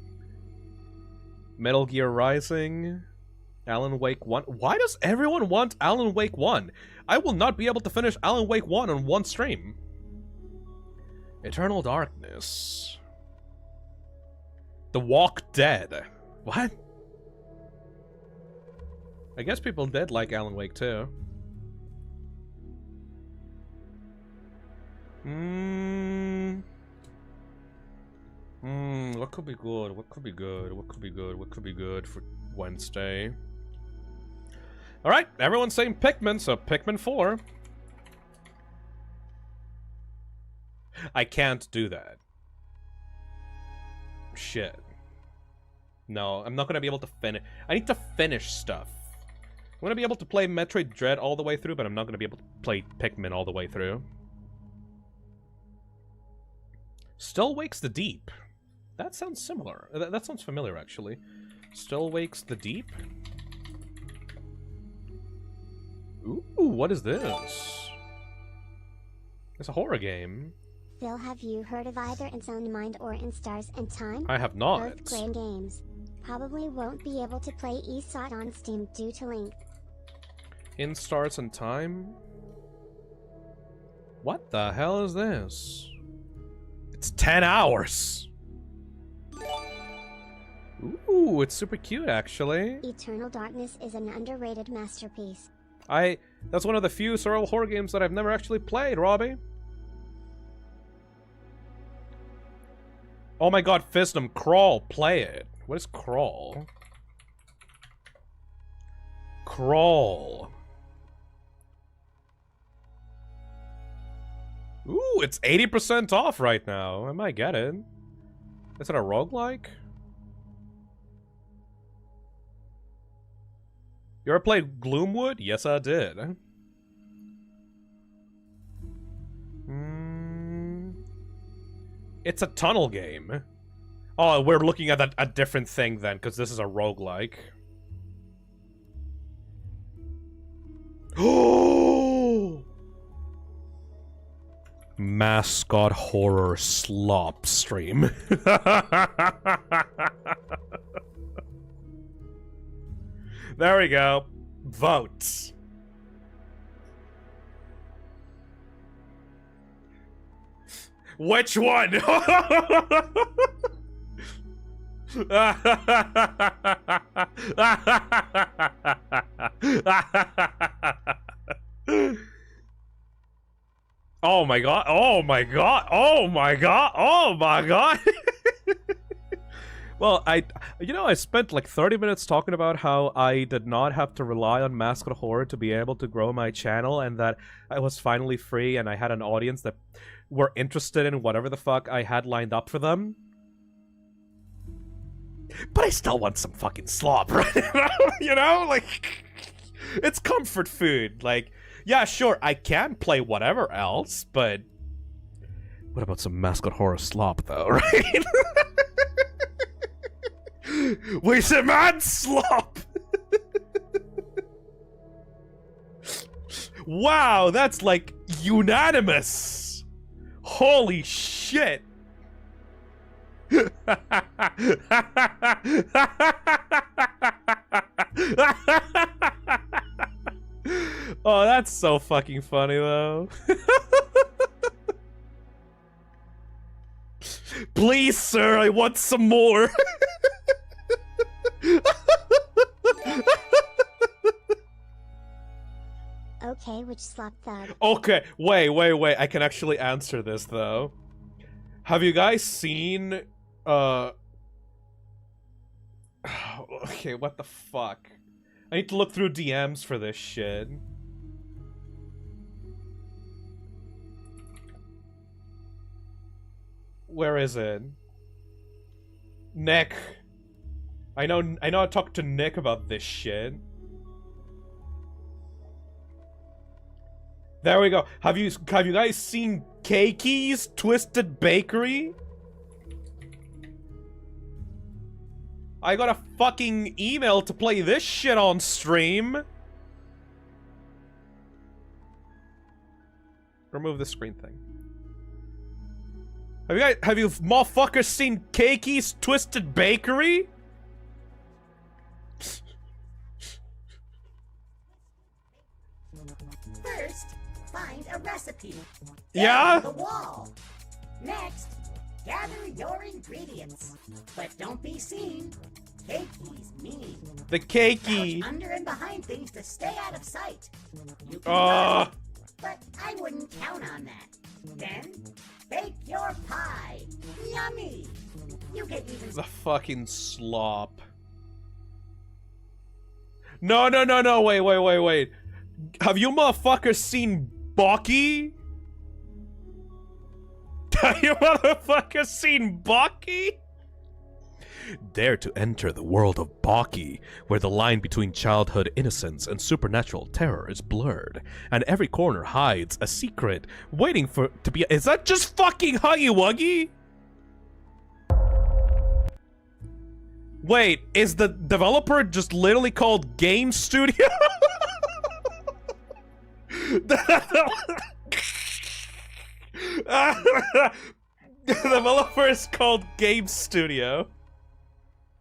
Metal Gear Rising. Alan Wake 1. Why does everyone want Alan Wake 1? I will not be able to finish Alan Wake 1 on one stream. Eternal Darkness. The Walk Dead. What? I guess people did like Alan Wake too. What could be good? What could be good? What could be good? What could be good for Wednesday? Alright, everyone's saying Pikmin, so Pikmin 4. I can't do that. Shit. No, I'm not gonna be able to finish. I need to finish stuff. I'm gonna be able to play Metroid Dread all the way through, but I'm not gonna be able to play Pikmin all the way through. Still Wakes the Deep. That sounds similar. That sounds familiar, actually. Still Wakes the Deep? Ooh, what is this? It's a horror game. Phil, have you heard of either In Sound Mind or In Stars and Time? I have not. Both great games. Probably won't be able to play ESOT on Steam due to length. In Stars and Time? What the hell is this? It's 10 hours! Ooh, it's super cute, actually. Eternal Darkness is an underrated masterpiece. That's one of the few survival horror games that I've never actually played, Robbie. Oh my god, Fisdom, Crawl, play it. What is Crawl? Crawl. Ooh, it's 80% off right now. I might get it. Is it a roguelike? You ever played Gloomwood? Yes, I did. It's a tunnel game. Oh, we're looking at a different thing then, because this is a roguelike. Oh! Mascot horror slop stream. There we go. Votes. Which one? Oh my god, oh my god, oh my god, oh my god. Well, I spent like 30 minutes talking about how I did not have to rely on Mascot Horror to be able to grow my channel, and that I was finally free and I had an audience that were interested in whatever the fuck I had lined up for them. But I still want some fucking slop, right? You know? Like, it's comfort food. Like, yeah, sure, I can play whatever else, but what about some Mascot Horror slop, though, right? We said mad slop! Wow, that's like unanimous! Holy shit! Oh, that's so fucking funny, though. Please, sir, I want some more. Okay, which slop thug? Okay, wait. I can actually answer this, though. Have you guys seen, okay, what the fuck? I need to look through DMs for this shit. Where is it? Nick. I know I talked to Nick about this shit. There we go. Have you guys seen Keki's Twisted Bakery? I got a fucking email to play this shit on stream. Remove the screen thing. Have you motherfuckers seen Keki's Twisted Bakery? First, find a recipe. Yeah? The wall. Next, gather your ingredients. But don't be seen. Keikis mean. The cakey. Crouch under and behind things to stay out of sight. You can Oh. run, but I wouldn't count on that. Then, bake your pie. Yummy. You can even The fucking slop. No, no, no, no, wait. Have you motherfuckers seen Baki? Have you motherfuckers seen Baki? Dare to enter the world of Baki, where the line between childhood innocence and supernatural terror is blurred, and every corner hides a secret waiting to be— Is that just fucking Huggy Wuggy? Wait, is the developer just literally called Game Studio? The developer is called Game Studio.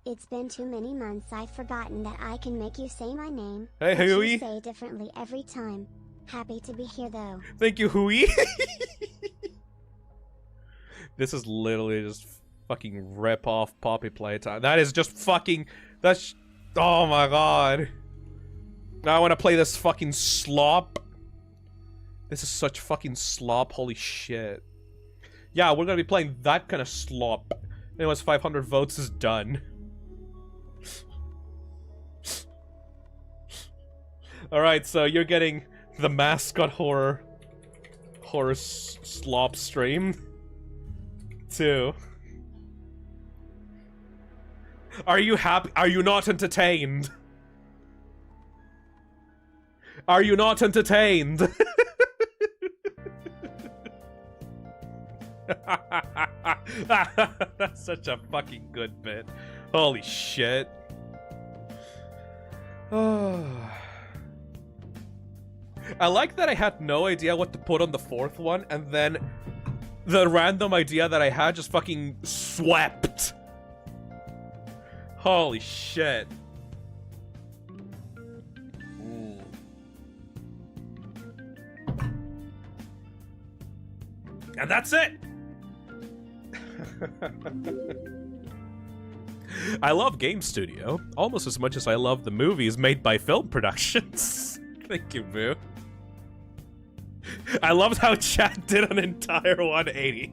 It's been too many months I've forgotten that I can make you say my name. Hey, but you Hui. say differently every time. Happy to be here though. Thank you, Hui. This is literally just fucking rip-off Poppy Playtime. That is just fucking— That's— Oh my god. Now I want to play this fucking slop. This is such fucking slop, holy shit. Yeah, we're gonna be playing that kind of slop. Anyways, 500 votes is done. Alright, so you're getting the mascot horror slop stream. 2. Are you happy? Are you not entertained? Are you not entertained? That's such a fucking good bit. Holy shit. I like that I had no idea what to put on the 4th one, and then the random idea that I had just fucking swept. Holy shit. And that's it! I love Game Studio almost as much as I love the movies made by Film Productions. Thank you, Boo. I loved how chat did an entire 180.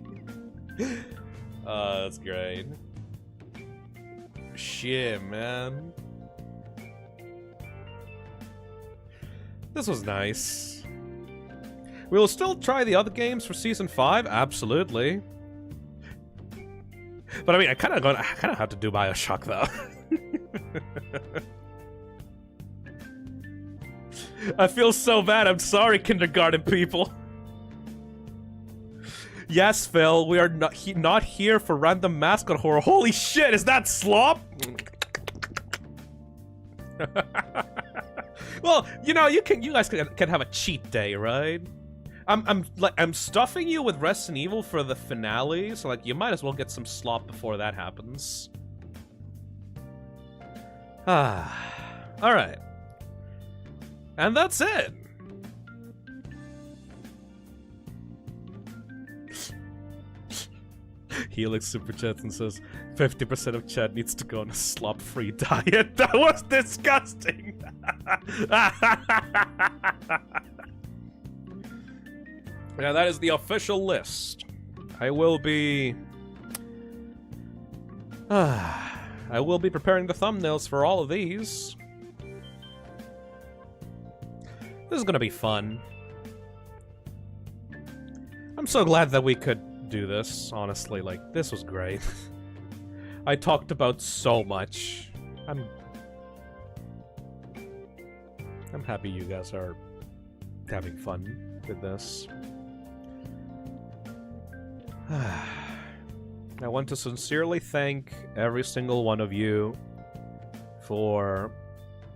That's great. Shit, man. This was nice. We'll still try the other games for Season 5, absolutely. But I mean, I kind of have to do BioShock, though. I feel so bad. I'm sorry, kindergarten people. Yes, Phil, we are not here for random mascot horror. Holy shit, is that slop? Well, you know, you guys can have a cheat day, right? I'm stuffing you with Resident Evil for the finale, so like you might as well get some slop before that happens. All right. And that's it. Helix super chats and says 50% of chat needs to go on a slop-free diet. That was disgusting. Yeah, that is the official list. I will be preparing the thumbnails for all of these. This is gonna be fun. I'm so glad that we could do this, honestly. Like, this was great. I talked about so much. I'm happy you guys are having fun with this. I want to sincerely thank every single one of you for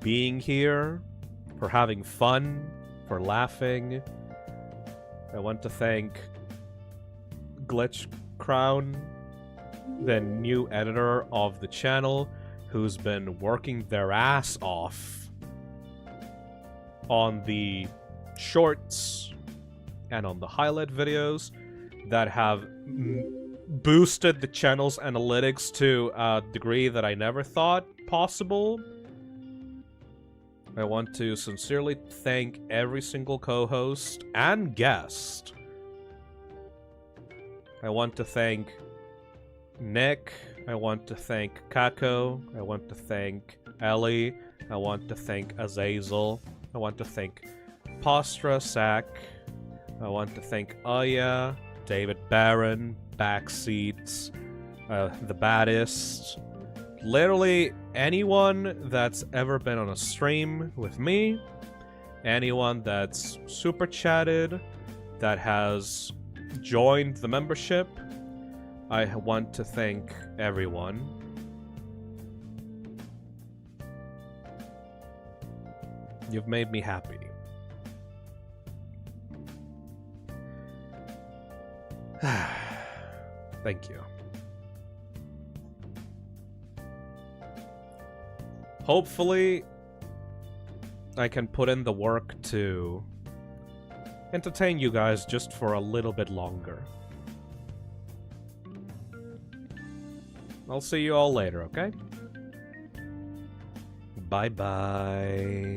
being here, for having fun, for laughing. I want to thank Glitch Crown, the new editor of the channel, who's been working their ass off on the shorts and on the highlight videos that have boosted the channel's analytics to a degree that I never thought possible. I want to sincerely thank every single co-host and guest. I want to thank Nick. I want to thank Kako. I want to thank Ellie. I want to thank Azazel. I want to thank Postra Sack. I want to thank Aya, David Barron, Backseats, The Baddest. Literally anyone that's ever been on a stream with me, anyone that's super chatted, that has joined the membership. I want to thank everyone. You've made me happy. Thank you. Hopefully, I can put in the work to entertain you guys just for a little bit longer. I'll see you all later, okay? Bye-bye.